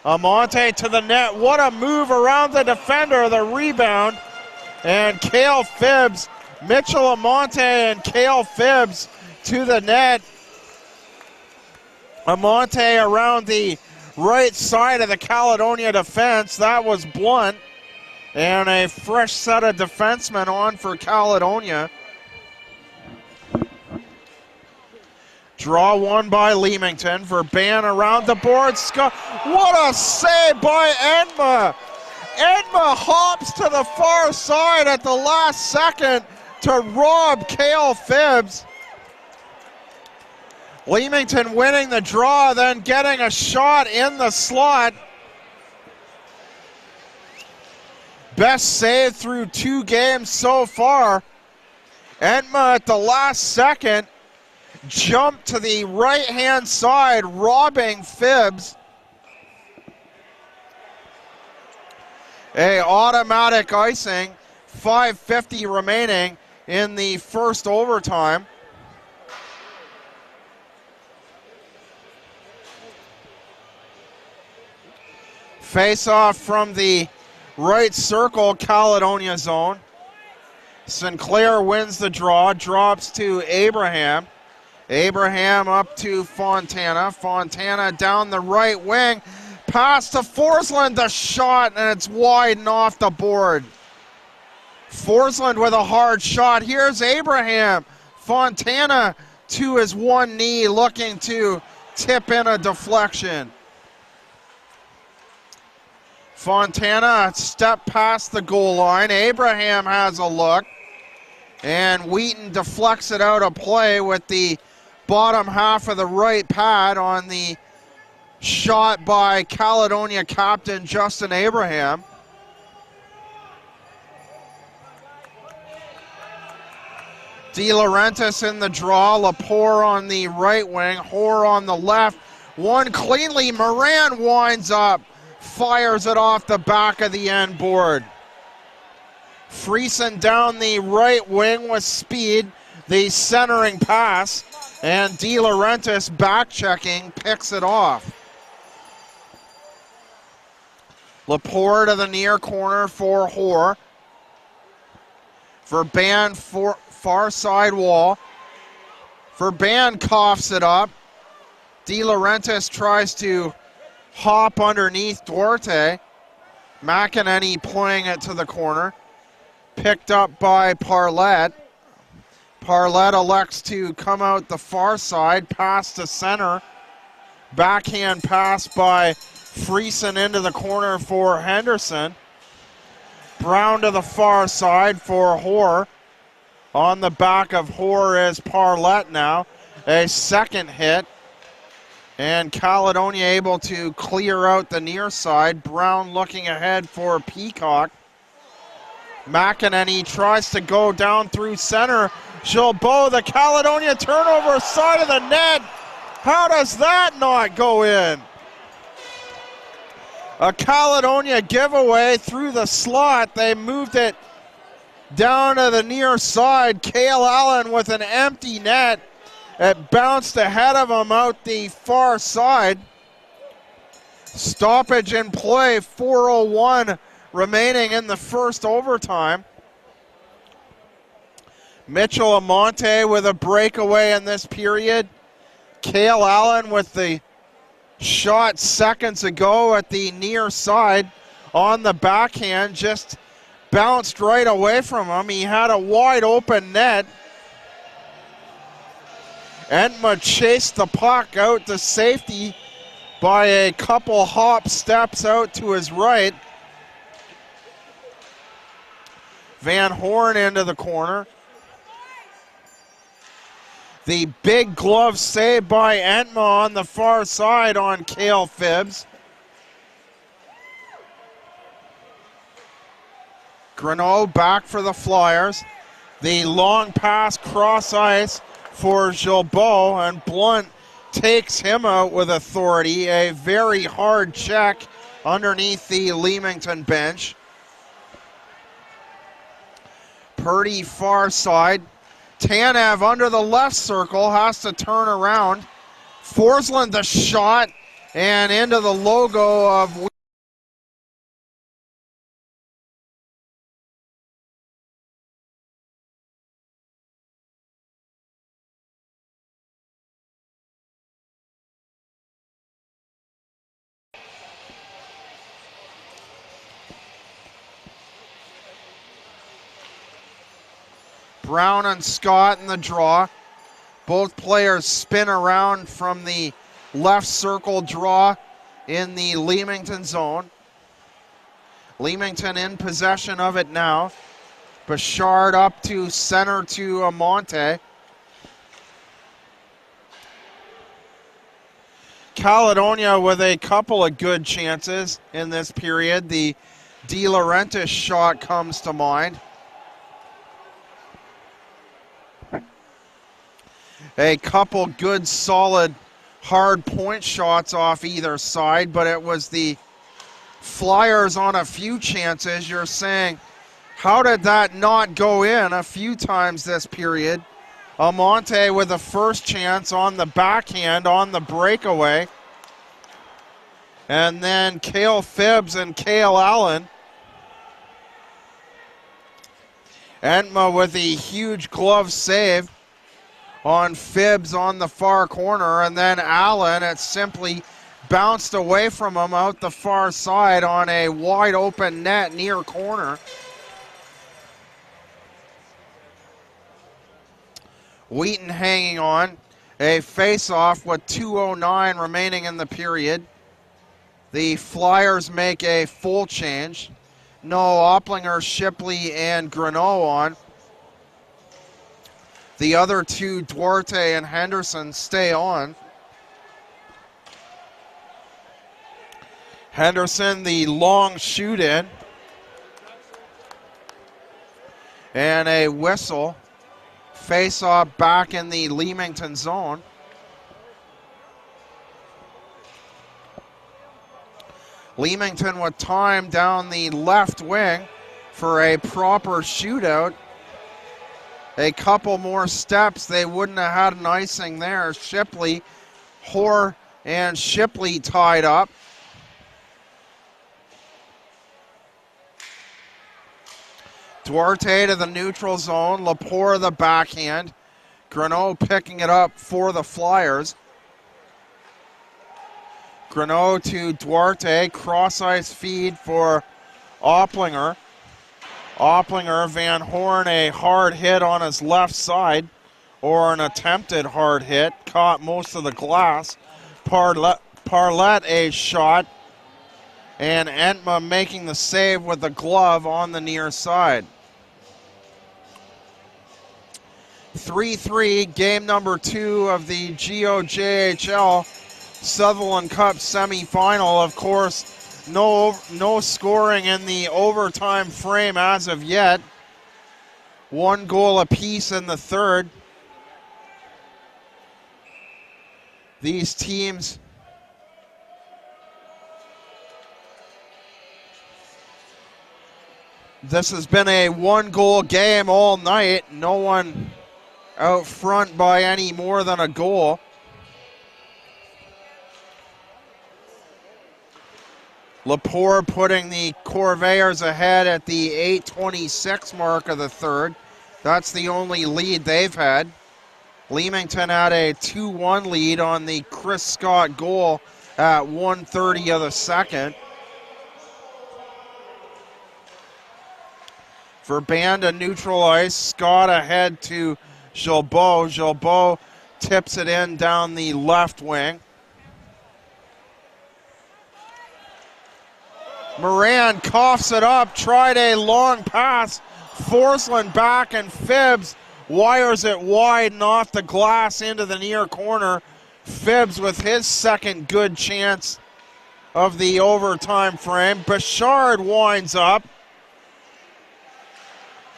Amante to the net. What a move around the defender. The rebound. And Cale Phibbs, Mitchell Amante and Cale Phibbs to the net. Amante around the right side of the Caledonia defense. That was blunt. And a fresh set of defensemen on for Caledonia. Draw one by Leamington. Verban around the board. What a save by Edma. Edma hops to the far side at the last second to rob Cale Phibbs. Leamington winning the draw, then getting a shot in the slot. Best save through 2 games so far. Edma at the last second jumped to the right-hand side, robbing Phibbs. A automatic icing, 5:50 remaining in the first overtime. Face-off from the right circle, Caledonia zone. Sinclair wins the draw, drops to Abraham. Abraham up to Fontana. Fontana down the right wing. Pass to Forsland, the shot, and it's wide and off the board. Forsland with a hard shot. Here's Abraham. Fontana to his one knee, looking to tip in a deflection. Fontana a step past the goal line. Abraham has a look. And Wheaton deflects it out of play with the bottom half of the right pad on the shot by Caledonia captain Justin Abraham. De Laurentiis in the draw. Lepore on the right wing. Hoare on the left. One cleanly. Moran winds up. Fires it off the back of the end board. Friesen down the right wing with speed. The centering pass. And De Laurentiis back checking picks it off. Lepore to the near corner for Hoare. Verban far side wall. Verban coughs it up. De Laurentiis tries to hop underneath Duarte. McEnany playing it to the corner. Picked up by Parlett. Parlett elects to come out the far side, pass to center. Backhand pass by Friesen into the corner for Henderson. Brown to the far side for Hoare. On the back of Hoare is Parlett now. A second hit. And Caledonia able to clear out the near side. Brown looking ahead for Peacock. McEnany tries to go down through center. Gilbeau, the Caledonia turnover, side of the net. How does that not go in? A Caledonia giveaway through the slot. They moved it down to the near side. Cale Allen with an empty net. It bounced ahead of him out the far side. Stoppage in play, 4:01 remaining in the first overtime. Mitchell Amonte with a breakaway in this period. Cale Allen with the shot seconds ago at the near side on the backhand, just bounced right away from him. He had a wide open net. Entma chased the puck out to safety by a couple hop steps out to his right. Van Horn into the corner. The big glove save by Entma on the far side on Cale Phibbs. Greneau back for the Flyers. The long pass cross ice for Gilbeau, and Blunt takes him out with authority. A very hard check underneath the Leamington bench. Purdy far side. Tanev under the left circle, has to turn around. Forsland the shot, and into the logo of Brown and Scott in the draw. Both players spin around from the left circle draw in the Leamington zone. Leamington in possession of it now. Bouchard up to center to Amonte. Caledonia with a couple of good chances in this period. The De Laurentiis shot comes to mind. A couple good, solid, hard point shots off either side, but it was the Flyers on a few chances. You're saying, how did that not go in a few times this period? Amonte with the first chance on the backhand on the breakaway. And then Cale Phibbs and Cale Allen. Entma with the huge glove save on Phibbs on the far corner, and then Allen, it simply bounced away from him out the far side on a wide open net near corner. Wheaton hanging on. A face-off with 2:09 remaining in the period. The Flyers make a full change. No Opplinger, Shipley, and Greneau on. The other two, Duarte and Henderson, stay on. Henderson, the long shoot in. And a whistle. Face-off back in the Leamington zone. Leamington with time down the left wing for a proper shootout. A couple more steps, they wouldn't have had an icing there. Shipley, Hoare, and Shipley tied up. Duarte to the neutral zone. Lepore the backhand. Greneau picking it up for the Flyers. Greneau to Duarte. Cross-ice feed for Opplinger. Opplinger, Van Horn, a hard hit on his left side, or an attempted hard hit. Caught most of the glass. Parlett a shot. And Entma making the save with the glove on the near side. 3-3, game number 2 of the GOJHL Sutherland Cup Semi-Final. Of course, no scoring in the overtime frame as of yet. 1 goal apiece in the third. These teams this has been a 1-goal game all night. No one out front by any more than a goal. Lepore putting the Corvairs ahead at the 8:26 mark of the third. That's the only lead they've had. Leamington had a 2-1 lead on the Chris Scott goal at 1:30 of the second. For Banda neutral ice, Scott ahead to Gilbeau. Gilbeau tips it in down the left wing. Moran coughs it up, tried a long pass. Forsland back, and Phibbs wires it wide and off the glass into the near corner. Phibbs with his second good chance of the overtime frame. Bouchard winds up.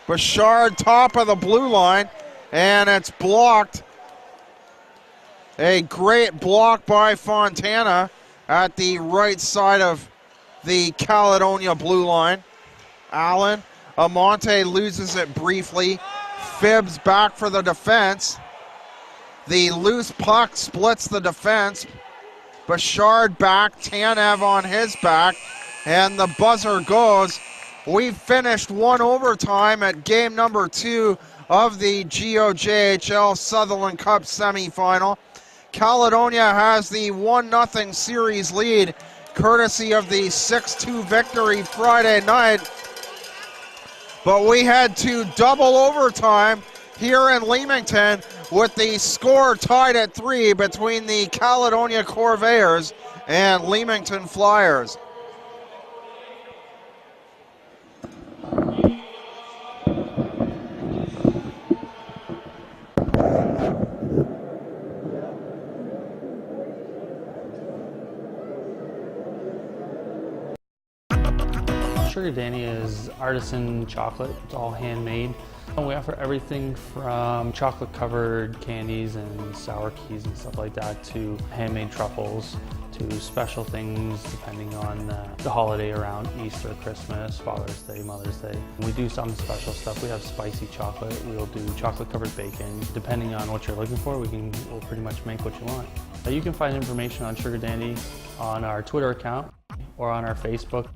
Bouchard top of the blue line, and it's blocked. A great block by Fontana at the right side of the Caledonia blue line. Allen, Amante loses it briefly. Phibbs back for the defense. The loose puck splits the defense. Bouchard back, Tanev on his back, and the buzzer goes. We've finished one overtime at game number 2 of the GOJHL Sutherland Cup Semi-Final. Caledonia has the 1-0 series lead, courtesy of the 6-2 victory Friday night. But we had to double overtime here in Leamington with the score tied at 3 between the Caledonia Corvairs and Leamington Flyers. Sugar Danny is artisan chocolate. It's all handmade. We offer everything from chocolate covered candies and sour keys and stuff like that to handmade truffles to special things depending on the holiday around Easter, Christmas, Father's Day, Mother's Day. We do some special stuff. We have spicy chocolate. We'll do chocolate covered bacon. Depending on what you're looking for, we'll pretty much make what you want. You can find information on Sugar Dandy on our Twitter account or on our Facebook.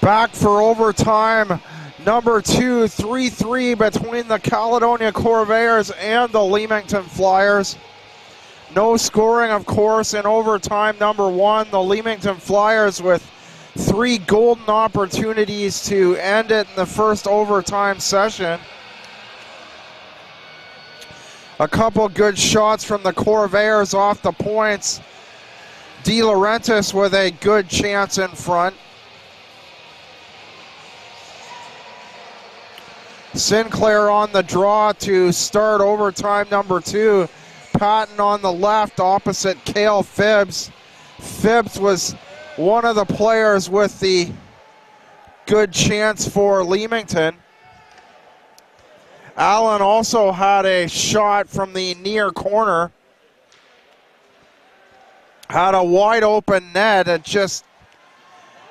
Back for overtime number 2, 3-3 between the Caledonia Corvairs and the Leamington Flyers. No scoring, of course, in overtime number 1. The Leamington Flyers with 3 golden opportunities to end it in the first overtime session. A couple good shots from the Corvairs off the points. De Laurentiis with a good chance in front. Sinclair on the draw to start overtime number 2. Patton on the left opposite Cale Phibbs. Phibbs was one of the players with the good chance for Leamington. Allen also had a shot from the near corner. Had a wide open net and just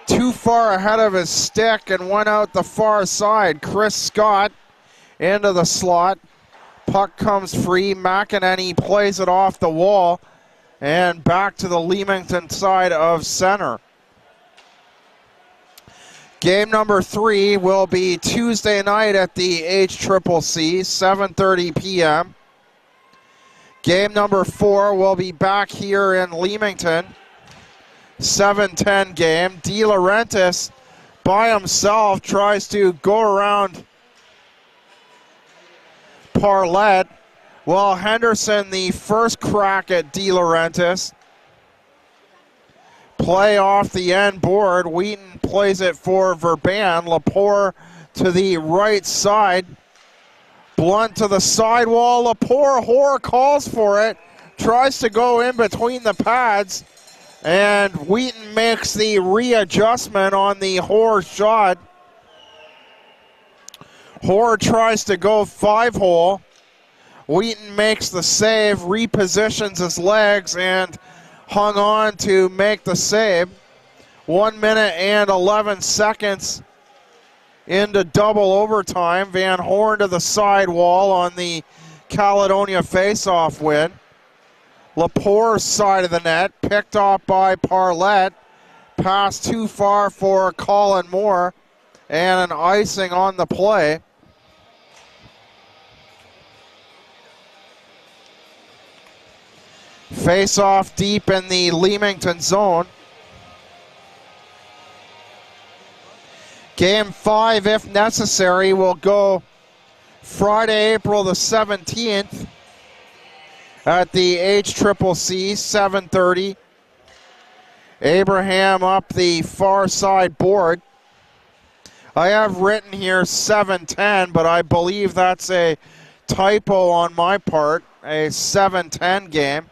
too far ahead of his stick and went out the far side. Chris Scott into the slot. Puck comes free. McEnany plays it off the wall. and back to the Leamington side of center. Game number 3 will be Tuesday night at the HCCC, 7:30 p.m. Game number 4 will be back here in Leamington, 7:10 game. De Laurentiis by himself tries to go around Parlett. Well, Henderson, the first crack at De Laurentiis. Play off the end board. Wheaton plays it for Verban. Lepore to the right side. Blunt to the sidewall. Lepore, Hoare calls for it. Tries to go in between the pads. And Wheaton makes the readjustment on the Hoare shot. Hoare tries to go 5-hole. Wheaton makes the save, repositions his legs, and hung on to make the save. 1 minute and 11 seconds into double overtime. Van Horn to the sidewall on the Caledonia face-off win. Lepore's side of the net, picked off by Parlett. Pass too far for Colin Moore, and an icing on the play. Face off deep in the Leamington zone. Game 5, if necessary, will go Friday, April the 17th at the HCCC, 7:30. Abraham up the far side board. I have written here 7:10, but I believe that's a typo on my part. A 7:10 game.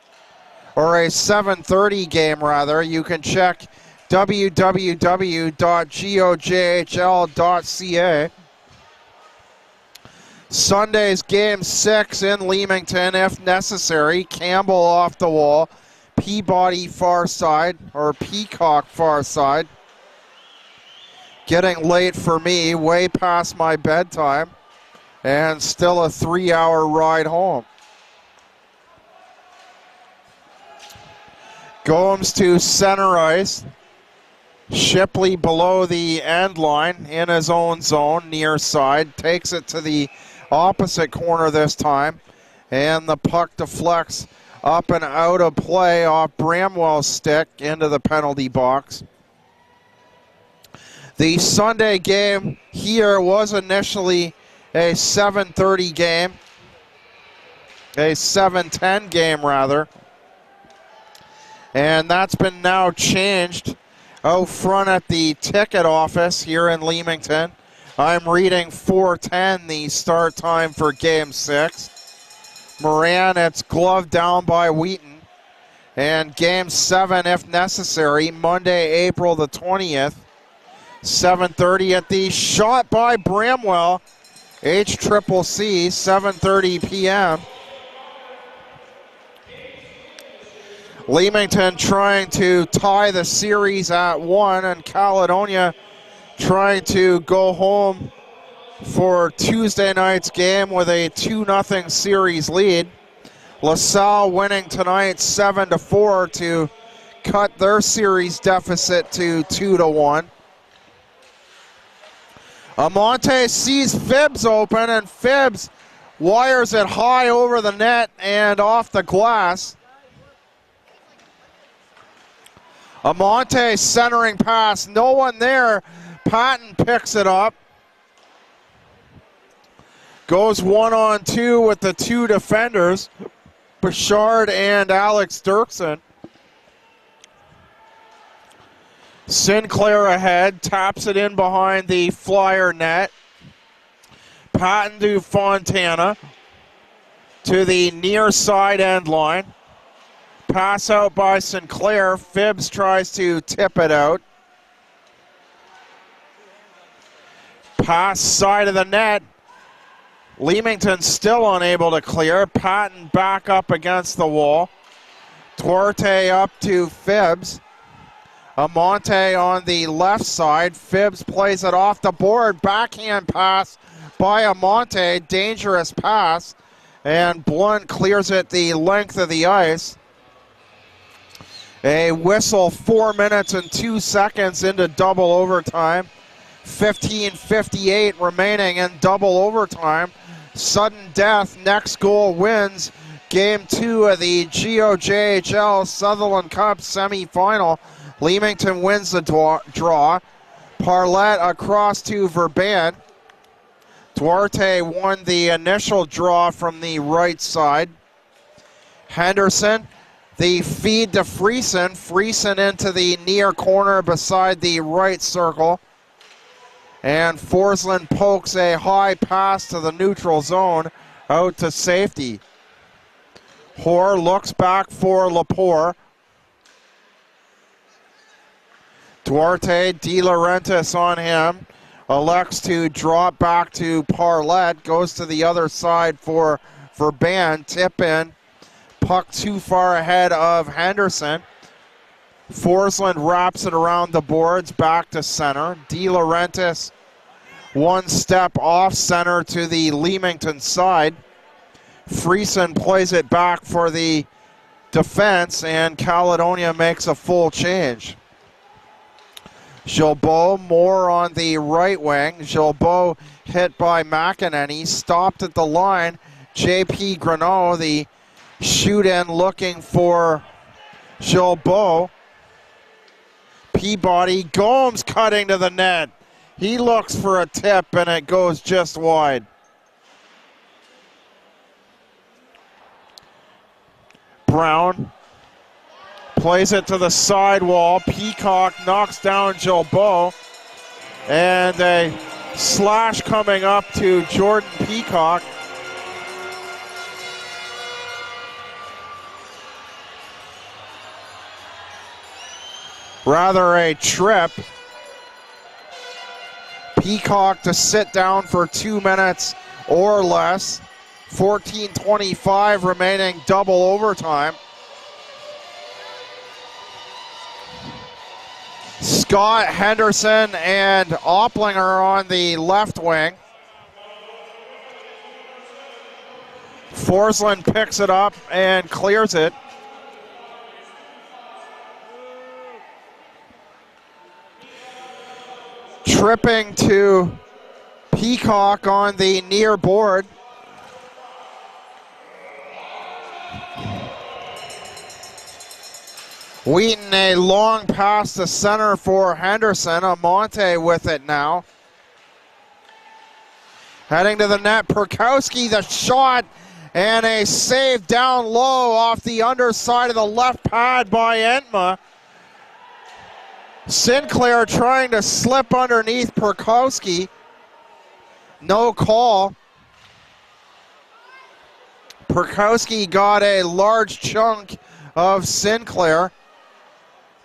Or a 7:30 game, rather. You can check www.GOJHL.ca. Sunday's game 6 in Leamington, if necessary. Campbell off the wall. Peabody far side, or Peacock far side. Getting late for me, way past my bedtime. And still a 3-hour ride home. Gomes to center ice. Shipley below the end line in his own zone, near side. Takes it to the opposite corner this time. And the puck deflects up and out of play off Bramwell's stick into the penalty box. The Sunday game here was initially a 7:30 game. A 7:10 game, rather. And that's been now changed out front at the ticket office here in Leamington. I'm reading 4:10, the start time for Game 6. Moran, it's gloved down by Wheaton. And Game 7, if necessary, Monday, April the 20th, 7:30 at the shot by Bramwell. HCCC, 7:30 p.m. Leamington trying to tie the series at 1, and Caledonia trying to go home for Tuesday night's game with a 2-0 series lead. LaSalle winning tonight 7-4 to cut their series deficit to 2-1. Amonte sees Phibbs open, and Phibbs wires it high over the net and off the glass. Amonte centering pass, no one there. Patton picks it up. Goes 1-on-2 with the 2 defenders, Bouchard and Alex Dirksen. Sinclair ahead, taps it in behind the Flyer net. Patton to Fontana to the near side end line. Pass out by Sinclair. Phibbs tries to tip it out. Pass side of the net. Leamington still unable to clear. Patton back up against the wall. Duarte up to Phibbs. Amonte on the left side. Phibbs plays it off the board. Backhand pass by Amonte. Dangerous pass. And Blunt clears it the length of the ice. A whistle, 4 minutes and 2 seconds into double overtime. 15:58 remaining in double overtime. Sudden death, next goal wins Game 2 of the GOJHL Sutherland Cup Semi-Final. Leamington wins the draw. Parlett across to Verban. Duarte won the initial draw from the right side. Henderson, the feed to Friesen. Friesen into the near corner beside the right circle. And Forsland pokes a high pass to the neutral zone out to safety. Hoare looks back for Lepore. Duarte, De Laurentiis on him. Elects to drop back to Parlett. Goes to the other side for Verban. Tip in. Puck too far ahead of Henderson. Forsland wraps it around the boards. Back to center. De Laurentiis one step off center to the Leamington side. Friesen plays it back for the defense, and Caledonia makes a full change. Gilbeau more on the right wing. Gilbeau hit by McEnany, stopped at the line. J.P. Greneau, the shoot-in looking for Gilbeau. Peabody, Gomes cutting to the net. He looks for a tip, and it goes just wide. Brown plays it to the sidewall. Peacock knocks down Gilbeau. And a slash coming up to Jordan Peacock. Rather a trip. Peacock to sit down for 2 minutes or less. 14:25 remaining double overtime. Scott, Henderson, and Opplinger on the left wing. Forsland picks it up and clears it. Tripping to Peacock on the near board. Wheaton, a long pass to center for Henderson. Amonte with it now. Heading to the net, Perkowski, the shot, and a save down low off the underside of the left pad by Entma. Sinclair trying to slip underneath Perkowski. No call. Perkowski got a large chunk of Sinclair.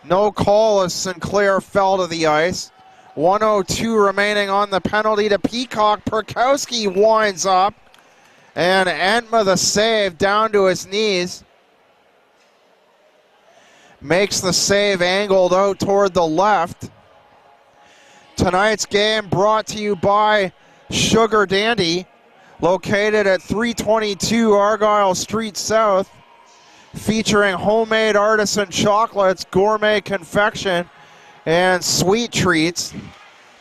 No call as Sinclair fell to the ice. 1:02 remaining on the penalty to Peacock. Perkowski winds up. And Entma the save down to his knees. Makes the save angled out toward the left. Tonight's game brought to you by Sugar Dandy, located at 322 Argyle Street South, featuring homemade artisan chocolates, gourmet confection, and sweet treats.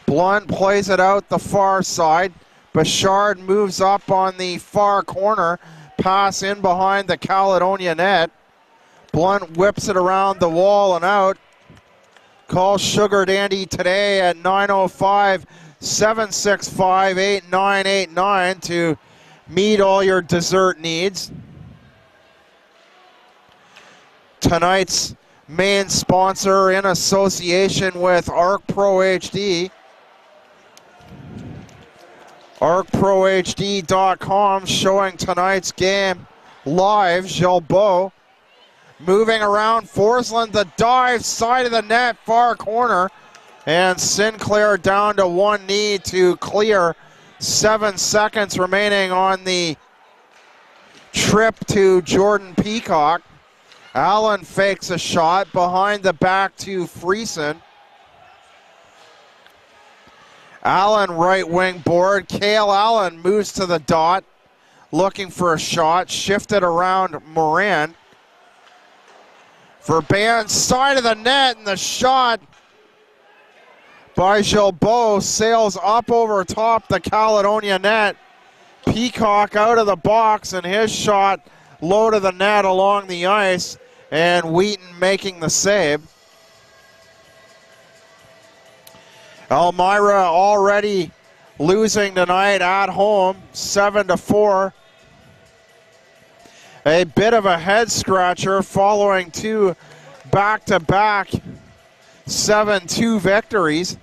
Blunt plays it out the far side. Bouchard moves up on the far corner, pass in behind the Caledonia net. Blunt whips it around the wall and out. Call Sugar Dandy today at 905-765-8989 to meet all your dessert needs. Tonight's main sponsor in association with ARC Pro HD. ArcProHD.com showing tonight's game live. Gilbeau moving around. Forsland, the dive, side of the net, far corner. And Sinclair down to one knee to clear. 7 seconds remaining on the trip to Jordan Peacock. Allen fakes a shot behind the back to Friesen. Allen right wing board. Cale Allen moves to the dot, looking for a shot. Shifted around Moran. Verban, side of the net, and the shot by Gilbeau sails up over top the Caledonia net. Peacock out of the box, and his shot low to the net along the ice, and Wheaton making the save. Elmira already losing tonight at home, 7-4. A bit of a head scratcher following two back-to-back 7-2 victories.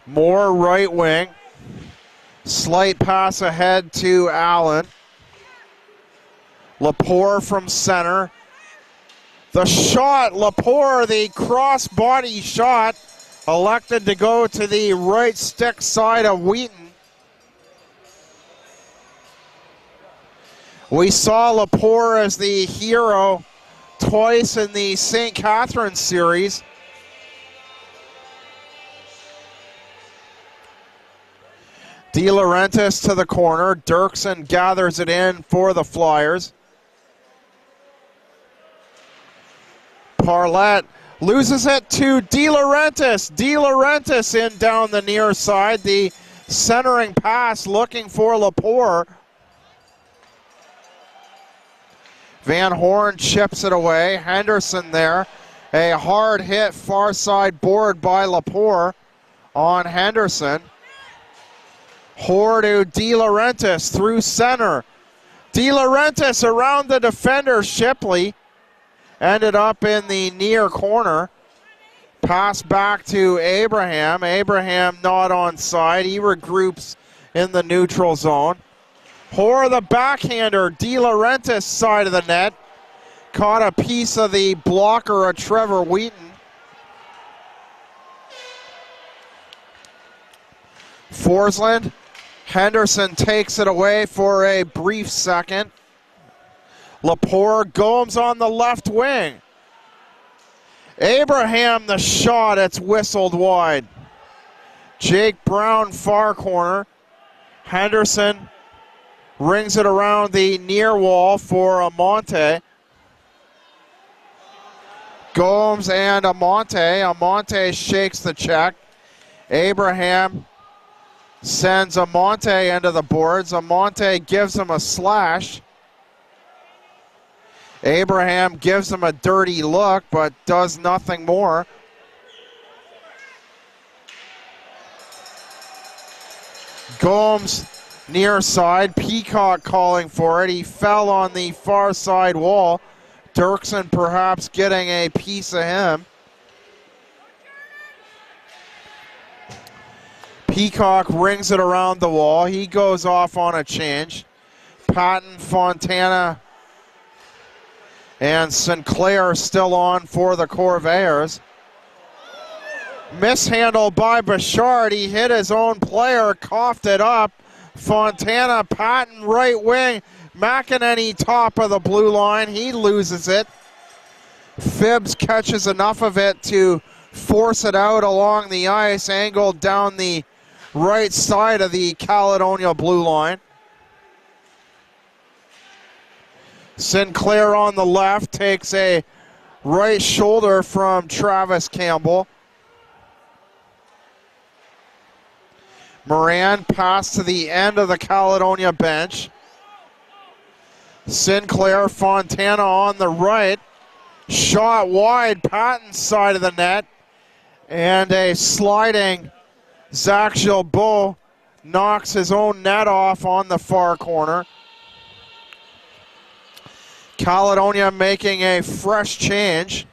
More right wing. Slight pass ahead to Allen. Lepore from center. The shot, Lepore, the cross-body shot, elected to go to the right stick side of Wheaton. We saw Lepore as the hero twice in the St. Catharines series. De Laurentiis to the corner. Dirksen gathers it in for the Flyers. Parlett loses it to De Laurentiis. De Laurentiis in down the near side. The centering pass looking for Lepore. Van Horn chips it away. Henderson there. A hard hit far side board by Lepore on Henderson. Hoare to De Laurentiis through center. De Laurentiis around the defender, Shipley. Ended up in the near corner. Pass back to Abraham. Abraham not onside. He regroups in the neutral zone. Hoare the backhander. De Laurentiis side of the net. Caught a piece of the blocker of Trevor Wheaton. Forsland. Henderson takes it away for a brief second. Lepore, Gomes on the left wing. Abraham the shot, it's whistled wide. Jake Brown far corner. Henderson rings it around the near wall for Amonte. Gomes and Amonte. Amonte shakes the check. Abraham sends Amonte into the boards. Amonte gives him a slash. Abraham gives him a dirty look, but does nothing more. Gomes near side. Peacock calling for it. He fell on the far side wall. Dirksen perhaps getting a piece of him. Peacock rings it around the wall. He goes off on a change. Patton, Fontana, and Sinclair still on for the Corvairs. Mishandle by Bouchard. He hit his own player, coughed it up. Fontana, Patton, right wing. McEnany, top of the blue line. He loses it. Phibbs catches enough of it to force it out along the ice, angled down the right side of the Caledonia blue line. Sinclair on the left takes a right shoulder from Travis Campbell. Moran pass to the end of the Caledonia bench. Sinclair, Fontana on the right. Shot wide, Patton's side of the net. And a sliding Zach Gilbeau knocks his own net off on the far corner. Caledonia making a fresh change.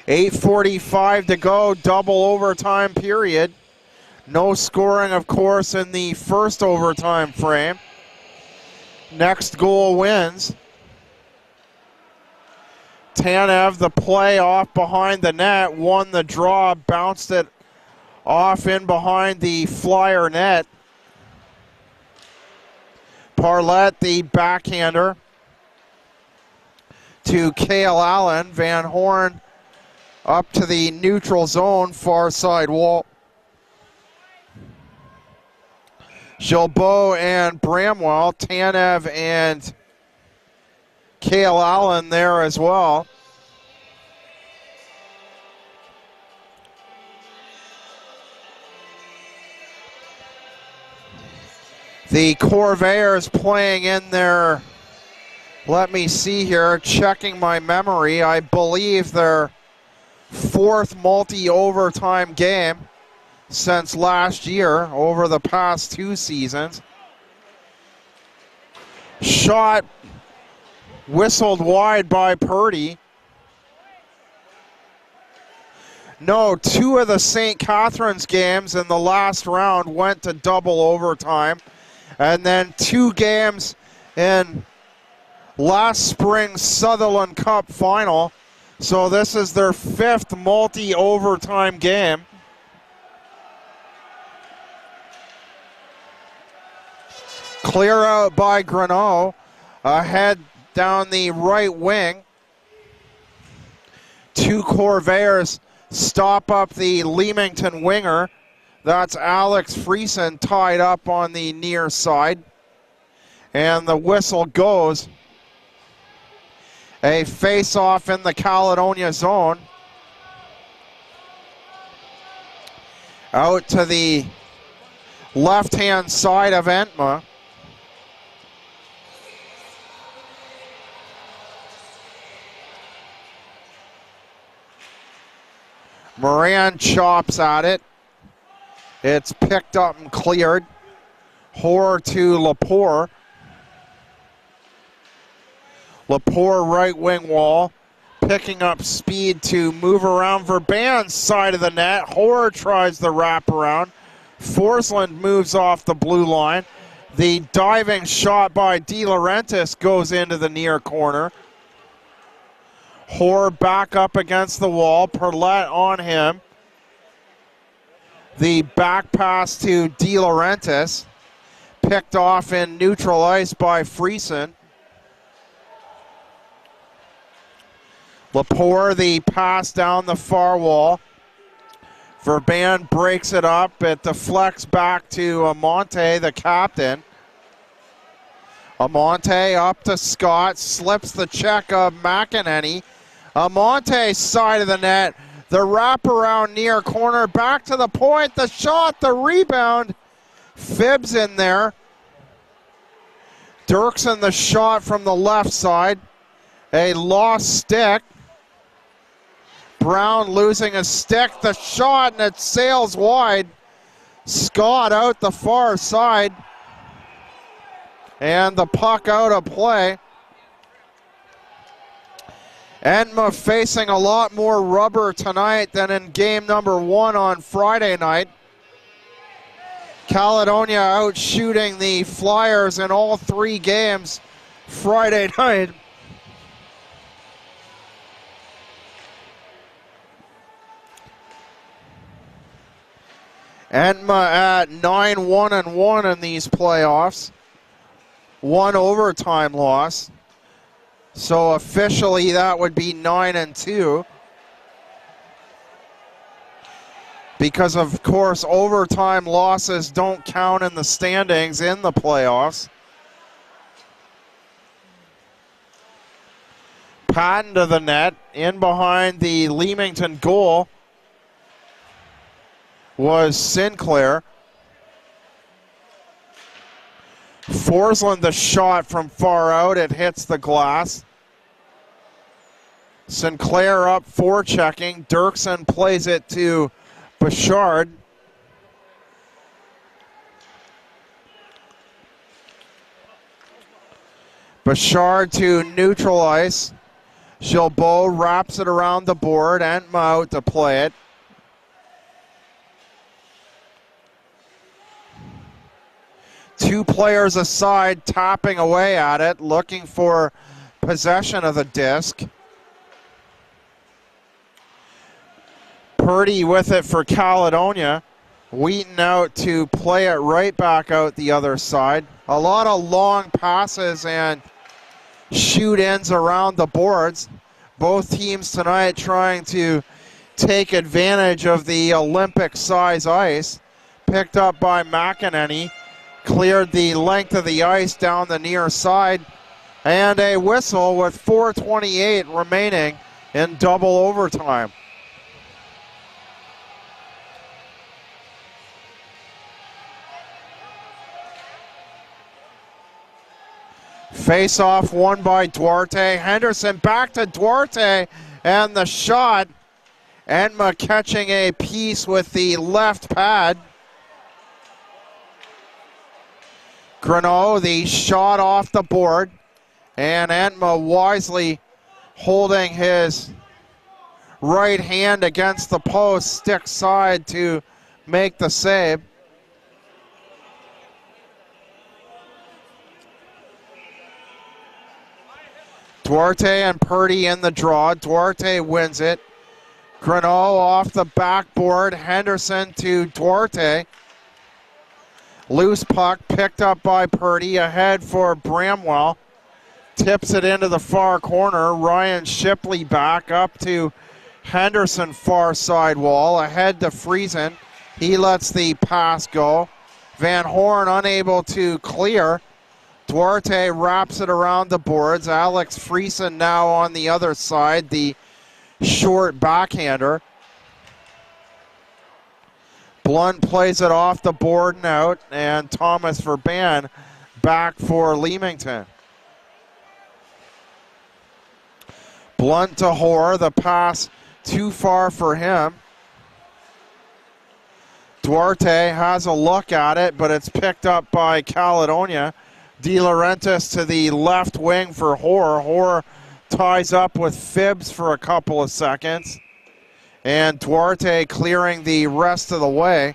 8:45 to go, double overtime period. No scoring, of course, in the first overtime frame. Next goal wins. Tanev, the play off behind the net, won the draw, bounced it off in behind the Flyer net. Parlett, the backhander to Cale Allen. Van Horn up to the neutral zone, far side wall. Gilbeau and Bramwell, Tanev and Cale Allen there as well. The Corvairs playing in their, let me see here, checking my memory, I believe their fourth multi-overtime game since last year over the past 2 seasons. Shot whistled wide by Purdy. No, 2 of the St. Catharines games in the last round went to double overtime. And then 2 games in last spring's Sutherland Cup final. So this is their 5th multi-overtime game. Clear out by Greneau. Ahead down the right wing. 2 Corvairs stop up the Leamington winger. That's Alex Friesen tied up on the near side. And the whistle goes. A face-off in the Caledonia zone. Out to the left-hand side of Entma. Moran chops at it. It's picked up and cleared. Hoare to Lepore. Lepore right wing wall. Picking up speed to move around Verban's side of the net. Hoare tries the wraparound. Forsland moves off the blue line. The diving shot by De Laurentiis goes into the near corner. Hoare back up against the wall. Perlette on him. The back pass to De Laurentiis. Picked off in neutral ice by Friesen. Lepore, the pass down the far wall. Verban breaks it up. It deflects back to Amonte, the captain. Amonte up to Scott. Slips the check of McEnany. Amonte side of the net. The wraparound near corner. Back to the point. The shot. The rebound. Phibbs in there. Dirksen the shot from the left side. A lost stick. Brown losing a stick. The shot, and it sails wide. Scott out the far side. And the puck out of play. Entma facing a lot more rubber tonight than in game number 1 on Friday night. Caledonia out shooting the Flyers in all 3 games Friday night. Entma at 9-1-1 in these playoffs. 1 overtime loss. So officially that would be 9-2. Because of course overtime losses don't count in the standings in the playoffs. Patton to the net. In behind the Leamington goal was Sinclair. Forsland the shot from far out. It hits the glass. Sinclair up forechecking. Dirksen plays it to Bouchard. Bouchard to neutral ice. Gilbeau wraps it around the board. Entma out to play it. Two players aside, tapping away at it, looking for possession of the disc. Purdy with it for Caledonia. Wheaton out to play it right back out the other side. A lot of long passes and shoot-ins around the boards. Both teams tonight trying to take advantage of the Olympic-size ice. Picked up by McEnany. cleared the length of the ice down the near side. And a whistle with 4:28 remaining in double overtime. Face-off won by Duarte. Henderson back to Duarte, and the shot. Enma catching a piece with the left pad. Greneau, the shot off the board, and Enma wisely holding his right hand against the post, stick side to make the save. Duarte and Purdy in the draw. Duarte wins it. Greneau off the backboard. Henderson to Duarte. Loose puck picked up by Purdy. Ahead for Bramwell. Tips it into the far corner. Ryan Shipley back up to Henderson, far side wall. Ahead to Friesen. He lets the pass go. Van Horn unable to clear. Duarte wraps it around the boards. Alex Friesen now on the other side, the short backhander. Blunt plays it off the board and out, and Thomas Verban back for Leamington. Blunt to Hoare, the pass too far for him. Duarte has a look at it, but it's picked up by Caledonia. De Laurentiis to the left wing for Hoare. Hoare ties up with Phibbs for a couple of seconds. And Duarte clearing the rest of the way.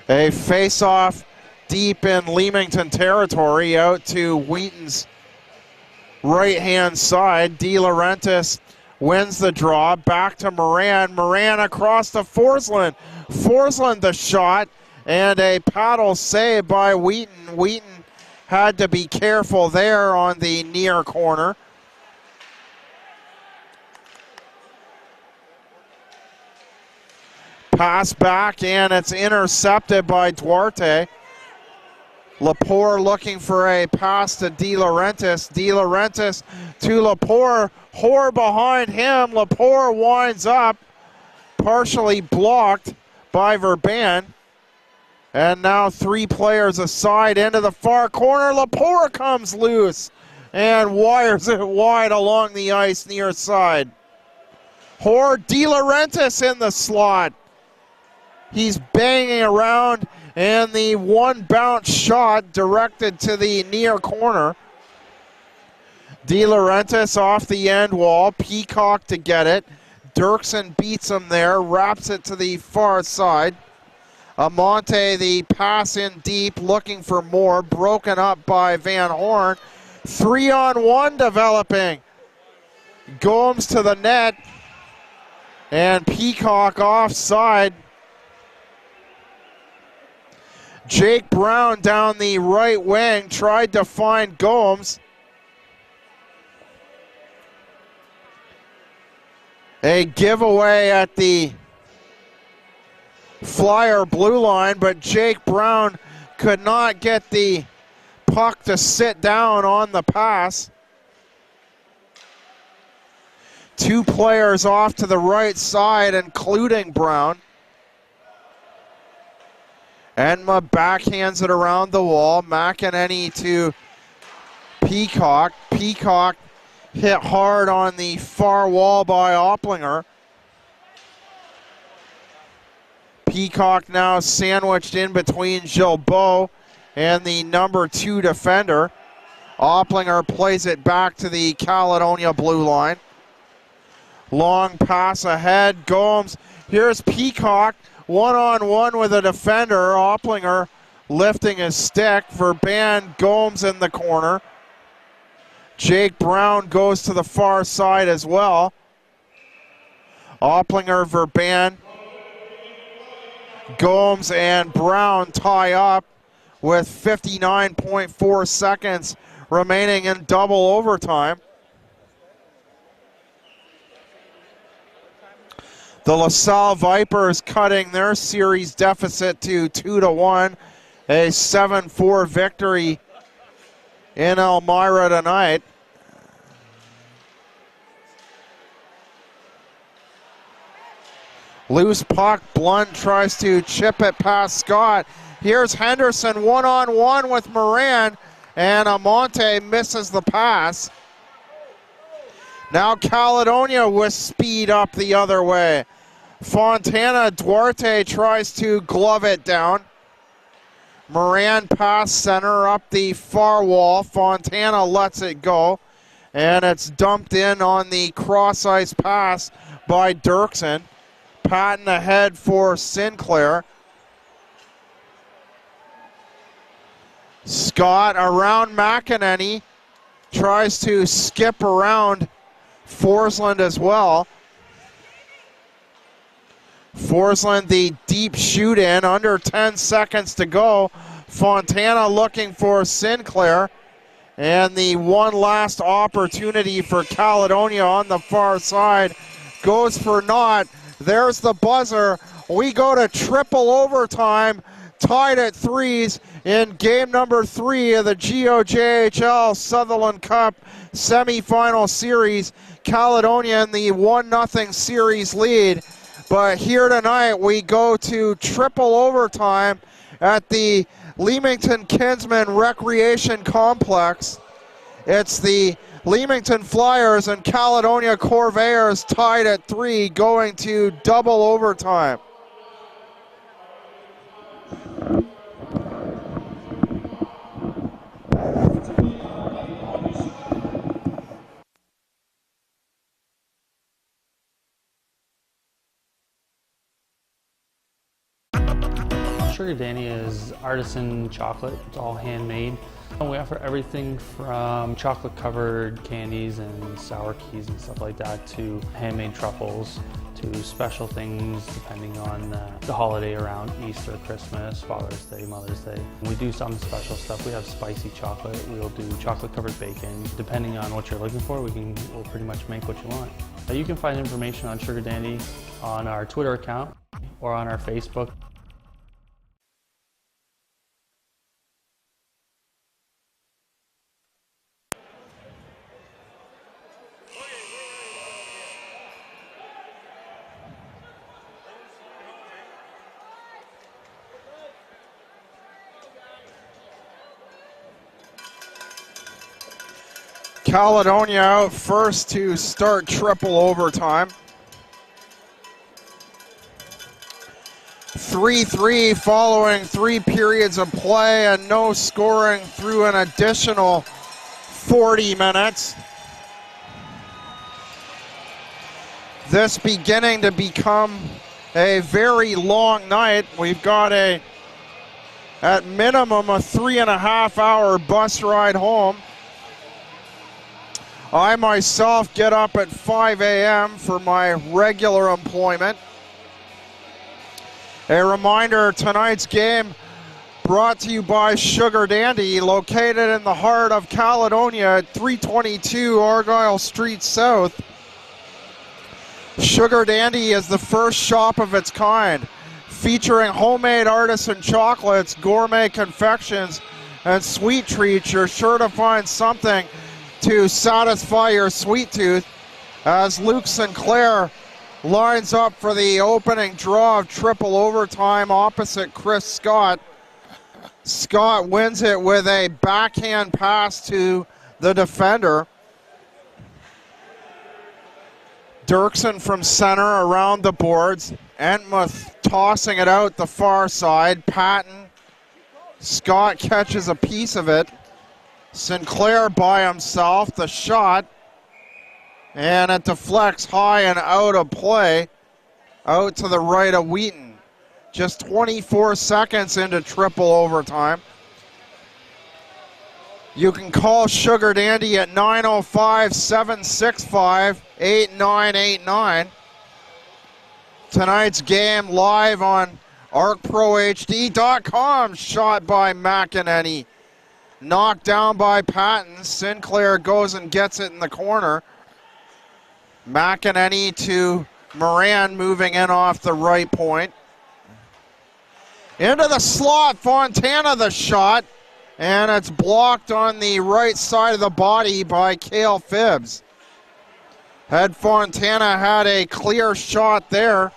A face-off deep in Leamington territory out to Wheaton's right-hand side. De Laurentiis wins the draw. Back to Moran. Moran across to Forsland. Forsland the shot, and a paddle save by Wheaton. Wheaton had to be careful there on the near corner. Pass back, and it's intercepted by Duarte. Lepore looking for a pass to De Laurentiis. De Laurentiis to Lepore. Hoare behind him. Lepore winds up, partially blocked by Verban. And now three players aside into the far corner. Lepore comes loose and wires it wide along the ice near side. Hoare, De Laurentiis in the slot. He's banging around, and the one bounce shot directed to the near corner. De Laurentiis off the end wall. Peacock to get it. Dirksen beats him there, wraps it to the far side. Amante, the pass in deep, looking for more, broken up by Van Horn. 3-on-1 developing. Gomes to the net, and Peacock offside. Jake Brown down the right wing, tried to find Gomes. A giveaway at the Flyer blue line, but Jake Brown could not get the puck to sit down on the pass. Two players off to the right side, including Brown. Enma backhands it around the wall. McEnany to Peacock. Peacock hit hard on the far wall by Opplinger. Peacock now sandwiched in between Gilbeau and the number 2 defender. Opplinger plays it back to the Caledonia blue line. Long pass ahead. Gomes. Here's Peacock. One-on-one with a defender. Opplinger lifting his stick. Verban, Gomes in the corner. Jake Brown goes to the far side as well. Opplinger, Verban, Gomes, and Brown tie up with 59.4 seconds remaining in double overtime. The LaSalle Vipers cutting their series deficit to 2-1. A 7-4 victory in Elmira tonight. Loose puck, Blunt tries to chip it past Scott. Here's Henderson one-on-one with Moran, and Amonte misses the pass. Now Caledonia with speed up the other way. Fontana Duarte tries to glove it down. Moran pass center up the far wall. Fontana lets it go, and it's dumped in on the cross-ice pass by Dirksen. Patton ahead for Sinclair. Scott around McEnany, tries to skip around Forsland as well. Forsland, the deep shoot in, under 10 seconds to go. Fontana looking for Sinclair. And the one last opportunity for Caledonia on the far side goes for naught. There's the buzzer. We go to triple overtime, tied at threes in game number 3 of the GOJHL Sutherland Cup Semi-Final Series. Caledonia in the 1-0 series lead. But here tonight we go to triple overtime at the Leamington Kinsman Recreation Complex. It's the Leamington Flyers and Caledonia Corvairs tied at 3, going to double overtime. Sugar Danny is artisan chocolate. It's all handmade. We offer everything from chocolate covered candies and sour keys and stuff like that to handmade truffles to special things depending on the holiday around Easter, Christmas, Father's Day, Mother's Day. We do some special stuff. We have spicy chocolate. We'll do chocolate covered bacon. Depending on what you're looking for, we'll pretty much make what you want. You can find information on Sugar Dandy on our Twitter account or on our Facebook. Caledonia out first to start triple overtime. 3-3 following 3 periods of play and no scoring through an additional 40 minutes. This beginning to become a very long night. We've got at minimum a 3.5-hour bus ride home. I myself get up at 5 a.m. for my regular employment. A reminder, tonight's game brought to you by Sugar Dandy, located in the heart of Caledonia at 322 Argyle Street South. Sugar Dandy is the first shop of its kind, featuring homemade artisan chocolates, gourmet confections, and sweet treats. You're sure to find something to satisfy your sweet tooth as Luke Sinclair lines up for the opening draw of triple overtime opposite Chris Scott. Scott wins it with a backhand pass to the defender. Dirksen from center around the boards. Entmuth tossing it out the far side. Patton. Scott catches a piece of it. Sinclair by himself, the shot, and it deflects high and out of play, out to the right of Wheaton. Just 24 seconds into triple overtime. You can call Sugar Dandy at 905-765-8989. Tonight's game live on ArcProHD.com, shot by McEnany. Knocked down by Patton. Sinclair goes and gets it in the corner. McEnany to Moran moving in off the right point. Into the slot, Fontana the shot, and it's blocked on the right side of the body by Cale Phibbs. Had Fontana had a clear shot there,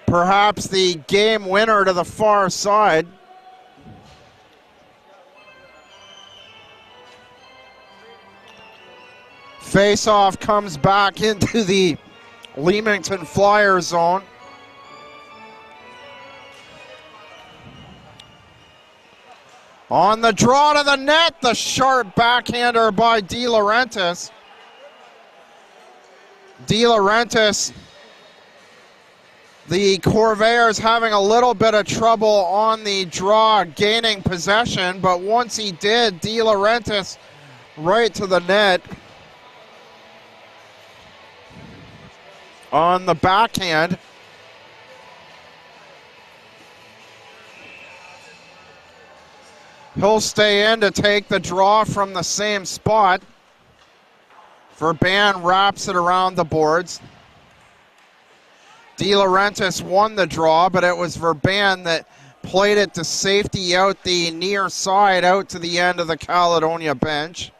perhaps the game winner to the far side. Face-off comes back into the Leamington Flyers zone. On the draw to the net, the sharp backhander by De Laurentiis. De Laurentiis, the Corvairs having a little bit of trouble on the draw, gaining possession, but once he did, De Laurentiis right to the net. On the backhand. He'll stay in to take the draw from the same spot. Verban wraps it around the boards. De Laurentiis won the draw, but it was Verban that played it to safety out the near side, out to the end of the Caledonia bench.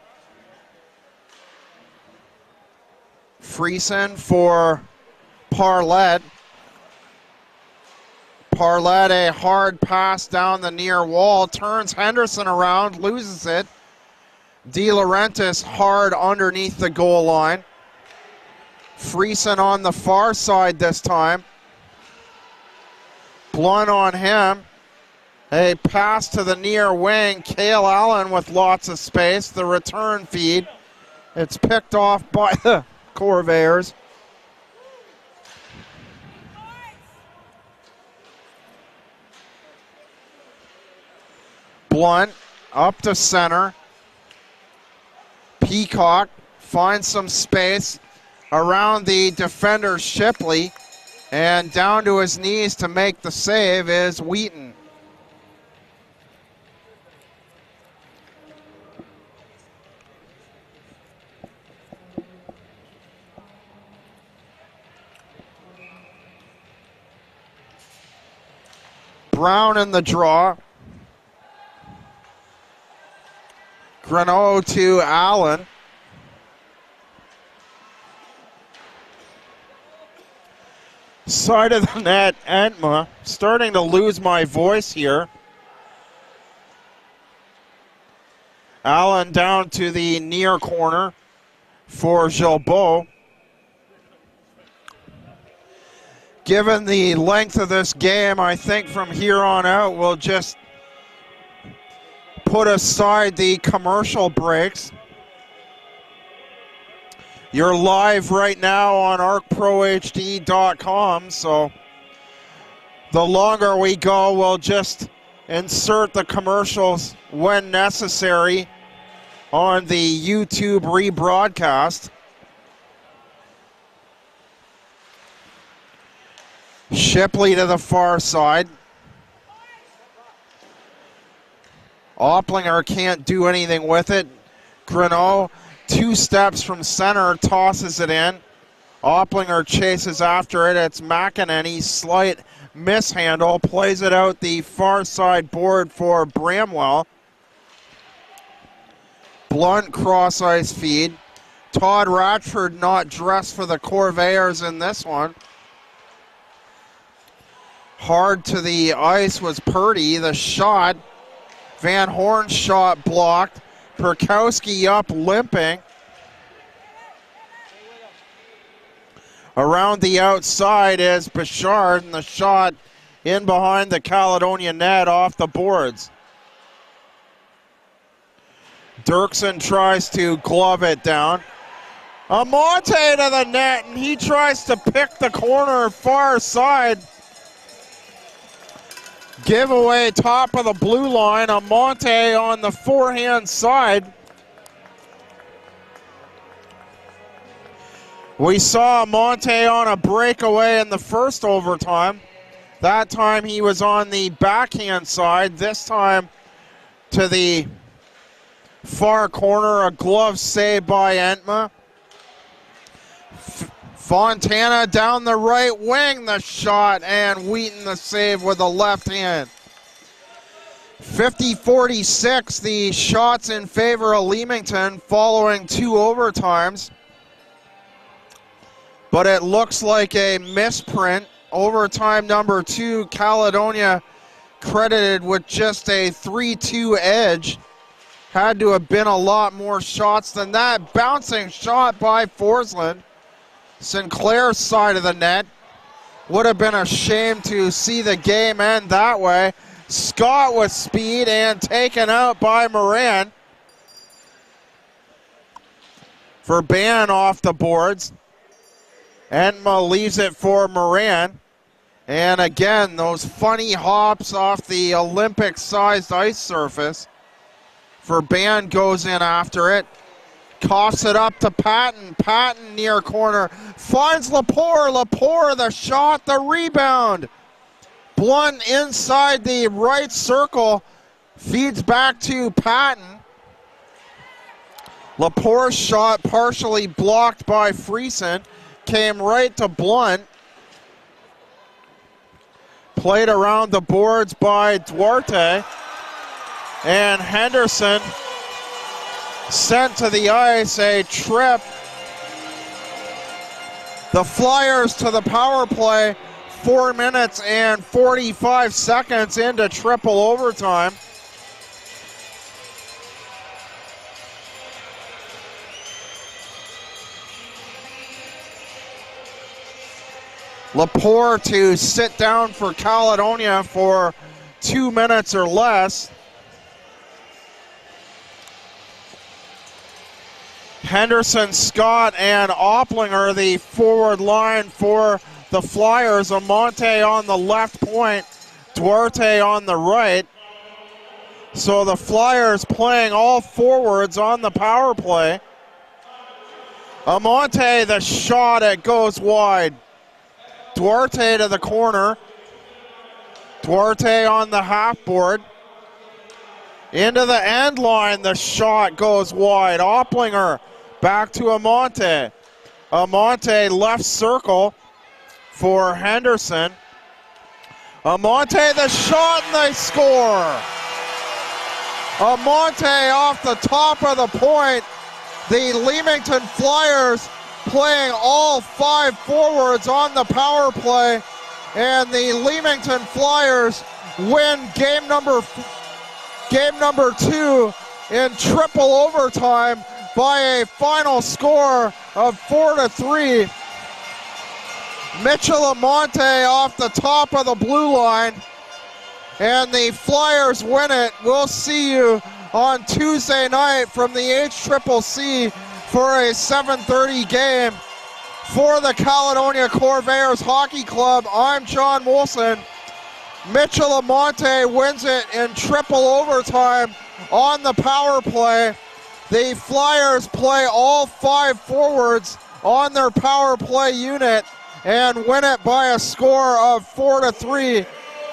Friesen for Parlett. Parlett, a hard pass down the near wall, turns Henderson around, loses it. De Laurentiis hard underneath the goal line. Friesen on the far side this time. Blunt on him. A pass to the near wing. Cale Allen with lots of space. The return feed. It's picked off by the Corvairs. Blunt up to center. Peacock finds some space around the defender Shipley, and down to his knees to make the save is Wheaton. Brown in the draw. Greneau to Allen. Side of the net, Entma. Starting to lose my voice here. Allen down to the near corner for Gilbeau. Given the length of this game, I think from here on out we'll just put aside the commercial breaks. You're live right now on arcprohd.com, so the longer we go, we'll just insert the commercials when necessary on the YouTube rebroadcast. Shipley to the far side. Opplinger can't do anything with it. Greneau, 2 steps from center, tosses it in. Opplinger chases after it. It's McEnany, slight mishandle, plays it out the far side board for Bramwell. Blunt cross ice feed. Todd Ratchford not dressed for the Corvairs in this one. Hard to the ice was Purdy. The shot, Van Horn's shot blocked. Perkowski up limping. Around the outside is Bouchard, and the shot in behind the Caledonia net off the boards. Dirksen tries to glove it down. Amonte to the net, and he tries to pick the corner far side. Giveaway top of the blue line. Amonte on the forehand side. We saw Amonte on a breakaway in the first overtime. That time he was on the backhand side. This time to the far corner, a glove save by Entma. Fontana down the right wing, the shot, and Wheaton the save with the left hand. 50-46, the shots in favor of Leamington following 2 overtimes. But it looks like a misprint. Overtime number 2, Caledonia credited with just a 3-2 edge. Had to have been a lot more shots than that. Bouncing shot by Forsland. Sinclair's side of the net. Would have been a shame to see the game end that way. Scott with speed and taken out by Moran. Verban off the boards. Enma leaves it for Moran. And again, those funny hops off the Olympic-sized ice surface. Verban goes in after it. Coughs it up to Patton. Patton near corner. Finds Lepore. Lepore the shot, the rebound. Blunt inside the right circle. Feeds back to Patton. Lepore's shot partially blocked by Friesen. Came right to Blunt. Played around the boards by Duarte. And Henderson sent to the ice, a trip. The Flyers to the power play, 4 minutes and 45 seconds into triple overtime. Lepore to sit down for Caledonia for 2 minutes or less. Henderson, Scott, and Opplinger, the forward line for the Flyers. Amante on the left point, Duarte on the right. So the Flyers playing all forwards on the power play. Amante, the shot, it goes wide. Duarte to the corner. Duarte on the half board. Into the end line, the shot goes wide. Opplinger back to Amante. Amante left circle for Henderson. Amante the shot and they score. Amante off the top of the point. The Leamington Flyers playing all 5 forwards on the power play, and the Leamington Flyers win game number 2 in triple overtime by a final score of 4-3. Mitchell Amante off the top of the blue line, and the Flyers win it. We'll see you on Tuesday night from the HCCC for a 7:30 game for the Caledonia Corvairs Hockey Club. I'm John Molson. Mitchell Amante wins it in triple overtime on the power play. The Flyers play all 5 forwards on their power play unit and win it by a score of 4-3.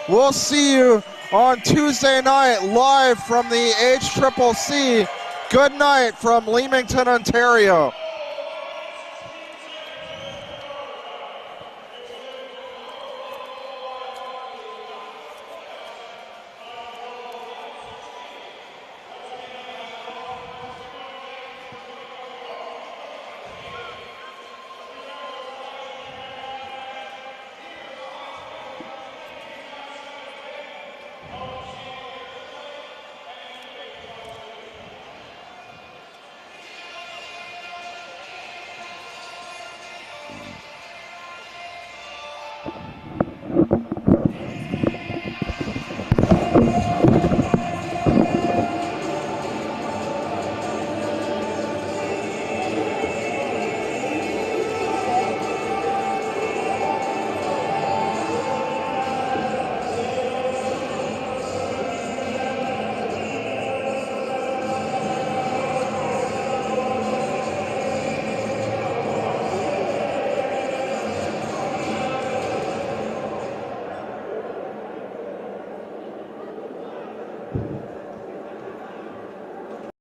We'll see you on Tuesday night live from the HCCC. Good night from Leamington, Ontario.